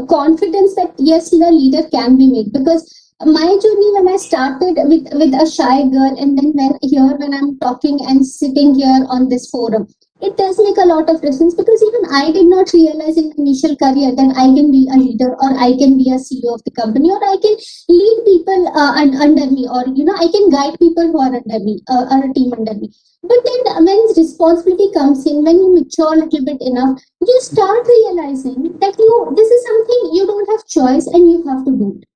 confidence that yes, the leader can be made. Because my journey, when I started with a shy girl, and then when I'm talking and sitting here on this forum, it does make a lot of difference, because even I did not realize in initial career that I can be a leader, or I can be a CEO of the company, or I can lead people under me, or I can guide people who are under me, or a team under me. But then when responsibility comes in, when you mature a little bit enough, you start realizing that this is something you don't have choice and you have to do it.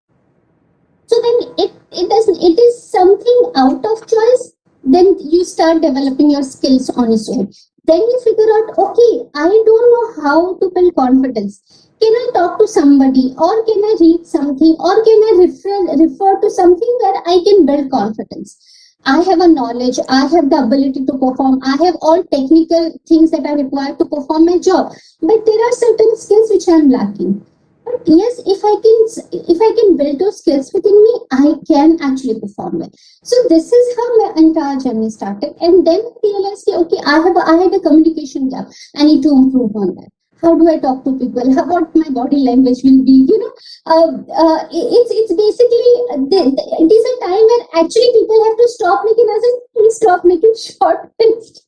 So then it is something out of choice. Then you start developing your skills on its own. Then you figure out, okay, I don't know how to build confidence. Can I talk to somebody, or can I read something, or can I refer to something where I can build confidence? I have a knowledge, I have the ability to perform, I have all technical things that are required to perform my job, but there are certain skills which I am lacking. But yes, if I can build those skills within me, I can actually perform it. So this is how my entire journey started, and then I realized, okay, I had a communication gap. I need to improve on that. how do I talk to people, how about my body language will be, it's basically, it is a time when actually people have to stop making us, please stop making short films.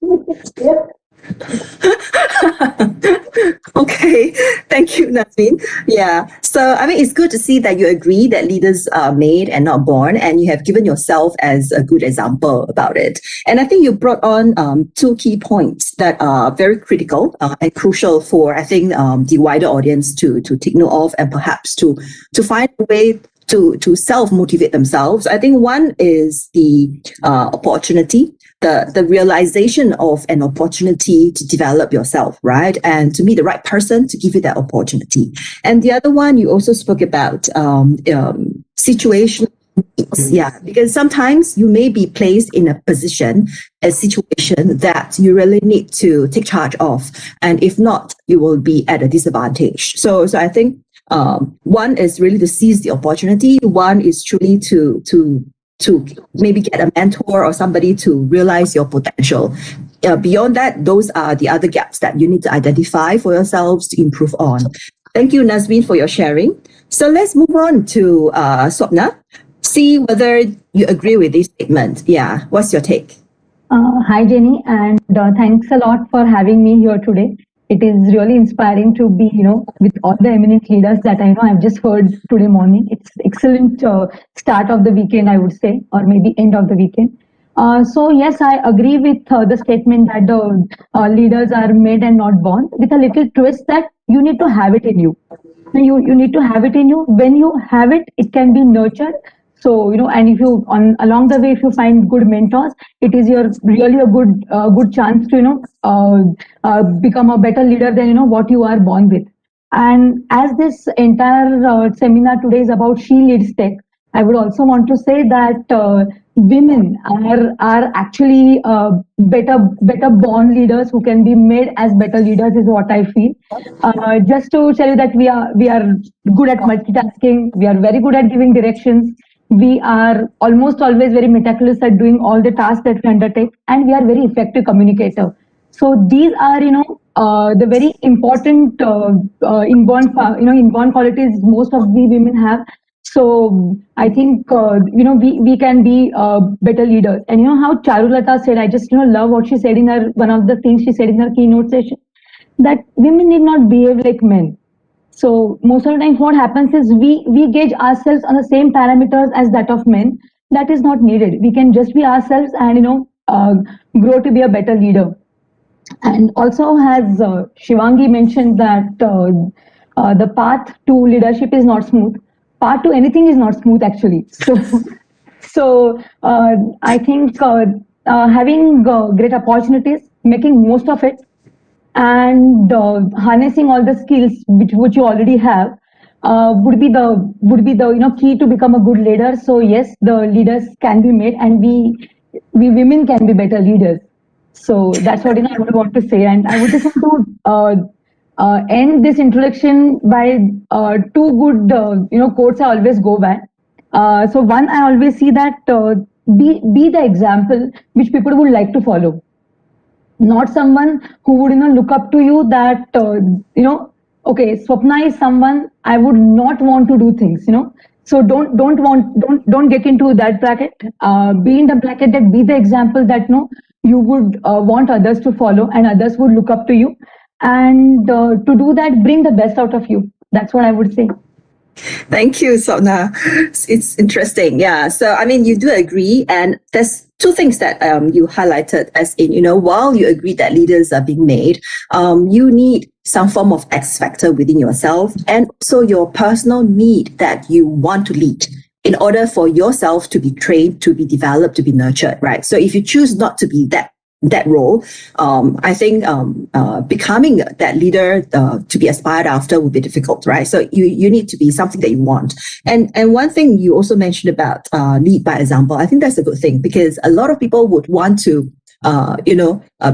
Okay, thank you, Nazmin. Yeah, so I mean, it's good to see that you agree that leaders are made and not born, and you have given yourself as a good example about it. And I think you brought on two key points that are very critical and crucial for, I think, the wider audience to take note of, and perhaps to find a way to self-motivate themselves. I think one is the opportunity, the realization of an opportunity to develop yourself, right? And to meet the right person to give you that opportunity. And the other one, you also spoke about situation. Yeah, because sometimes you may be placed in a position, a situation that you really need to take charge of. And if not, you will be at a disadvantage. So I think one is really to seize the opportunity. One is truly to maybe get a mentor or somebody to realize your potential. Beyond that, those are the other gaps that you need to identify for yourselves to improve on. Thank you, Nazmin, for your sharing. So let's move on to Swapna. See whether you agree with this statement. Yeah, what's your take? Hi, Jenny, and thanks a lot for having me here today. It is really inspiring to be, with all the eminent leaders that I know I've just heard today morning. It's excellent start of the weekend, I would say, or maybe end of the weekend. So yes, I agree with the statement that the leaders are made and not born, with a little twist that you need to have it in you. You need to have it in you. When you have it, it can be nurtured. So, and if you along the way, if you find good mentors, it is really a good chance to, become a better leader than, what you are born with. And as this entire seminar today is about SheLeadsTech, I would also want to say that women are actually better born leaders who can be made as better leaders is what I feel. Just to tell you that we are good at multitasking, we are very good at giving directions. We are almost always very meticulous at doing all the tasks that we undertake, and we are very effective communicator. So these are, the very important inborn qualities most of we women have. So I think we can be better leaders. And how Charulata said, I just love what she said in her one of the things she said in her keynote session, that women need not behave like men. So most of the time what happens is we gauge ourselves on the same parameters as that of men. That is not needed. We can just be ourselves and grow to be a better leader. And also, as Shivangi mentioned, that the path to leadership is not smooth. Path to anything is not smooth, actually. So I think having great opportunities, making most of it, and harnessing all the skills which you already have would be the key to become a good leader. So yes, the leaders can be made, and we women can be better leaders. So that's what I would want to say, and I would just want to end this introduction by two good quotes I always go by. So one, I always see that be the example which people would like to follow. Not someone who would look up to you that okay, Swapna is someone I would not want to do things, so don't get into that bracket. Be in the bracket that be the example that you would want others to follow, and others would look up to you, and to do that, bring the best out of you. That's what I would say. Thank you, Swapna. It's interesting. Yeah. So, I mean, you do agree. And there's two things that you highlighted as in, while you agree that leaders are being made, you need some form of X factor within yourself, and also your personal need that you want to lead in order for yourself to be trained, to be developed, to be nurtured, right? So if you choose not to be that role, I think becoming that leader to be aspired after will be difficult, right? So you need to be something that you want. And one thing you also mentioned about lead by example, I think that's a good thing, because a lot of people would want to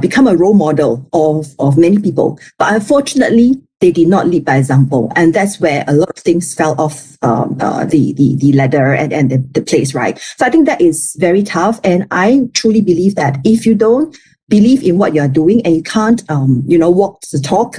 become a role model of many people, but unfortunately they did not lead by example, and that's where a lot of things fell off the ladder and the place, right? So I think that is very tough, and I truly believe that if you don't believe in what you're doing and you can't walk the talk,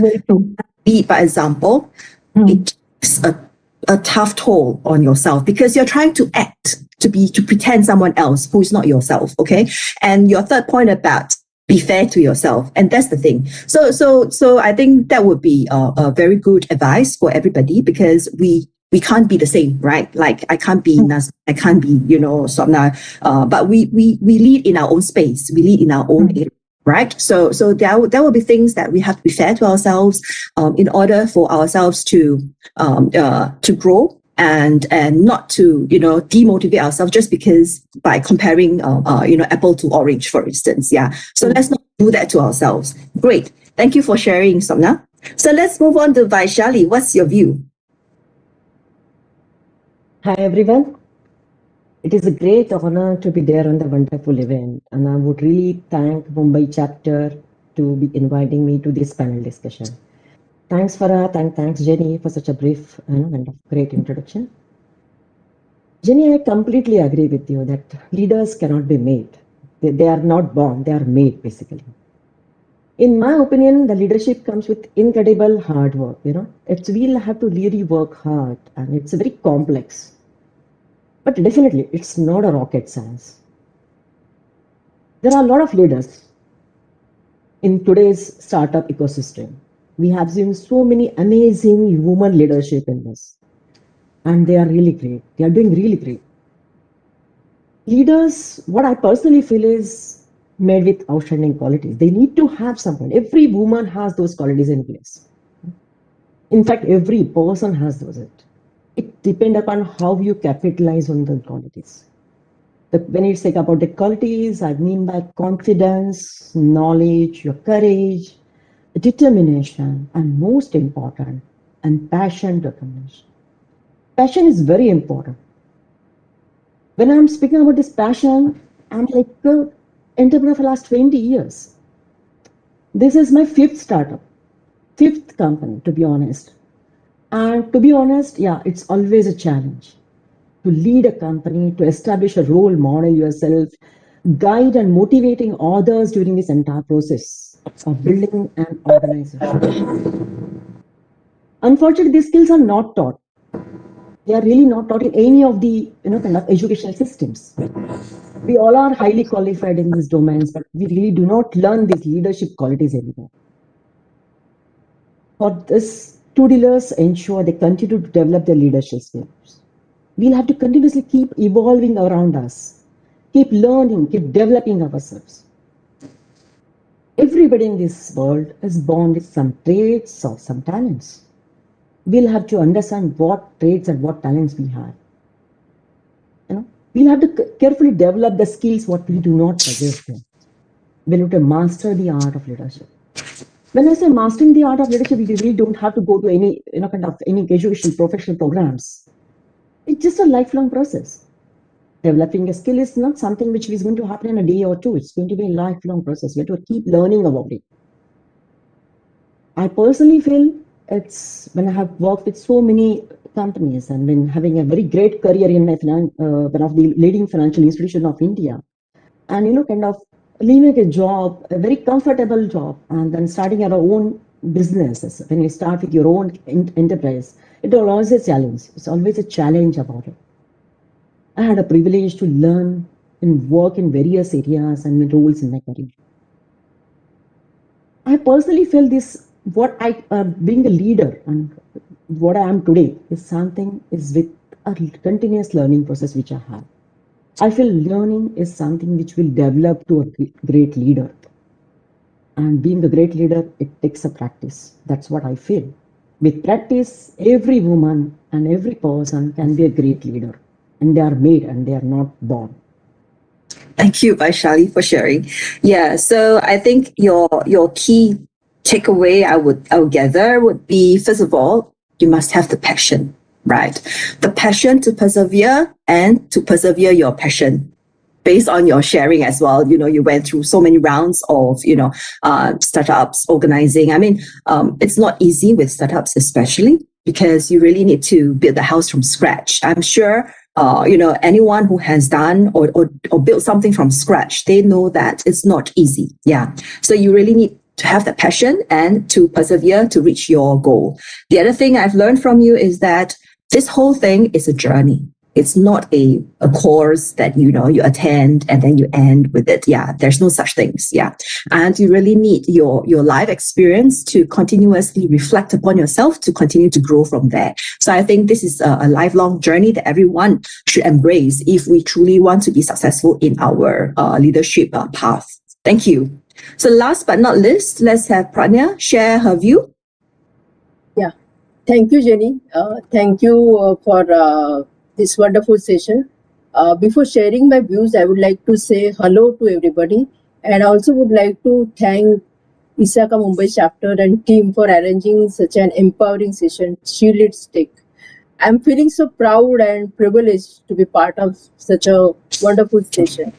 lead by example, it takes a tough toll on yourself because you're trying to act, to pretend someone else who is not yourself, okay? And your third point about be fair to yourself, and that's the thing. So I think that would be a very good advice for everybody because we can't be the same, right? Like I can't be Nas, I can't be, Swapna, but we lead in our own space, we lead in our own area. Right, so there will be things that we have to be fair to ourselves in order for ourselves to grow and not to demotivate ourselves just because by comparing apple to orange, for instance. Yeah, so let's not do that to ourselves. Great, thank you for sharing, Somna. So let's move on to Vaishali. What's your view? Hi everyone. It is a great honor to be there on the wonderful event, and I would really thank Mumbai Chapter to be inviting me to this panel discussion. Thanks Farhat and thanks Jenny for such a brief and great introduction. Jenny, I completely agree with you that leaders cannot be made. They are not born, they are made basically. In my opinion, the leadership comes with incredible hard work. We'll have to really work hard, and it's very complex. But definitely, it's not a rocket science. There are a lot of leaders in today's startup ecosystem. We have seen so many amazing women leadership in this. And they are really great. They are doing really great. Leaders, what I personally feel is made with outstanding qualities. They need to have someone. Every woman has those qualities in place. In fact, every person has those. It depends upon how you capitalize on the qualities. When you say about the qualities, I mean by confidence, knowledge, your courage, determination, and most important, and passion determination. Passion is very important. When I'm speaking about this passion, I'm like an entrepreneur for the last 20 years. This is my fifth startup, fifth company, to be honest. And to be honest, yeah, it's always a challenge to lead a company, to establish a role model yourself, guide and motivating others during this entire process of building an organization. Unfortunately, these skills are not taught. They are really not taught in any of the kind of educational systems. We all are highly qualified in these domains, but we really do not learn these leadership qualities anymore. For this, two leaders ensure they continue to develop their leadership skills. We'll have to continuously keep evolving around us, keep learning, keep developing ourselves. Everybody in this world is born with some traits or some talents. We'll have to understand what traits and what talents we have. We'll have to carefully develop the skills what we do not possess them. We'll have to master the art of leadership. When I say mastering the art of leadership, you really don't have to go to any any educational professional programs. It's just a lifelong process. Developing a skill is not something which is going to happen in a day or two. It's going to be a lifelong process. We have to keep learning about it. I personally feel it's when I have worked with so many companies and been having a very great career in one of the leading financial institutions of India, and kind of leaving a job, a very comfortable job, and then starting your own business. When you start with your own enterprise, it will always a challenge. It's always a challenge about it. I had a privilege to learn and work in various areas and roles in my career. I personally feel this, being a leader and what I am today is something is with a continuous learning process which I have. I feel learning is something which will develop to a great leader. And being a great leader, it takes a practice. That's what I feel. With practice, every woman and every person can be a great leader. And they are made and they are not born. Thank you, Vaishali, for sharing. Yeah, so I think your key takeaway I would gather would be, first of all, you must have the passion, right? The passion to persevere and to persevere your passion. Based on your sharing as well, you went through so many rounds of, startups, organizing. I mean, it's not easy with startups, especially because you really need to build the house from scratch. I'm sure, anyone who has done or built something from scratch, they know that it's not easy. Yeah. So you really need to have that passion and to persevere to reach your goal. The other thing I've learned from you is that this whole thing is a journey. It's not a course that, you attend and then you end with it. Yeah, there's no such things. Yeah. And you really need your life experience to continuously reflect upon yourself to continue to grow from there. So I think this is a lifelong journey that everyone should embrace if we truly want to be successful in our leadership path. Thank you. So last but not least, let's have Pratnya share her view. Yeah. Thank you, Jenny. Thank you for this wonderful session. Before sharing my views, I would like to say hello to everybody, and also would like to thank ISACA Mumbai Chapter and team for arranging such an empowering session, SheLeadsTech. I'm feeling so proud and privileged to be part of such a wonderful session.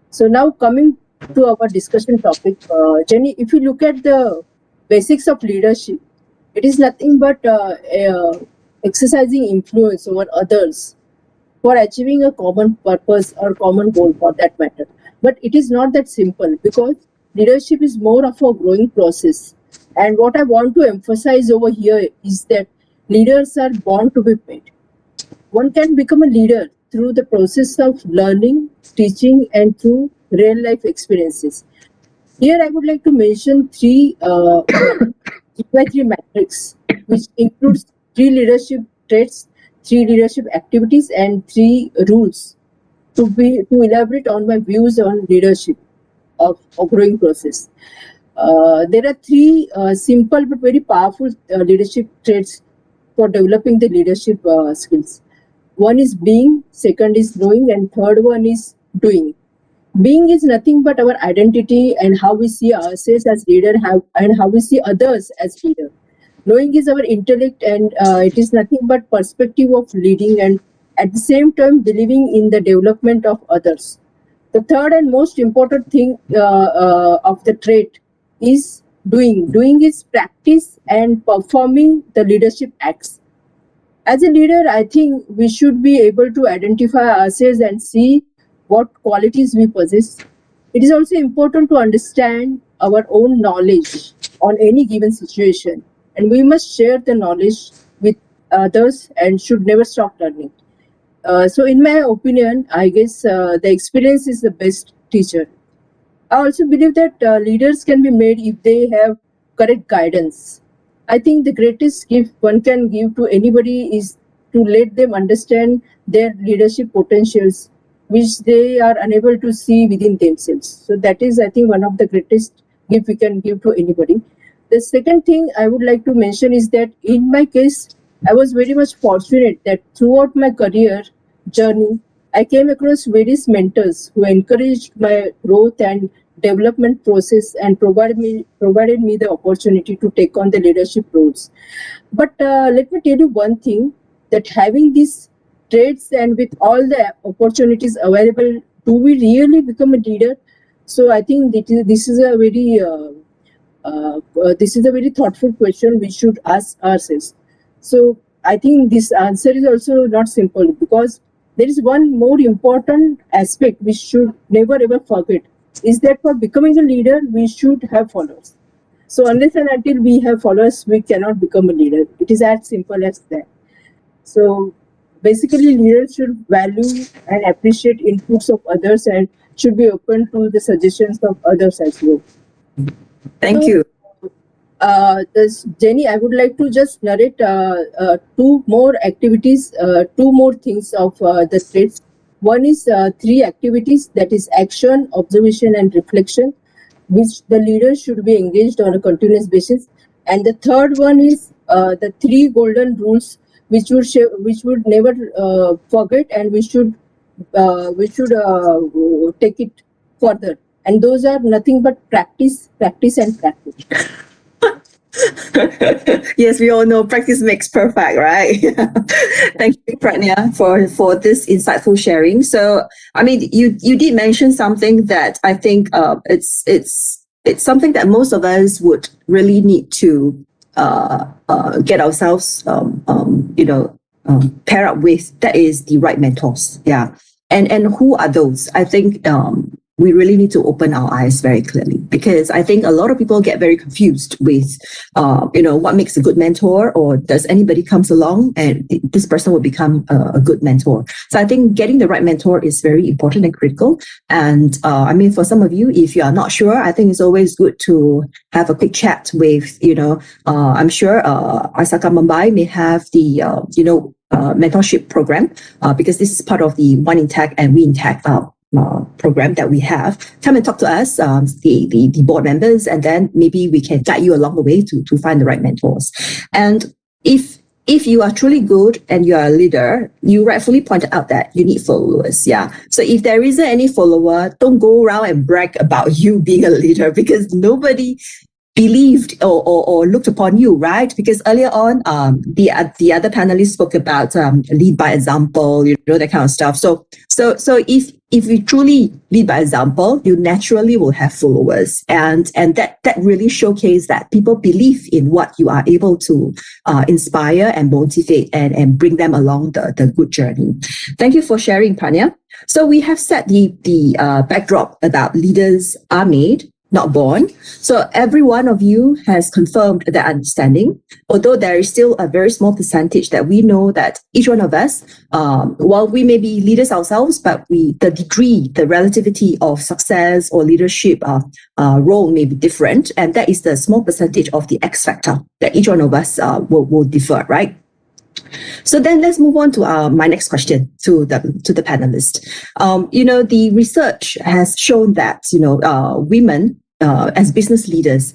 So now coming to our discussion topic, Jenny, if you look at the basics of leadership, it is nothing but exercising influence over others for achieving a common purpose or common goal for that matter. But it is not that simple, because leadership is more of a growing process. And what I want to emphasize over here is that leaders are born to be paid. One can become a leader through the process of learning, teaching, and through real life experiences. Here I would like to mention three 3x3 matrix, which includes 3 leadership traits, 3 leadership activities, and 3 rules to elaborate on my views on leadership of a growing process. There are 3 simple but very powerful leadership traits for developing the leadership skills. One is being, second is knowing, and third one is doing. Being is nothing but our identity and how we see ourselves as leader and how we see others as leader. Knowing is our intellect, and it is nothing but perspective of leading and at the same time believing in the development of others. The third and most important thing of the trait is doing. Doing is practice and performing the leadership acts. As a leader, I think we should be able to identify ourselves and see what qualities we possess. It is also important to understand our own knowledge on any given situation, and we must share the knowledge with others and should never stop learning. So in my opinion, I guess the experience is the best teacher. I also believe that leaders can be made if they have correct guidance. I think the greatest gift one can give to anybody is to let them understand their leadership potentials, which they are unable to see within themselves. So that is, I think, one of the greatest gift we can give to anybody. The second thing I would like to mention is that in my case, I was very much fortunate that throughout my career journey, I came across various mentors who encouraged my growth and development process and provided me the opportunity to take on the leadership roles. But let me tell you one thing, that having these traits and with all the opportunities available, do we really become a leader? So I think this is a very thoughtful question we should ask ourselves. So I think this answer is also not simple, because there is one more important aspect we should never ever forget, is that for becoming a leader, we should have followers. So unless and until we have followers, we cannot become a leader. It is as simple as that. So basically, leaders should value and appreciate inputs of others and should be open to the suggestions of others as well. Thank you. Jenny, I would like to just narrate 2 more activities, 2 more things of the traits. One is 3 activities, that is action, observation, and reflection, which the leader should be engaged on a continuous basis. And the third one is the 3 golden rules, which would never forget, and we should take it further. And those are nothing but practice, practice, and practice. Yes, we all know practice makes perfect, right? Thank you, Pratnya, for this insightful sharing. So, I mean, you did mention something that I think it's something that most of us would really need to get ourselves pair up with. That is the right mentors. Yeah. And who are those? I think we really need to open our eyes very clearly, because I think a lot of people get very confused with, what makes a good mentor, or does anybody comes along and this person will become a good mentor. So I think getting the right mentor is very important and critical. And for some of you, if you are not sure, I think it's always good to have a quick chat with, I'm sure ISACA Mumbai may have the, mentorship program, because this is part of the One in Tech and We in Tech program that we have. Come and talk to us, the board members, and then maybe we can guide you along the way to find the right mentors. And if you are truly good and you are a leader, you rightfully pointed out that you need followers. Yeah. So if there isn't any follower, don't go around and brag about you being a leader, because nobody believed or looked upon you, right? Because earlier on, the other panelists spoke about lead by example, that kind of stuff. So if you truly lead by example, you naturally will have followers, and that really showcases that people believe in what you are able to inspire and motivate and bring them along the good journey. Thank you for sharing, Pranya. So we have set the backdrop about leaders are made, not born. So every one of you has confirmed that understanding, although there is still a very small percentage that we know that each one of us, while we may be leaders ourselves, but the degree, the relativity of success or leadership role may be different. And that is the small percentage of the X factor that each one of us will differ, right? So then let's move on to my next question to the panelists. The research has shown that, women as business leaders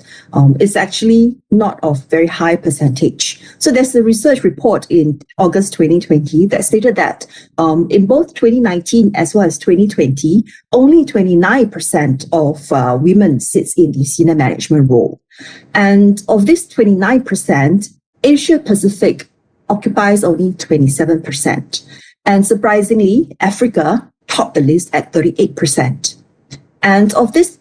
is actually not of very high percentage. So there's a research report in August 2020 that stated that in both 2019 as well as 2020, only 29% of women sits in the senior management role. And of this 29%, Asia Pacific occupies only 27%. And surprisingly, Africa topped the list at 38%. And of this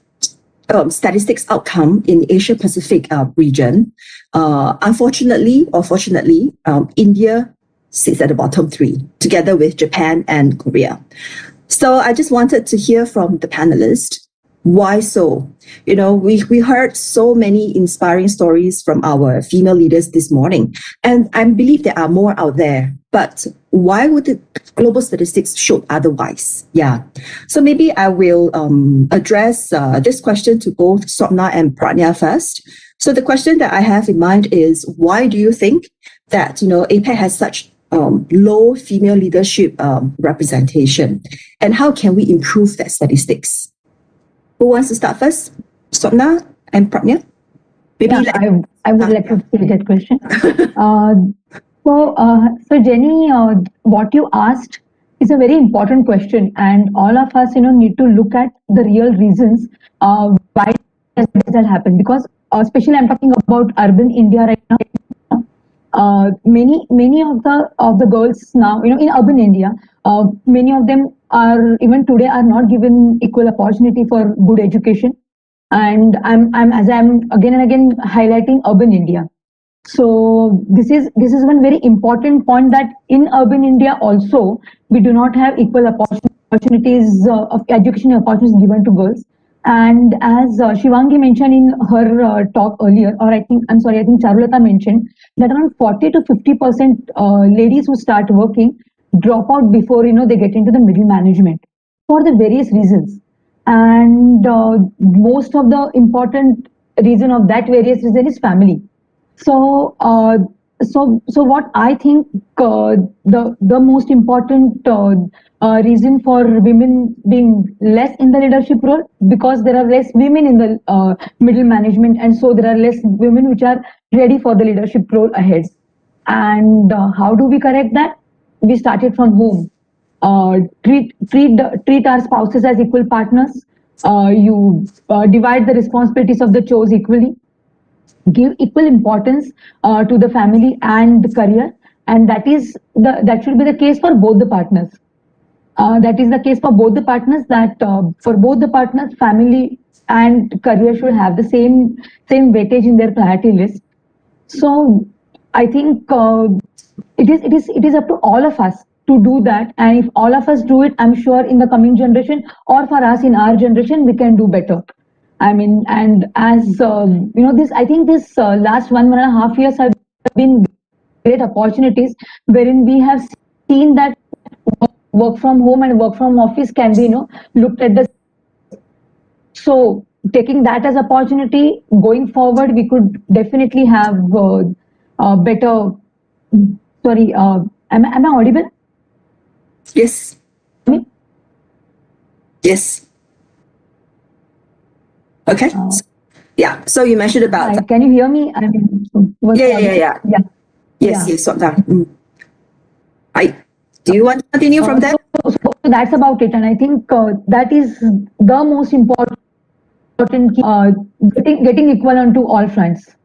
statistics outcome in the Asia Pacific region, unfortunately or fortunately, India sits at the bottom 3, together with Japan and Korea. So I just wanted to hear from the panelists, why so? We heard so many inspiring stories from our female leaders this morning, and I believe there are more out there. But why would the global statistics show otherwise? Yeah. So maybe I will address this question to both Swapna and Pranya first. So the question that I have in mind is, why do you think that APAC has such low female leadership representation, and how can we improve that statistics? Who wants to start first? Swapna and Pranya? Maybe I would like to take that question. So Jenny, what you asked is a very important question, and all of us, need to look at the real reasons why does that happen. Because especially I'm talking about urban India right now. Many of the girls now, in urban India, many of them are even today are not given equal opportunity for good education. And I'm again and again highlighting urban India. So this is one very important point, that in urban India also we do not have equal opportunities of education opportunities given to girls. And as Shivangi mentioned in her talk earlier, or I think Charulata mentioned that around 40 to 50% ladies who start working drop out before they get into the middle management for the various reasons. And most of the important reason of that various reason is family. So what I think the most important reason for women being less in the leadership role, because there are less women in the middle management, and so there are less women which are ready for the leadership role ahead. And how do we correct that? We started from home. Treat our spouses as equal partners. You divide the responsibilities of the chores equally. Give equal importance to the family and the career, and that should be the case for both the partners. That is the case for both the partners. That for both the partners, family and career should have the same weightage in their priority list. So I think it is up to all of us to do that, and if all of us do it, I'm sure in the coming generation, or for us in our generation, we can do better. I mean, and as this, I think this last 1.5 years have been great opportunities wherein we have seen that work from home and work from office can be, looked at the. So taking that as opportunity, going forward, we could definitely have better. Sorry, am I audible? Yes. Yes. Okay. Yeah. So you mentioned about. Can you hear me? I mean, Yeah. yeah. Yes. Yes. Swapna. Do you want to continue from there? So that's about it, and I think that is the most important key, getting equal on to all fronts.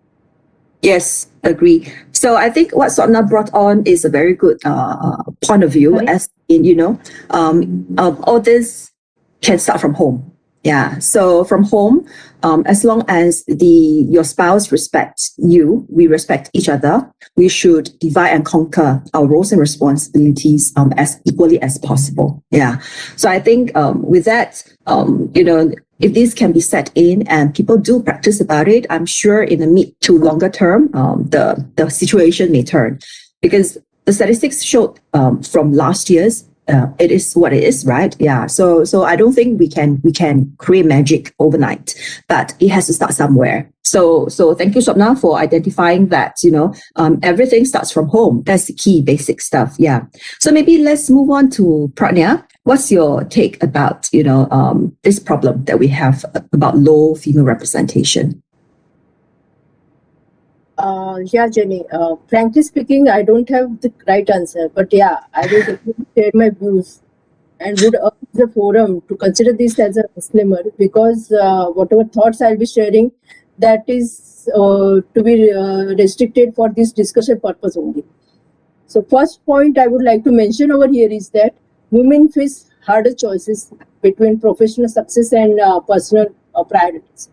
Yes, agree. So I think what Swapna brought on is a very good point of view, as in, all this can start from home. Yeah. So from home, as long as your spouse respects you, we respect each other, we should divide and conquer our roles and responsibilities as equally as possible. Yeah. So I think with that, if this can be set in and people do practice about it, I'm sure in the mid to longer term, the situation may turn, because the statistics showed from last year's. It is what it is, right? Yeah. So I don't think we can create magic overnight, but it has to start somewhere. So thank you, Swapna, for identifying that. Everything starts from home. That's the key basic stuff. Yeah. So maybe let's move on to Pratnya. What's your take about this problem that we have about low female representation? Yeah, Jenny. Frankly speaking, I don't have the right answer, but yeah, I will definitely share my views and would urge the forum to consider this as a disclaimer, because whatever thoughts I'll be sharing, that is to be restricted for this discussion purpose only. So first point I would like to mention over here is that women face harder choices between professional success and personal priorities.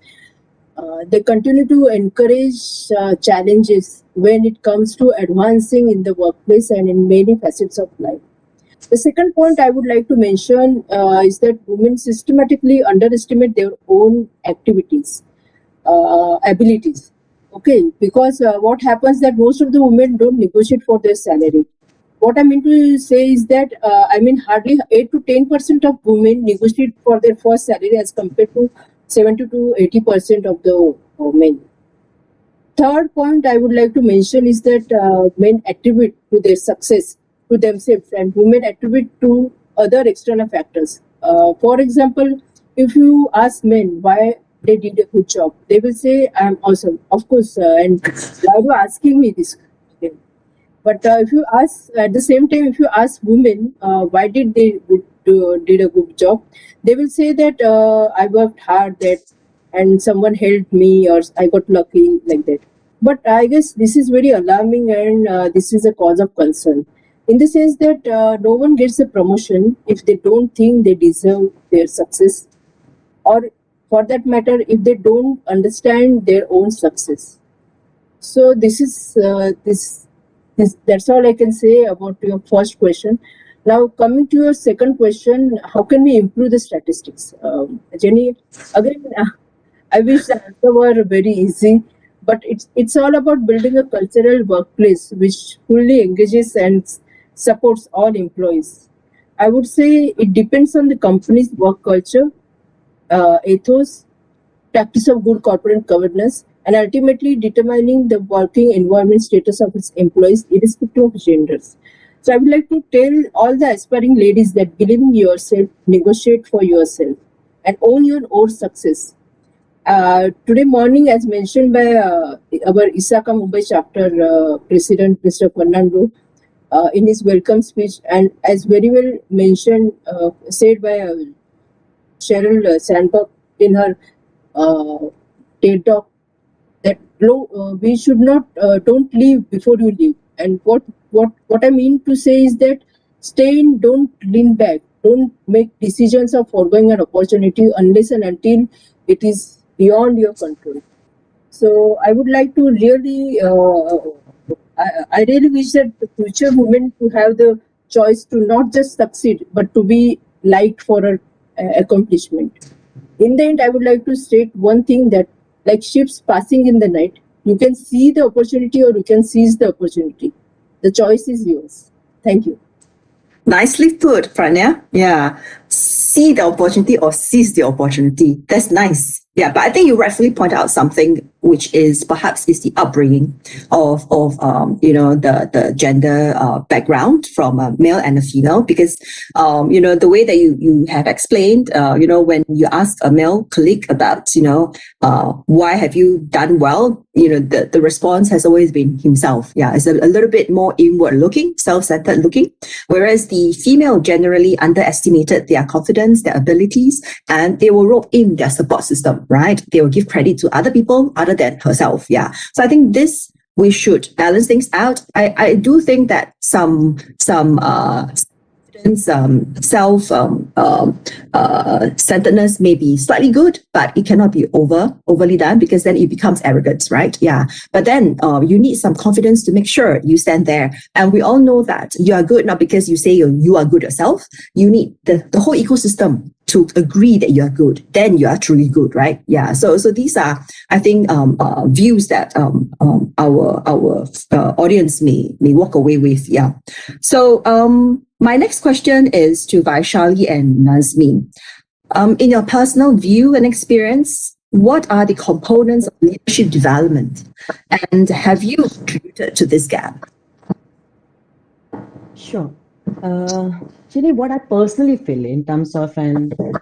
They continue to encourage challenges when it comes to advancing in the workplace and in many facets of life. The second point I would like to mention is that women systematically underestimate their own activities, abilities. Okay, because what happens that most of the women don't negotiate for their salary. What I mean to say is that hardly 8 to 10% of women negotiate for their first salary as compared to 70 to 80% of the men. Third point I would like to mention is that men attribute to their success to themselves and women attribute to other external factors. For example, if you ask men why they did a good job, they will say, "I'm awesome." Of course, and why are you asking me this? But if you ask at the same time, if you ask women why did they did a good job, they will say that I worked hard, that and someone helped me, or I got lucky, like that. But I guess this is very alarming, and this is a cause of concern, in the sense that no one gets a promotion if they don't think they deserve their success, or for that matter, if they don't understand their own success. So this is that's all I can say about your first question. Now coming to your second question, how can we improve the statistics? Jenny, again, I wish the answer were very easy, but it's all about building a cultural workplace which fully engages and supports all employees. I would say it depends on the company's work culture, ethos, practice of good corporate governance, and ultimately determining the working environment status of its employees irrespective of genders. So I would like to tell all the aspiring ladies that believe in yourself, negotiate for yourself, and own your own success. Today morning, as mentioned by our ISACA Mumbai Chapter President, Mr. Fernando, in his welcome speech, and as very well mentioned, said by Sheryl Sandberg in her TED Talk, that we should not don't leave before you leave. And what I mean to say is that stay in, don't lean back, don't make decisions of foregoing an opportunity unless and until it is beyond your control. So I would like to really, I really wish that the future women to have the choice to not just succeed, but to be liked for an accomplishment. In the end, I would like to state one thing that, like ships passing in the night, you can see the opportunity or you can seize the opportunity. The choice is yours. Thank you. Nicely put, Pranya. Yeah. See the opportunity or seize the opportunity. That's nice. Yeah, but I think you rightfully point out something which is perhaps is the upbringing of the gender background from a male and a female, because the way that you have explained, when you ask a male colleague about why have you done well, the response has always been himself. Yeah, it's a little bit more inward looking, self-centered looking, whereas the female generally underestimated their confidence, their abilities, and they will rope in their support system, right? They will give credit to other people other than herself. Yeah. So I think we should balance things out. I do think that some self-centeredness may be slightly good, but it cannot be overly done, because then it becomes arrogance, right? Yeah. But then you need some confidence to make sure you stand there. And we all know that you are good not because you say you are good yourself. You need the whole ecosystem to agree that you are good. Then you are truly good, right? Yeah. So these are, I think, views that our audience may walk away with. Yeah. So my next question is to Vaishali and Nazmeen. In your personal view and experience, what are the components of leadership development, and have you contributed to this gap? Sure. Actually, what I personally feel in terms of kind of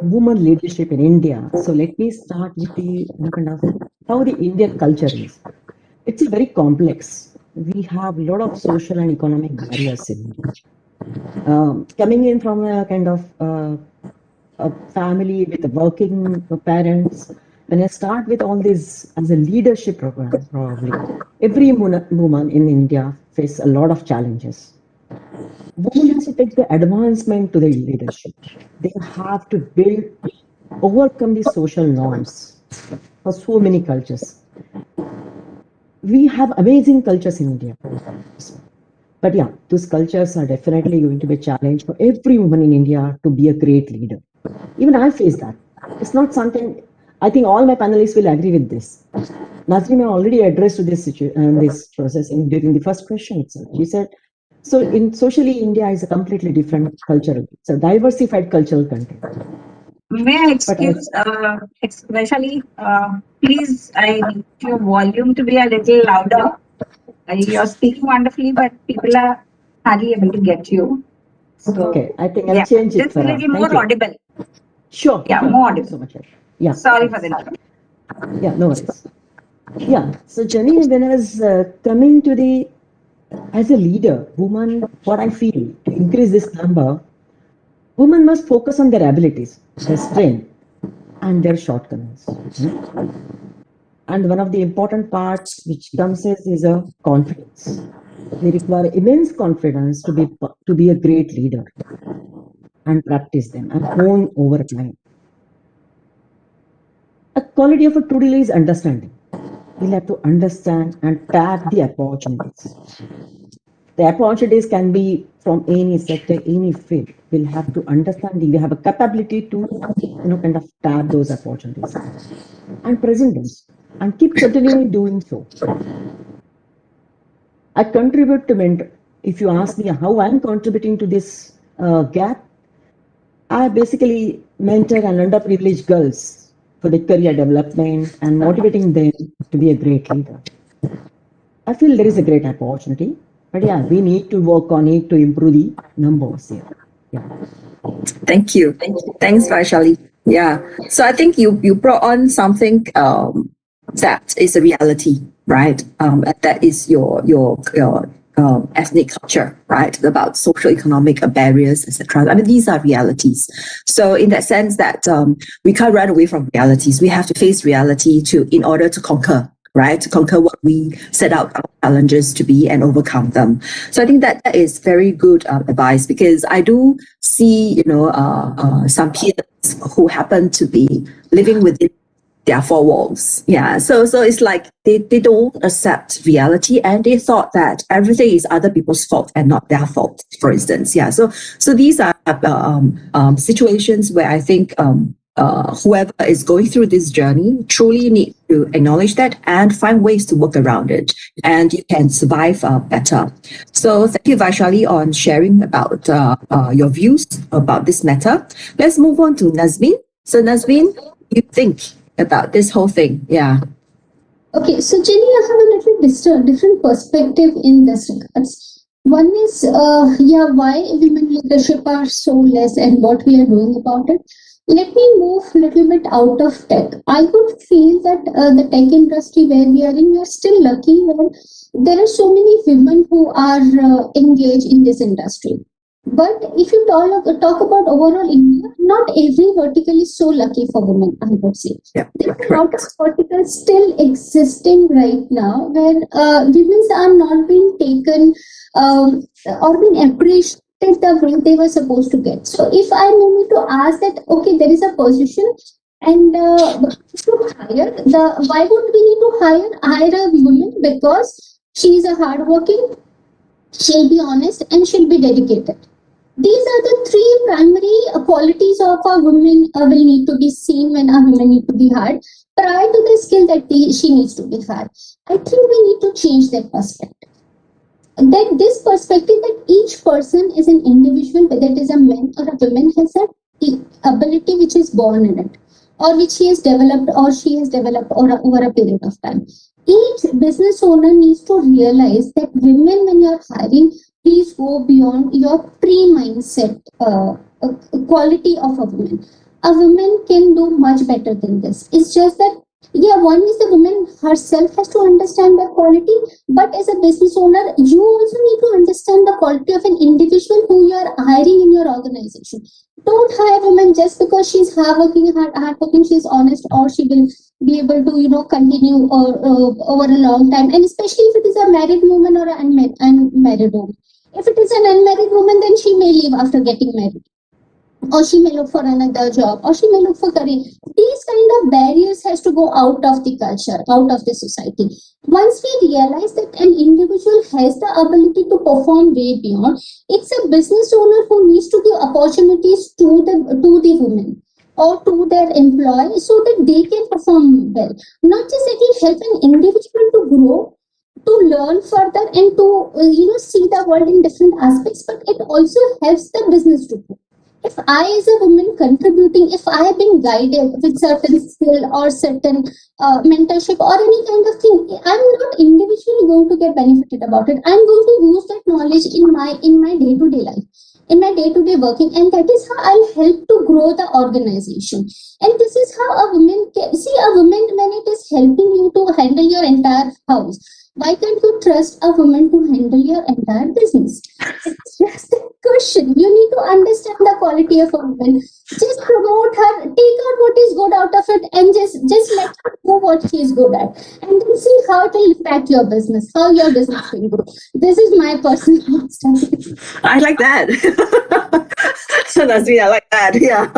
woman leadership in India. So let me start with the kind of how the Indian culture is. It's very complex. We have a lot of social and economic barriers in India. Coming in from a kind of a family with working parents, when I start with all this as a leadership program, probably every woman in India face a lot of challenges. Women has to take the advancement to the leadership. They have to overcome the social norms for so many cultures. We have amazing cultures in India. But yeah, those cultures are definitely going to be a challenge for every woman in India to be a great leader. Even I face that. It's not something, I think all my panelists will agree with this. Nazreen already addressed this process during the first question itself. She said, so in socially, India is a completely different culture. It's a diversified cultural country. May I excuse, Vaishali, please, I need your volume to be a little louder. You're speaking wonderfully, but people are hardly able to get you. So, okay, I think I'll change it. Just a little more audible. Sure. Yeah, more audible. So much. Yeah. Sorry for the interruption. Yeah, no worries. Yeah. So Jenny, when I was coming to as a leader, woman, what I feel to increase this number, women must focus on their abilities, their strength, and their shortcomings. And one of the important parts which comes is a confidence. They require immense confidence to be a great leader and practice them and hone over time. A quality of a tool is understanding. We'll have to understand and tap the opportunities. The opportunities can be from any sector, any field. We'll have to understand, we have a capability to, kind of tap those opportunities and present them and keep continuing doing so. I contribute to mentor. If you ask me how I'm contributing to this gap, I basically mentor and underprivileged girls for the career development and motivating them to be a great leader. I feel there is a great opportunity, but yeah, we need to work on it to improve the numbers here. Yeah. Thank you. Thanks, Vaishali. Yeah. So I think you brought on something that is a reality, right? That is your ethnic culture, right? About social economic barriers, etc. I mean, these are realities. So in that sense that we can't run away from realities. We have to face reality in order to conquer, right? To conquer what we set out our challenges to be and overcome them. So I think that is very good advice, because I do see, some peers who happen to be living within their four walls. Yeah. So it's like they don't accept reality, and they thought that everything is other people's fault and not their fault, for instance. Yeah. So these are situations where I think whoever is going through this journey truly need to acknowledge that and find ways to work around it, and you can survive better. So thank you, Vaishali, on sharing about your views about this matter. Let's move on to Nazmeen. So Nazmeen, you think about this whole thing? Yeah. Okay, so Jenny, I have a little different perspective in this regards. One is, why women leadership are so less and what we are doing about it. Let me move a little bit out of tech. I would feel that the tech industry where we are in, we are still lucky where there are so many women who are engaged in this industry. But if you talk about overall India, not every vertical is so lucky for women, I would say. Yeah, there are a lot of verticals still existing right now where women are not being taken or being appreciated the way they were supposed to get. So if I need to ask that, okay, there is a position and to hire, why would we need to hire a woman? Because she is a hardworking, she'll be honest, and she'll be dedicated. These are the three primary qualities of a woman will need to be seen when a woman need to be hired prior to the skill that she needs to be hired. I think we need to change that perspective. That this perspective that each person is an individual, whether it is a man or a woman, has an ability which is born in it, or which he has developed or she has developed over a period of time. Each business owner needs to realize that women, when you're hiring, please go beyond your pre-mindset quality of a woman. A woman can do much better than this. It's just that, one is the woman herself has to understand the quality, but as a business owner, you also need to understand the quality of an individual who you are hiring in your organization. Don't hire a woman just because she's hardworking, she's honest, or she will be able to, continue over a long time. And especially if it is a married woman or an unmarried woman. If it is an unmarried woman, then she may leave after getting married, or she may look for another job, or she may look for career. These kind of barriers has to go out of the culture, out of the society. Once we realize that an individual has the ability to perform way beyond, it's a business owner who needs to give opportunities to the women or to their employee so that they can perform well. Not just it will help an individual to grow, to learn further, and to see the world in different aspects, but it also helps the business to grow. If I, as a woman contributing, if I have been guided with certain skill or certain mentorship or any kind of thing, I'm not individually going to get benefited about it. I'm going to use that knowledge in my day-to-day life, in my day-to-day working, and that is how I'll help to grow the organization. And this is how a woman can see a woman when it is helping you to handle your entire house. Why can't you trust a woman to handle your entire business? It's just a question. You need to understand the quality of a woman. Just promote her, take out what is good out of it, and just let her do what she is good at. And then see how it will impact your business, how your business will grow. This is my personal understanding. I like that. So Nazmeen, I like that. Yeah.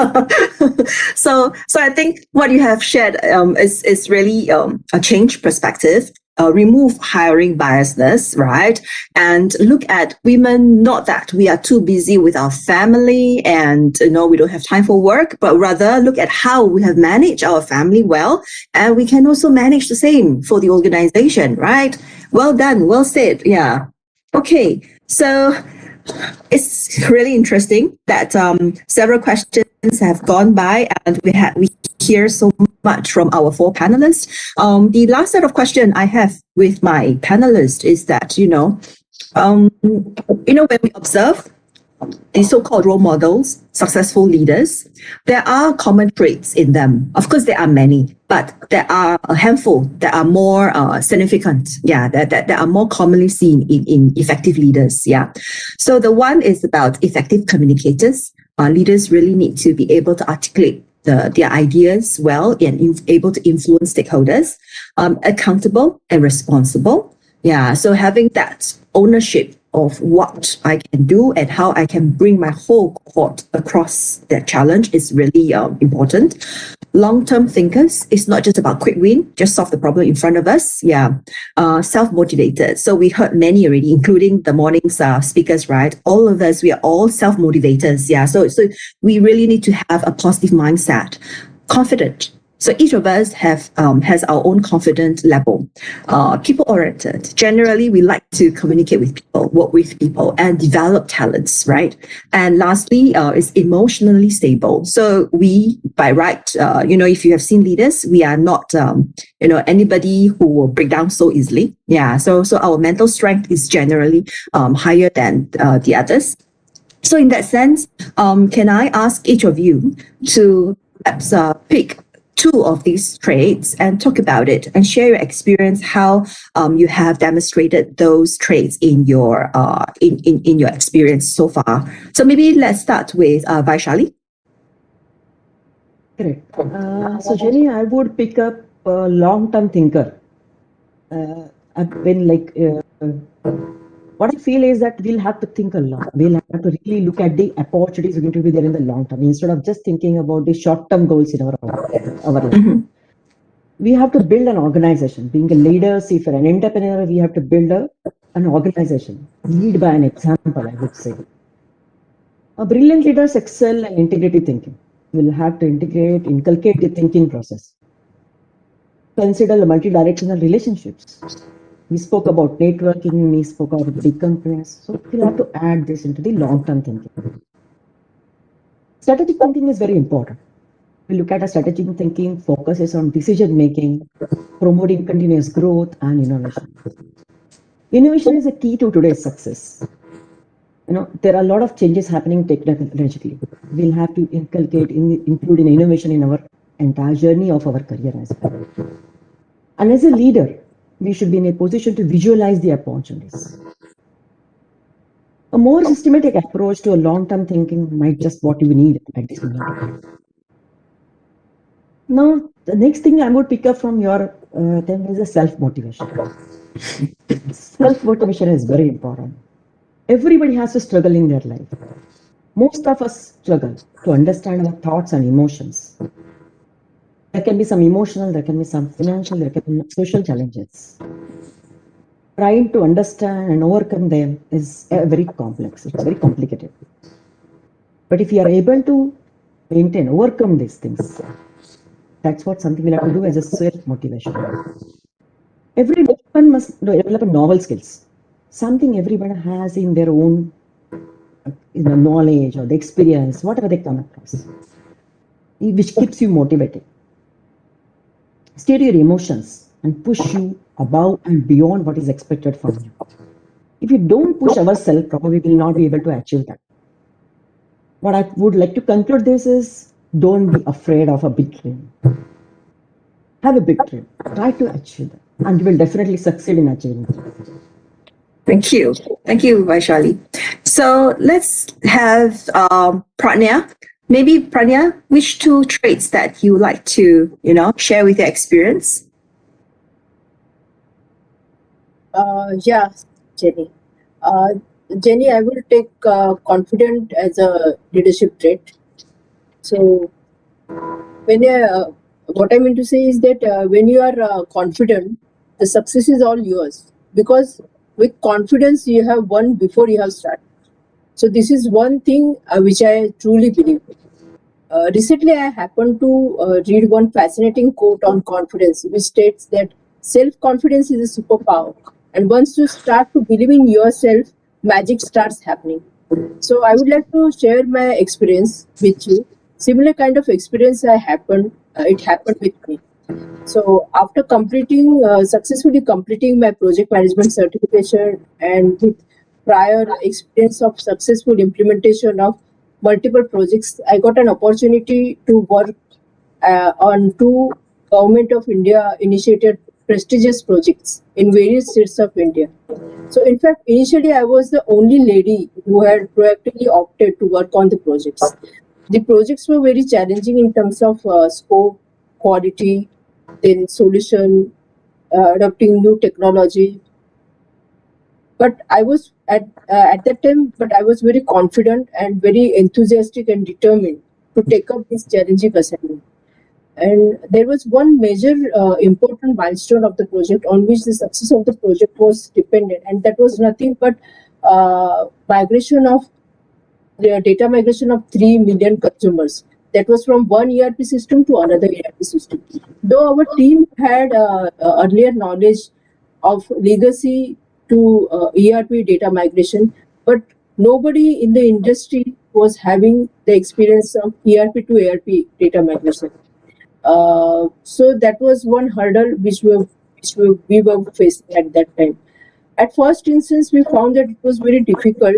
So I think what you have shared is really a change perspective. Remove hiring biasness, right? And look at women, not that we are too busy with our family and we don't have time for work, but rather look at how we have managed our family well, and we can also manage the same for the organization, right? Well done, well said. Yeah. Okay, so it's really interesting that several questions have gone by, and we hear so much from our four panelists. The last set of questions I have with my panelists is that when we observe the so-called role models, successful leaders, there are common traits in them. Of course, there are many, but there are a handful that are more significant. Yeah, that are more commonly seen in effective leaders. Yeah. So the one is about effective communicators. Leaders really need to be able to articulate their ideas well and able to influence stakeholders. Accountable and responsible. Yeah. So having that ownership of what I can do and how I can bring my whole cohort across that challenge is really important. long-term thinkers. It's not just about quick win, just solve the problem in front of us. Yeah, self-motivated. So we heard many already, including the morning's speakers, right? All of us, we are all self-motivators. Yeah, so we really need to have a positive mindset, confident. So each of us has our own confidence level. People-oriented. Generally, we like to communicate with people, work with people, and develop talents, right? And lastly, is emotionally stable. So we, by right, if you have seen leaders, we are not, anybody who will break down so easily. Yeah. So our mental strength is generally higher than the others. So in that sense, can I ask each of you to perhaps pick two of these traits and talk about it and share your experience, how you have demonstrated those traits in your in your experience so far. So maybe let's start with Vaishali. Correct. So Jenny, I would pick up a long-term thinker. I've been what I feel is that we'll have to think a lot. We'll have to really look at the opportunities going to be there in the long term instead of just thinking about the short-term goals in our life. We have to build an organization. Being a leader, see, if you're an entrepreneur, we have to build an organization. Lead by an example, I would say. Brilliant leaders excel in integrity thinking. We'll have to inculcate the thinking process. Consider the multi-directional relationships. We spoke about networking, we spoke about big companies. So we'll have to add this into the long-term thinking. Strategic thinking is very important. We look at a strategic thinking focuses on decision-making, promoting continuous growth and innovation. Innovation is a key to today's success. There are a lot of changes happening technologically. We'll have to include innovation in our entire journey of our career as well. And as a leader, we should be in a position to visualize the opportunities. A more systematic approach to a long-term thinking might just what you need at this moment. Now, the next thing I would pick up from your thing is a self-motivation. Self-motivation is very important. Everybody has to struggle in their life. Most of us struggle to understand our thoughts and emotions. There can be some emotional, there can be some financial, there can be social challenges. Trying to understand and overcome them is very complex. It's very complicated. But if you are able to overcome these things, that's what something we'll have to do as a self-motivation. Everyone must develop novel skills. Something everyone has in their own knowledge or the experience, whatever they come across, which keeps you motivated. Steer your emotions and push you above and beyond what is expected from you. If you don't push ourselves, probably we will not be able to achieve that. What I would like to conclude this is, don't be afraid of a big dream. Have a big dream. Try to achieve it, and you will definitely succeed in achieving it. Thank you. Thank you, Vaishali. So let's have Pratnya. Maybe Pratnya, which two traits that you like to, share with your experience? Yeah, Jenny. Jenny, I will take confident as a leadership trait. So what I mean to say is that when you are confident, the success is all yours, because with confidence you have won before you have started. So this is one thing which I truly believe. Recently, I happened to read one fascinating quote on confidence, which states that self-confidence is a superpower, and once you start to believe in yourself, magic starts happening. So I would like to share my experience with you. Similar kind of experience it happened with me. So after successfully completing my project management certification and with prior experience of successful implementation of multiple projects, I got an opportunity to work on two Government of India initiated prestigious projects in various states of India. So in fact, initially I was the only lady who had proactively opted to work on the projects. The projects were very challenging in terms of scope, quality, then solution, adopting new technology. But I was at that time, I was very confident and very enthusiastic and determined to take up this challenging assignment. And there was one major important milestone of the project on which the success of the project was dependent, and that was nothing but migration of the data migration of 3 million consumers. That was from one ERP system to another ERP system. Though our team had earlier knowledge of legacy to ERP data migration, but nobody in the industry was having the experience of ERP to ERP data migration. So that was one hurdle we were facing at that time. At first instance, we found that it was very difficult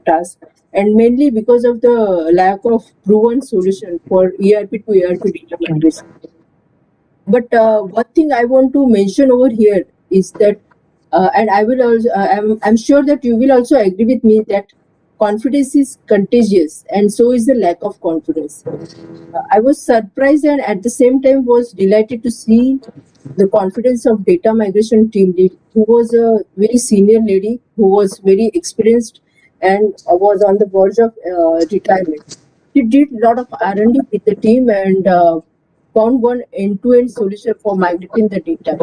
task, and mainly because of the lack of proven solution for ERP to ERP data migration. But one thing I want to mention over here is that, and I will also, I'm sure that you will also agree with me that confidence is contagious, and so is the lack of confidence. I was surprised and at the same time was delighted to see the confidence of data migration team lead, who was a very senior lady, who was very experienced and was on the verge of retirement. She did a lot of R&D with the team and found one end-to-end solution for migrating the data.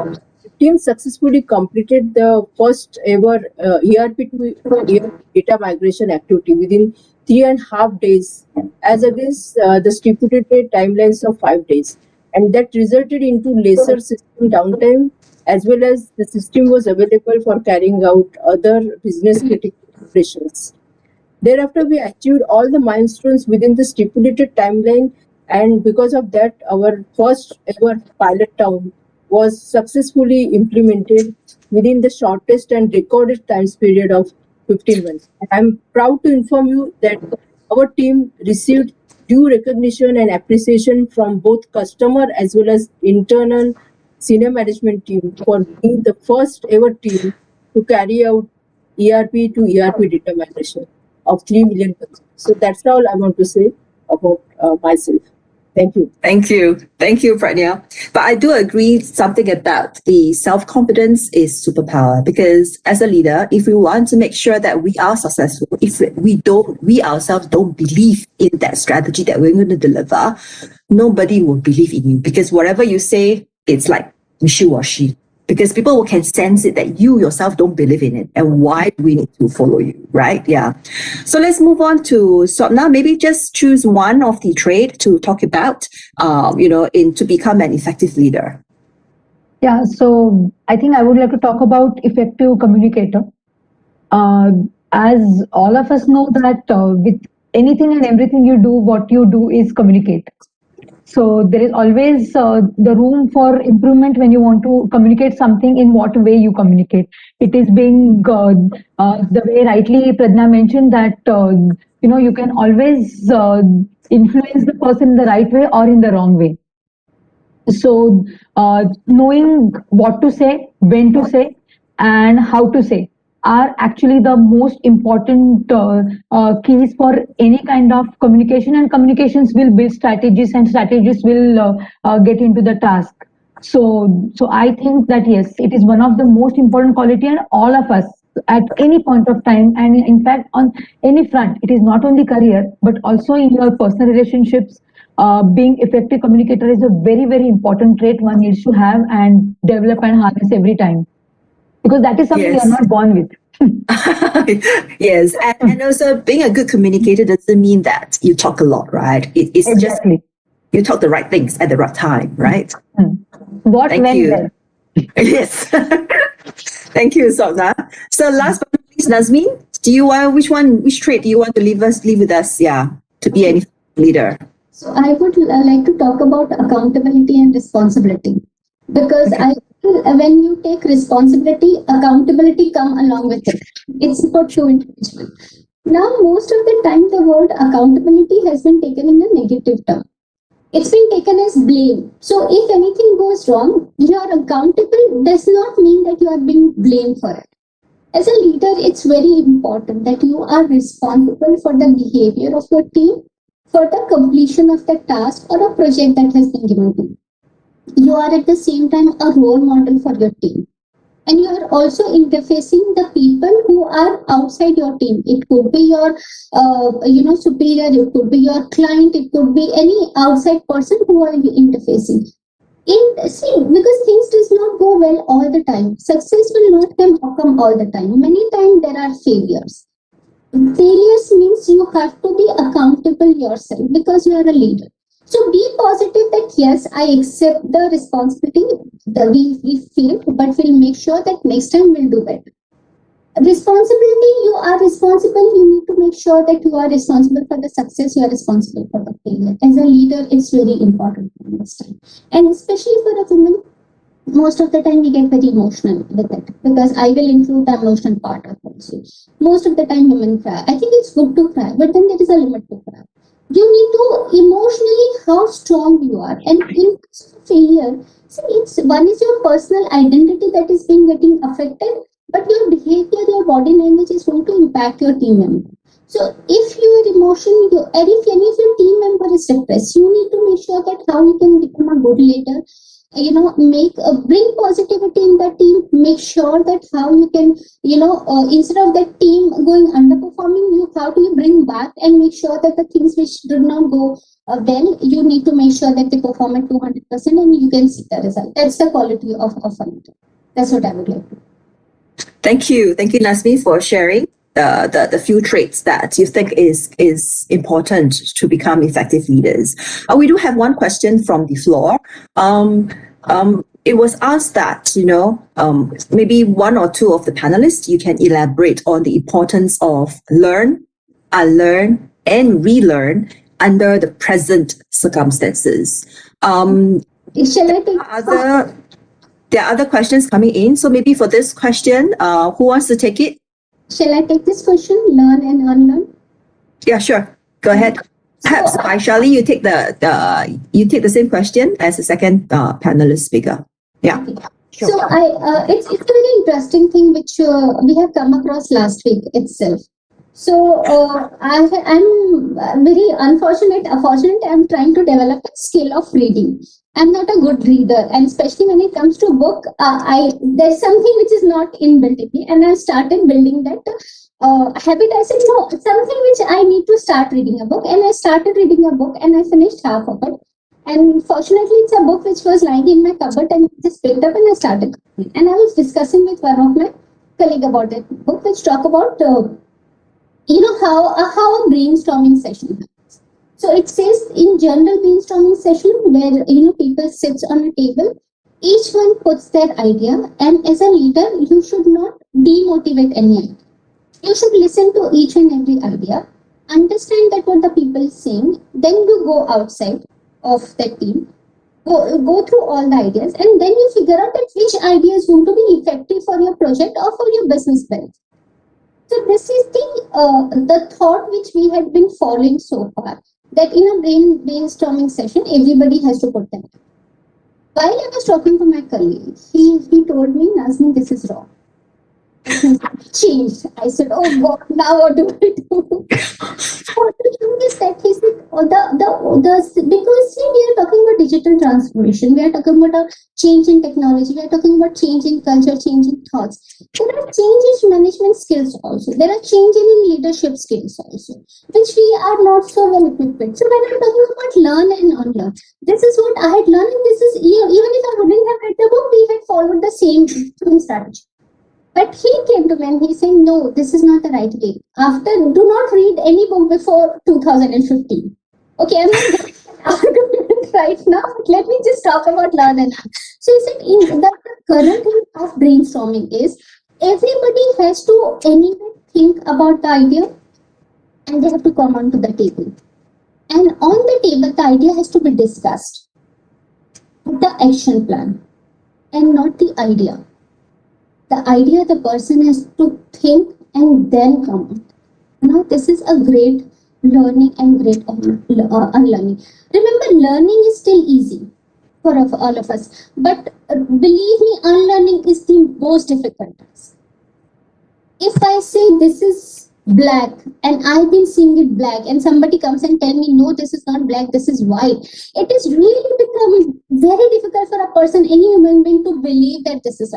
The team successfully completed the first ever ERP to ERP data migration activity within 3.5 days, as against the stipulated timelines of 5 days. And that resulted into lesser system downtime, as well as the system was available for carrying out other business critical operations. Thereafter, we achieved all the milestones within the stipulated timeline, and because of that, our first ever pilot town was successfully implemented within the shortest and recorded time period of 15 months. I'm proud to inform you that our team received due recognition and appreciation from both customer as well as internal senior management team for being the first ever team to carry out ERP to ERP data migration of 3 million consumers. So that's all I want to say about myself. Thank you. Thank you. Thank you, Pratnya. But I do agree something about the self-confidence is superpower, because as a leader, if we want to make sure that we are successful, if we ourselves don't believe in that strategy that we're going to deliver, nobody will believe in you, because whatever you say, it's like wishy-washy. Because people can sense it that you yourself don't believe in it, and why do we need to follow you, right? Yeah. So let's move on to Swapna. Maybe just choose one of the trade to talk about, to become an effective leader. Yeah, so I think I would like to talk about effective communicator. As all of us know that with anything and everything you do, what you do is communicate. So there is always the room for improvement when you want to communicate something, in what way you communicate. It is being the way rightly Pradnya mentioned that you can always influence the person in the right way or in the wrong way. So knowing what to say, when to say, and how to say are actually the most important keys for any kind of communication, and communications will build strategies, and strategies will get into the task. So I think that yes, it is one of the most important quality, and all of us at any point of time, and in fact on any front, it is not only career but also in your personal relationships. Being effective communicator is a very, very important trait one needs to have and develop and harness every time, because that is something Yes. you are not born with. Yes, and also being a good communicator doesn't mean that you talk a lot, right? It's Exactly. just you talk the right things at the right time, right? What, Thank when, you. where. Yes. Thank you, Swapna. So last but not least, Nazmeen, which trait do you want to leave with us? Yeah, to be an leader. So I would like to talk about accountability and responsibility, because Okay. I feel when you take responsibility, accountability come along with it. It's about two individual. Now, most of the time, the word accountability has been taken in a negative term. It's been taken as blame. So if anything goes wrong, you are accountable does not mean that you are being blamed for it. As a leader, it's very important that you are responsible for the behavior of your team, for the completion of the task or a project that has been given to you. You are at the same time a role model for your team. And you are also interfacing the people who are outside your team. It could be your, superior. It could be your client. It could be any outside person who are you interfacing. Because things does not go well all the time. Success will not come all the time. Many times there are failures. Failures means you have to be accountable yourself because you are a leader. So be positive that yes, I accept the responsibility that we failed, but we'll make sure that next time we'll do better. Responsibility, you are responsible. You need to make sure that you are responsible for the success, you are responsible for the failure. As a leader, it's very important to understand. And especially for a woman, most of the time we get very emotional with it because I will include the emotional part of also. Most of the time women cry. I think it's good to cry, but then there is a limit to cry. You need to emotionally how strong you are. And in failure, see, it's one is your personal identity that is being getting affected, but your behavior, your body language is going to impact your team member. So if your emotion, and if any of your team member is depressed, you need to make sure that how you can become a good leader. Bring positivity in the team. Make sure that how you can, instead of that team going underperforming, how do you bring back and make sure that the things which did not go well, you need to make sure that they perform at 200% and you can see the result. That's the quality of a leader. That's what I would like to. Thank you, Nasmi, for sharing the few traits that you think is important to become effective leaders. We do have one question from the floor. It was asked that maybe one or two of the panelists, you can elaborate on the importance of learn, unlearn, and relearn under the present circumstances. Shall I take? There are other questions coming in. So maybe for this question, who wants to take it? Shall I take this question? Learn and unlearn. Yeah, sure. Go ahead. Perhaps Vaishali, you take the same question as the second panelist speaker. Yeah. Okay. Sure. So it's a very interesting thing which we have come across last week itself. So I'm very unfortunate. I'm trying to develop a skill of reading. I'm not a good reader, and especially when it comes to book, there's something which is not inbuilt in me, and I started building that habit. I said no, it's something which I need to start reading a book, and I started reading a book, and I finished half of it. And fortunately, it's a book which was lying in my cupboard, and I just picked up and I started. And I was discussing with one of my colleague about that book, which talk about how a brainstorming session happens. So it says in general brainstorming session where people sits on a table, each one puts their idea, and as a leader, you should not demotivate any idea. You should listen to each and every idea, understand that what the people is saying, then you go outside of the team, go through all the ideas, and then you figure out that which idea is going to be effective for your project or for your business benefit. So this is the thought which we had been following so far, that in a brainstorming session, everybody has to put them. While I was talking to my colleague, he told me, Nazmi, this is wrong. Changed. I said, oh God, now what do I do? What the thing is that he said, because see, we are talking about digital transformation, we are talking about a change in technology, we are talking about change in culture, change in thoughts. There are changes in management skills also. There are changes in leadership skills also, which we are not so well equipped with. So when I'm talking about learn and unlearn, this is what I had learned, and this is, even if I wouldn't have read the book, we had followed the same strategy. But he came to me and he said, no, this is not the right way. Do not read any book before 2015. Okay, I'm not going to argument right now, but let me just talk about learn and learn. So he said, in the current thing of brainstorming is, everybody has to anyway think about the idea and they have to come onto the table. And on the table, the idea has to be discussed. The action plan and not the idea. The idea the person has to think and then come on. Now, this is a great learning and great unlearning. Remember, learning is still easy for all of us. But believe me, unlearning is the most difficult task. If I say this is black, and I've been seeing it black, and somebody comes and tell me, no, this is not black, this is white. It is really become very difficult for a person, any human being, to believe that this is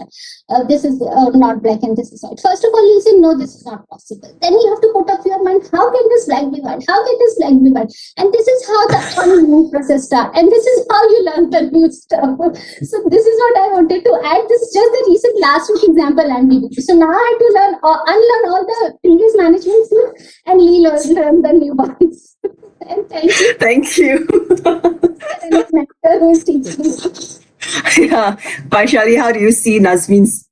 not black and this is white. First of all, you say, no, this is not possible. Then you have to put up your mind, how can this black be white? How can this black be white? And this is how the unlearning process starts. And this is how you learn the new stuff. So this is what I wanted to add. This is just the recent last week example I'm giving you. So now I had to learn unlearn all the previous management skills and learn the new ones. And thank you. Thank you. Who is teaching. Yeah, Vaishali, how do you see Nazmin's,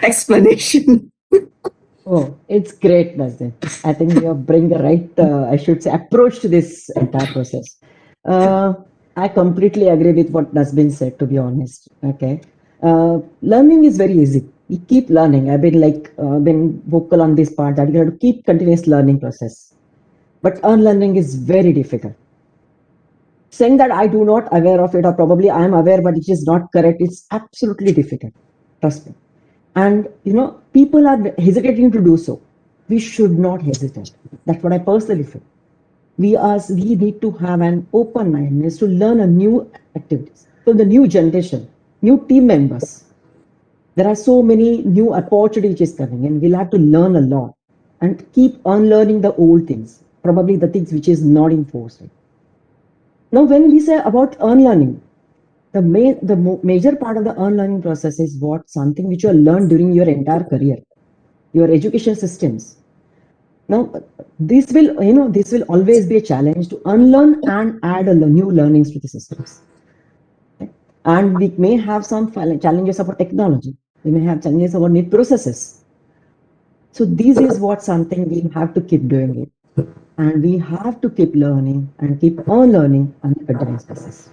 explanation? Oh, it's great, Nazmin. I think you bring the right, I should say, approach to this entire process. I completely agree with what Nazmin said, to be honest. Okay. Learning is very easy. We keep learning. I've been vocal on this part that you have to keep continuous learning process. But unlearning is very difficult. Saying that I do not aware of it, or probably I am aware, but it is not correct, it's absolutely difficult. Trust me. And people are hesitating to do so. We should not hesitate. That's what I personally feel. We need to have an open mindedness to learn a new activities. So the new generation, new team members, there are so many new opportunities coming, and we'll have to learn a lot and keep unlearning the old things, probably the things which is not enforced. Now, when we say about unlearning, the major part of the unlearning process is something which you have learned during your entire career, your education systems. Now, this will always be a challenge to unlearn and add new learnings to the systems. Okay? And we may have some challenges about technology. We may have challenges about new processes. So this is something we have to keep doing it. And we have to keep learning and keep on learning on a continuous basis.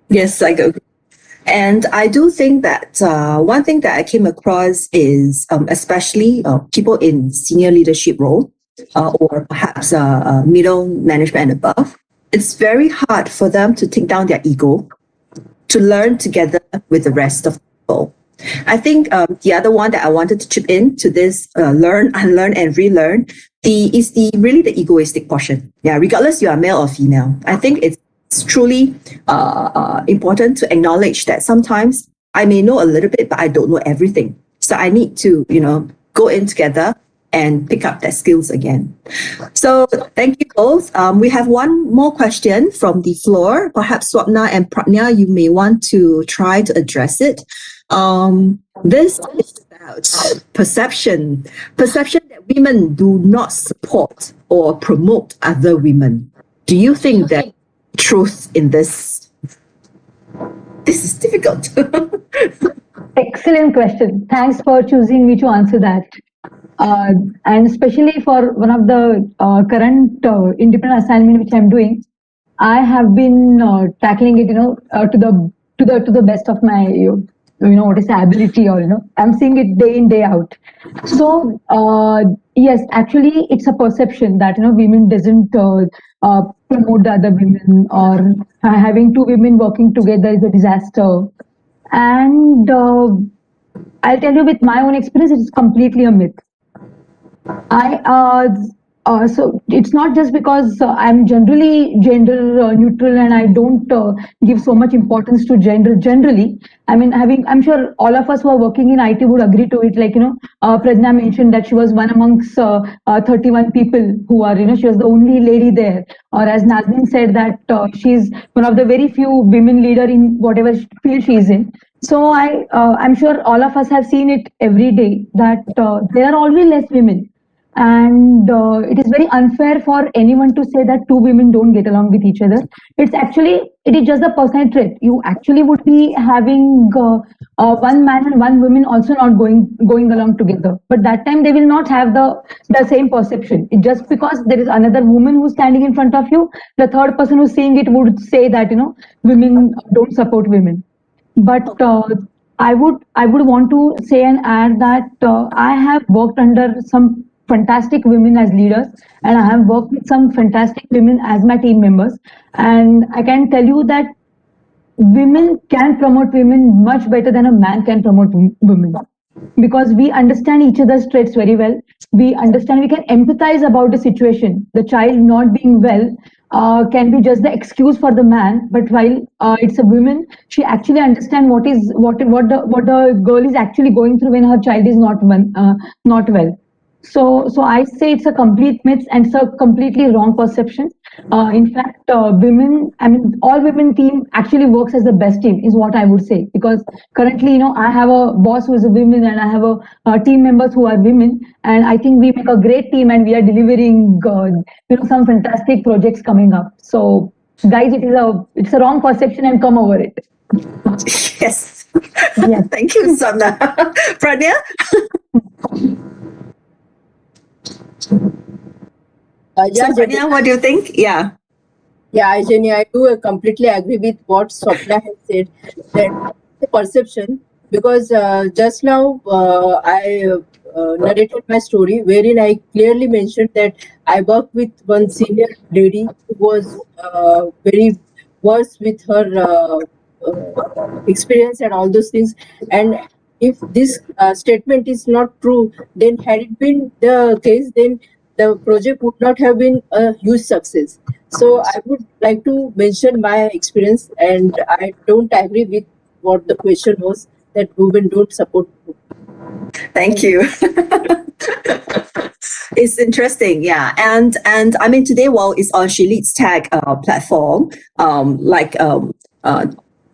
Yes, I agree. And I do think that one thing that I came across is especially people in senior leadership role or perhaps middle management and above, it's very hard for them to take down their ego to learn together with the rest of the people. I think the other one that I wanted to chip in to this learn, unlearn, and relearn is really the egoistic portion. Yeah, regardless you are male or female. I think it's truly important to acknowledge that sometimes I may know a little bit, but I don't know everything. So I need to, go in together and pick up that skills again. So thank you both. We have one more question from the floor. Perhaps Swapna and Pratnya, you may want to try to address it. This is about perception that women do not support or promote other women. Do you think that truth in this is difficult? Excellent question. Thanks for choosing me to answer that. And especially for one of the current independent assignment which I'm doing, I have been tackling it, to the best of my, what is the ability, or I'm seeing it day in, day out. So yes, actually, it's a perception that women doesn't promote the other women, or having two women working together is a disaster. And I'll tell you, with my own experience, it's completely a myth. So it's not just because I'm generally gender neutral and I don't give so much importance to gender generally. I mean, I'm sure all of us who are working in IT would agree to it. Like, Pradna mentioned that she was one amongst 31 people who are, she was the only lady there. Or as Nazmin said that she's one of the very few women leader in whatever field she's in. So I'm sure all of us have seen it every day that there are always less women. And it is very unfair for anyone to say that two women don't get along with each other. It is just a personal trait. You actually would be having one man and one woman also not going along together. But that time they will not have the same perception. Just because there is another woman who's standing in front of you, the third person who's seeing it would say that women don't support women. But I would want to say and add that I have worked under some fantastic women as leaders, and I have worked with some fantastic women as my team members, and I can tell you that women can promote women much better than a man can promote women. because we understand each other's traits very well. We understand, we can empathize about the situation. The child not being well can be just the excuse for the man, but while it's a woman, she actually understand what the girl is actually going through when her child is not well. So I say it's a complete myth and it's a completely wrong perception. In fact, women, I mean, all women team actually works as the best team is what I would say, because currently, I have a boss who is a woman and I have team members who are women, and I think we make a great team and we are delivering, some fantastic projects coming up. So guys, it's a wrong perception and come over it. Yes. Yes. Thank you, Sana. Pranya? Yeah, So, Pranya, what do you think? Yeah. Yeah, Jenny, I do completely agree with what Swapna has said. That the perception, because just now I narrated my story wherein I clearly mentioned that I worked with one senior lady who was very worse with her experience and all those things. And if this statement is not true, then had it been the case, then the project would not have been a huge success. So I would like to mention my experience, and I don't agree with what the question was that women don't support. Thank you. It's interesting, yeah, and I mean today, well, it's on SheLeadsTech platform.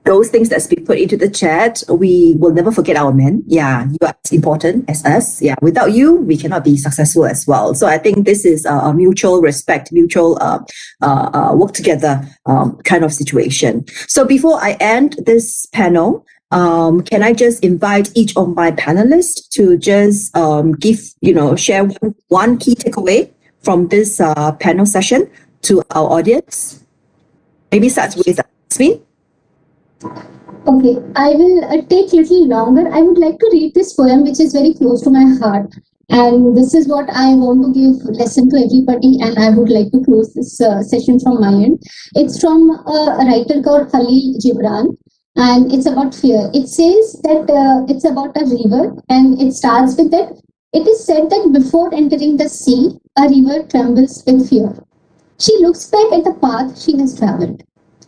Those things that's been put into the chat, we will never forget our men. Yeah, you are as important as us. Yeah, without you, we cannot be successful as well. So I think this is a mutual respect, mutual work together kind of situation. So before I end this panel, can I just invite each of my panelists to just share one key takeaway from this panel session to our audience? Maybe starts with Asmin. Okay, I will take little longer. I would like to read this poem, which is very close to my heart. And this is what I want to give lesson to everybody. And I would like to close this session from my end. It's from a writer called Khalil Gibran. And it's about fear. It says that it's about a river, and it starts with that. It is said that before entering the sea, a river trembles with fear. She looks back at the path she has traveled.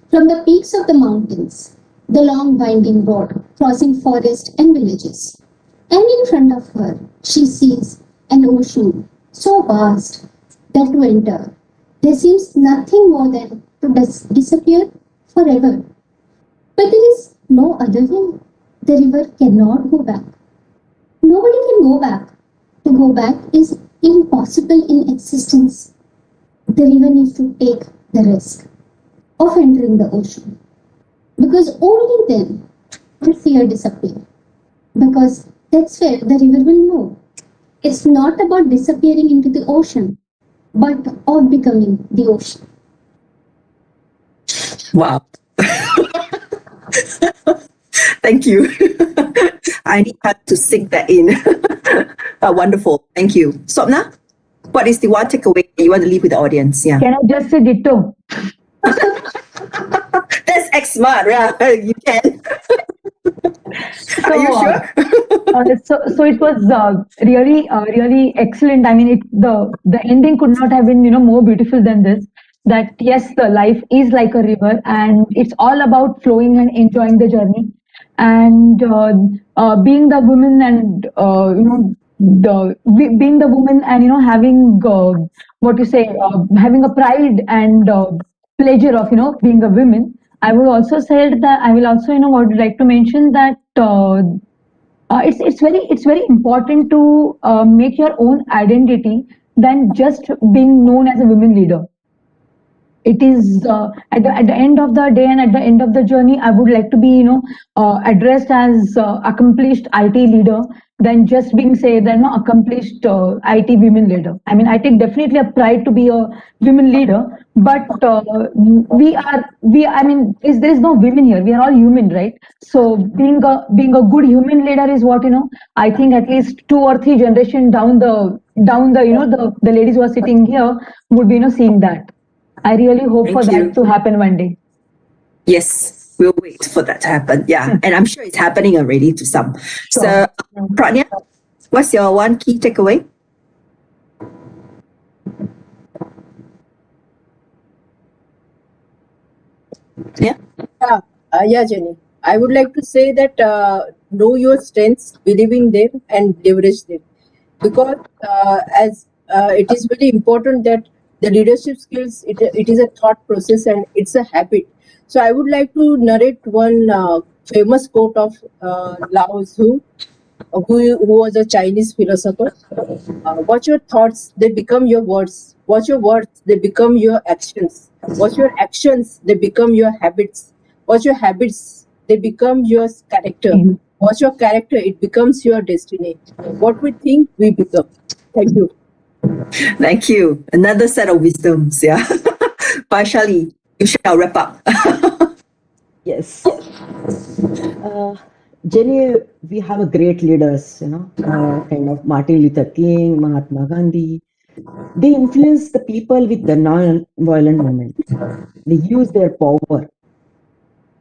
From the peaks of the mountains, the long winding road, crossing forest and villages. And in front of her, she sees an ocean so vast that to enter, there seems nothing more than to disappear forever. But there is no other way. The river cannot go back. Nobody can go back. To go back is impossible in existence. The river needs to take the risk of entering the ocean. Because only then will fear disappear. Because that's where the river will know. It's not about disappearing into the ocean, but of becoming the ocean. Wow. Thank you. I need time to sink that in. Wonderful. Thank you. Swapna, what is the one takeaway you want to leave with the audience? Yeah. Can I just say ditto? That's X-smart, yeah. You can. Are you sure? So it was really excellent. I mean, the ending could not have been more beautiful than this. That yes, the life is like a river, and it's all about flowing and enjoying the journey, and being the woman, and being the woman, and having having a pride and pleasure of being a woman. I would also say that I will also would like to mention that it's very important to make your own identity than just being known as a women leader. It is at the end of the day and at the end of the journey, I would like to be addressed as accomplished IT leader than just being said that accomplished IT women leader. I mean, I take definitely a pride to be a women leader, but there is no women here. We are all human, right? So being a good human leader is what I think at least 2 or 3 generations down the the ladies who are sitting here would be seeing that. I really hope for that to happen one day. Yes, we'll wait for that to happen. Yeah, and I'm sure it's happening already to some. So, Pratnya, what's your one key takeaway? Yeah. Yeah, Jenny. I would like to say that know your strengths, believe in them, and leverage them. Because as it is very important that the leadership skills, it is a thought process and it's a habit. So I would like to narrate one famous quote of Lao Tzu, who was a Chinese philosopher. Watch your thoughts, they become your words. Watch your words, they become your actions. Watch your actions, they become your habits. Watch your habits, they become your character. Watch your character, it becomes your destiny. What we think, we become. Thank you. Thank you. Another set of wisdoms. Yeah. Vaishali, you shall wrap up. Yes. Jenny, we have a great leaders, kind of Martin Luther King, Mahatma Gandhi. They influence the people with the non-violent movement. They use their power.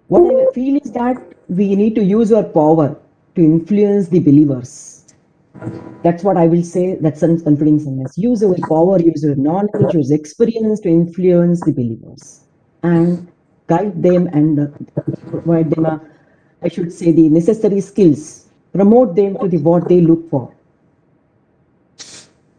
What I feel is that we need to use our power to influence the believers. That's what I will say. That's a concluding sentence. Use your power, use your knowledge, use experience to influence the believers and guide them and provide them I should say, the necessary skills. Promote them to the what they look for.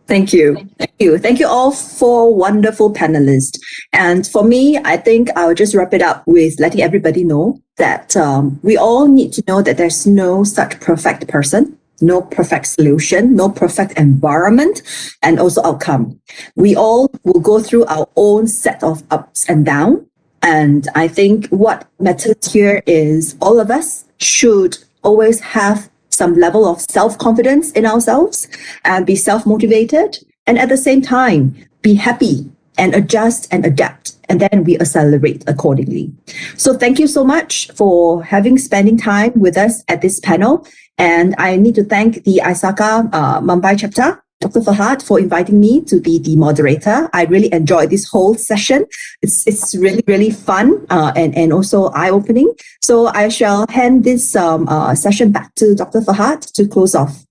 Thank you. Thank you. Thank you all for wonderful panelists. And for me, I think I'll just wrap it up with letting everybody know that we all need to know that there's no such perfect person, no perfect solution, no perfect environment, and also outcome. We all will go through our own set of ups and downs. And I think what matters here is all of us should always have some level of self-confidence in ourselves and be self-motivated. And at the same time, be happy and adjust and adapt. And then we accelerate accordingly. So thank you so much for spending time with us at this panel. And I need to thank the ISACA Mumbai Chapter, Dr. Fahad, for inviting me to be the moderator. I really enjoyed this whole session. It's really, really fun and also eye-opening. So I shall hand this session back to Dr. Fahad to close off.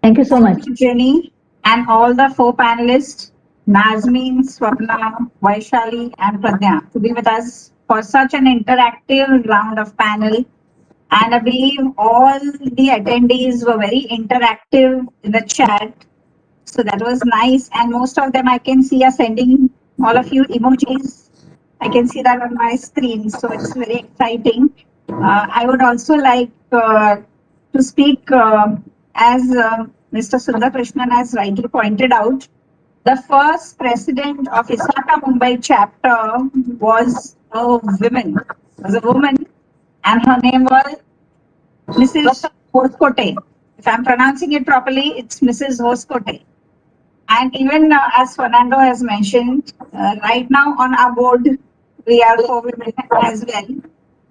Thank you so much. Thank you, Jenny, and all the 4 panelists, Nazmeen, Swapna, Vaishali, and Pradnya, to be with us for such an interactive round of panel. And I believe all the attendees were very interactive in the chat. So that was nice. And most of them I can see are sending all of you emojis. I can see that on my screen. So it's very exciting. I would also like to speak as Mr. Sundar Krishnan has rightly pointed out. The first president of ISACA Mumbai Chapter was a woman. And her name was Mrs. Hoskote. If I'm pronouncing it properly, it's Mrs. Hoskote. And even as Fernando has mentioned, right now on our board, we are 4 women as well.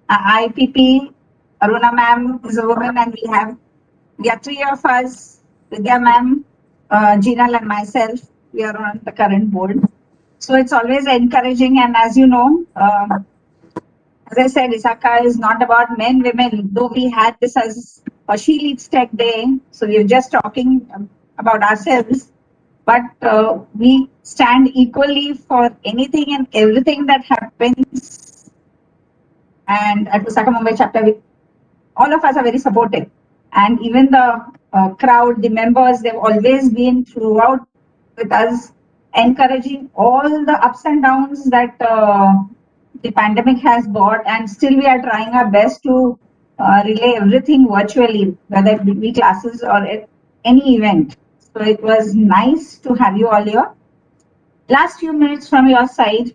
IPP, Aruna ma'am is a woman, and we are 3 of us, Vidya ma'am, Jinal and myself, we are on the current board. So it's always encouraging, and as you know, as I said, ISACA is not about men, women, though we had this as a SheLeadsTech Day. So we're just talking about ourselves, but we stand equally for anything and everything that happens. And at ISACA Mumbai Chapter, all of us are very supportive. And even the crowd, the members, they've always been throughout with us, encouraging all the ups and downs that the pandemic has brought, and still we are trying our best to relay everything virtually, whether it be classes or any event. So it was nice to have you all here. Last few minutes from your side,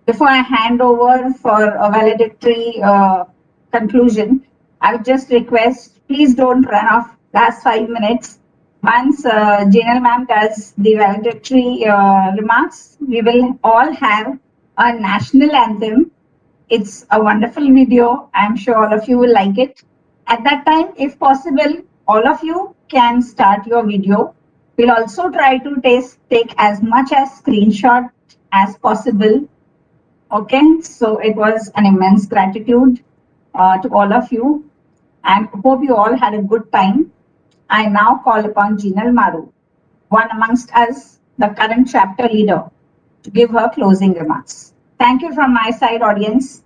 before I hand over for a valedictory conclusion, I would just request, please don't run off last 5 minutes. Once Jinal ma'am does the valedictory remarks, we will all have a national anthem. It's a wonderful video. I'm sure all of you will like it. At that time, if possible, all of you can start your video. We'll also try to take as much as screenshot as possible. Okay, so it was an immense gratitude to all of you and hope you all had a good time. I now call upon Jinal Maru, one amongst us, the current chapter leader, to give her closing remarks. Thank you from my side, audience.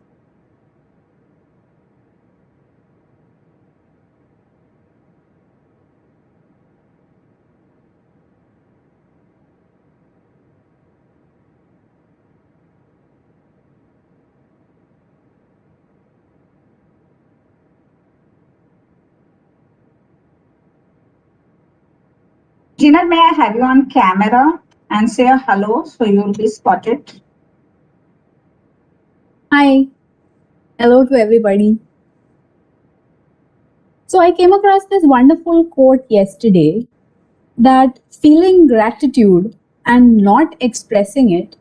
Jinal, may I have you on camera and say a hello so you'll be spotted? Hi, hello to everybody. So I came across this wonderful quote yesterday that feeling gratitude and not expressing it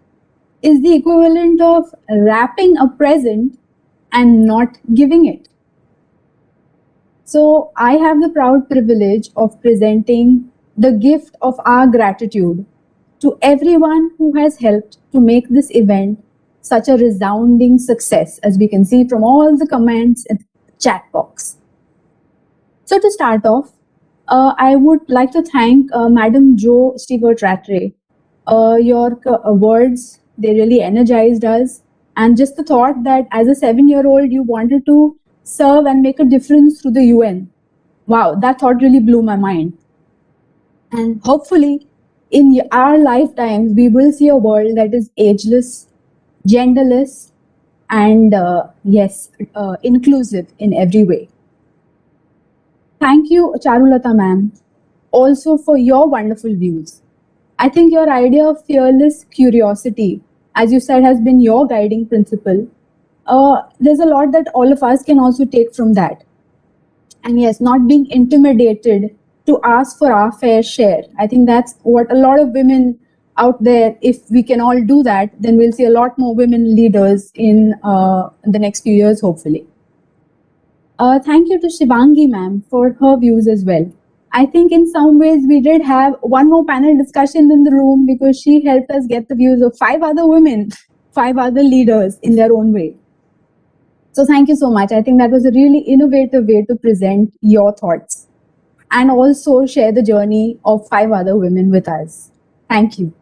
is the equivalent of wrapping a present and not giving it. So I have the proud privilege of presenting the gift of our gratitude to everyone who has helped to make this event such a resounding success, as we can see from all the comments in the chat box. So to start off, I would like to thank Madam Jo Stewart Rattray. Your words, they really energized us. And just the thought that as a 7-year-old, you wanted to serve and make a difference through the UN. Wow, that thought really blew my mind. And hopefully, in our lifetimes, we will see a world that is ageless, genderless, and yes, inclusive in every way. Thank you, Charulata ma'am, also for your wonderful views. I think your idea of fearless curiosity, as you said, has been your guiding principle. There's a lot that all of us can also take from that. And yes, not being intimidated to ask for our fair share. I think that's what a lot of women out there, if we can all do that, then we'll see a lot more women leaders in the next few years, hopefully. Thank you to Shivangi ma'am for her views as well. I think in some ways we did have one more panel discussion in the room because she helped us get the views of 5 other women, 5 other leaders in their own way. So thank you so much. I think that was a really innovative way to present your thoughts and also share the journey of 5 other women with us. Thank you.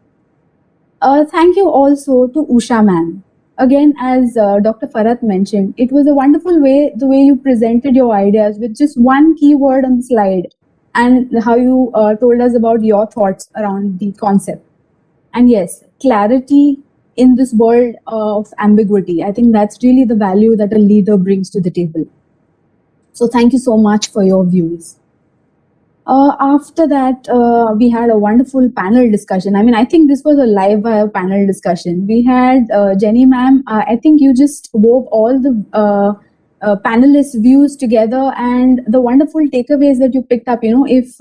Thank you also to Usha ma'am. Again, as Dr. Farat mentioned, it was a wonderful way, the way you presented your ideas with just one keyword on the slide and how you told us about your thoughts around the concept. And yes, clarity in this world of ambiguity. I think that's really the value that a leader brings to the table. So thank you so much for your views. After that, we had a wonderful panel discussion. I mean, I think this was a live panel discussion. We had Jenny ma'am, I think you just wove all the panelists' views together and the wonderful takeaways that you picked up, you know, if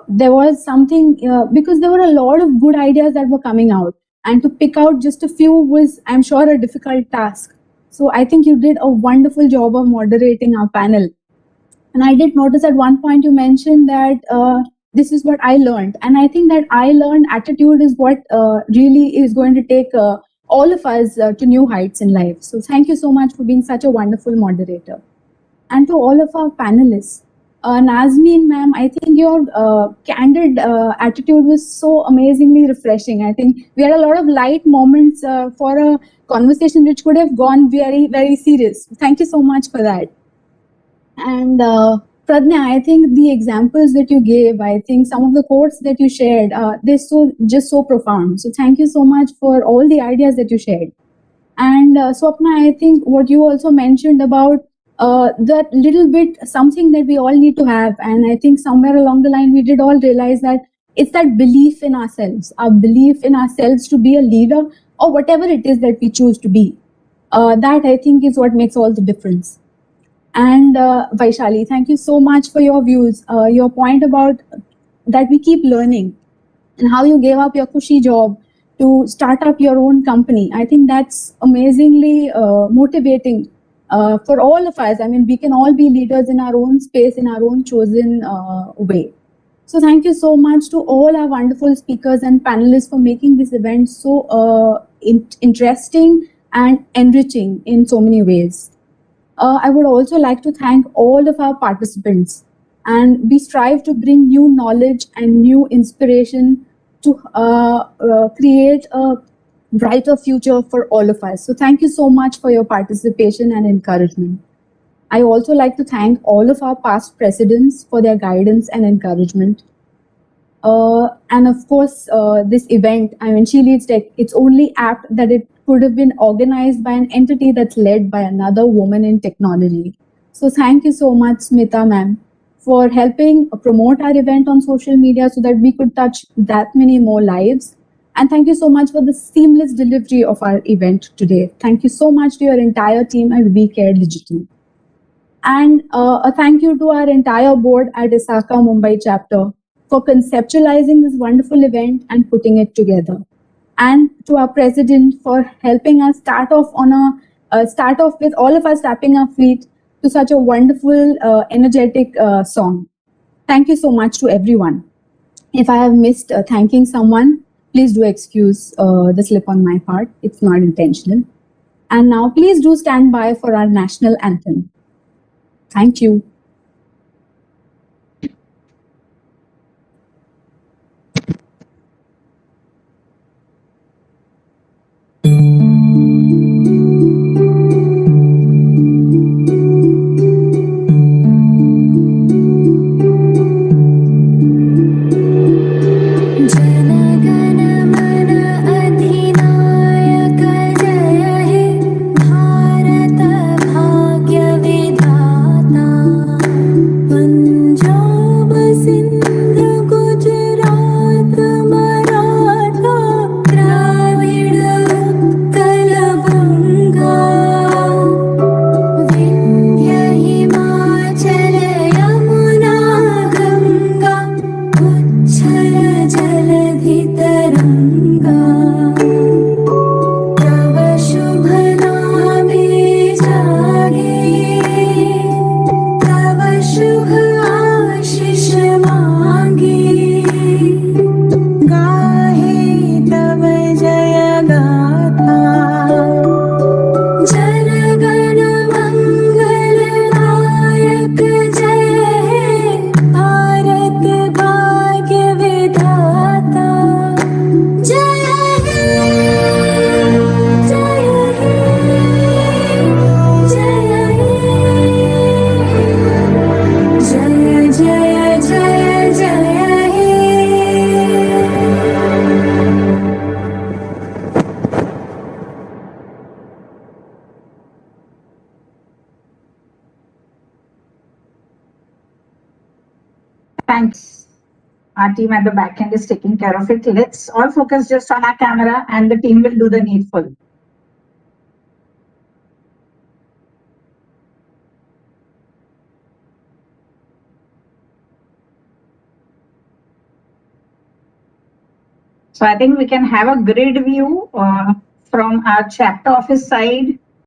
there was something, because there were a lot of good ideas that were coming out and to pick out just a few was, I'm sure, a difficult task. So I think you did a wonderful job of moderating our panel. And I did notice at one point you mentioned that this is what I learned. And I think that I learned attitude is what really is going to take all of us to new heights in life. So thank you so much for being such a wonderful moderator. And to all of our panelists, Nazmeen ma'am, I think your candid attitude was so amazingly refreshing. I think we had a lot of light moments for a conversation which could have gone very, very serious. Thank you so much for that. And Pradnya, I think the examples that you gave, I think some of the quotes that you shared, they're just so profound. So thank you so much for all the ideas that you shared. And Swapna, I think what you also mentioned about that little bit, something that we all need to have. And I think somewhere along the line, we did all realize that it's that belief in ourselves, our belief in ourselves to be a leader or whatever it is that we choose to be. That I think is what makes all the difference. And Vaishali, thank you so much for your views. Your point about that we keep learning and how you gave up your cushy job to start up your own company. I think that's amazingly motivating for all of us. I mean, we can all be leaders in our own space, in our own chosen way. So thank you so much to all our wonderful speakers and panelists for making this event so interesting, and enriching in so many ways. I would also like to thank all of our participants, and we strive to bring new knowledge and new inspiration to create a brighter future for all of us. So thank you so much for your participation and encouragement. I also like to thank all of our past presidents for their guidance and encouragement. And of course, this event, I mean, SheLeadsTech, it's only apt that it could have been organized by an entity that's led by another woman in technology. So thank you so much, Smita ma'am, for helping promote our event on social media so that we could touch that many more lives. And thank you so much for the seamless delivery of our event today. Thank you so much to your entire team at We Care Digital. And a thank you to our entire board at ISACA Mumbai Chapter for conceptualizing this wonderful event and putting it together. And to our president for helping us start off with all of us tapping our feet to such a wonderful, energetic song. Thank you so much to everyone. If I have missed thanking someone, please do excuse the slip on my part. It's not intentional. And now please do stand by for our national anthem. Thank you. Thanks. Our team at the back end is taking care of it. Let's all focus just on our camera and the team will do the needful. So I think we can have a grid view from our chapter office side.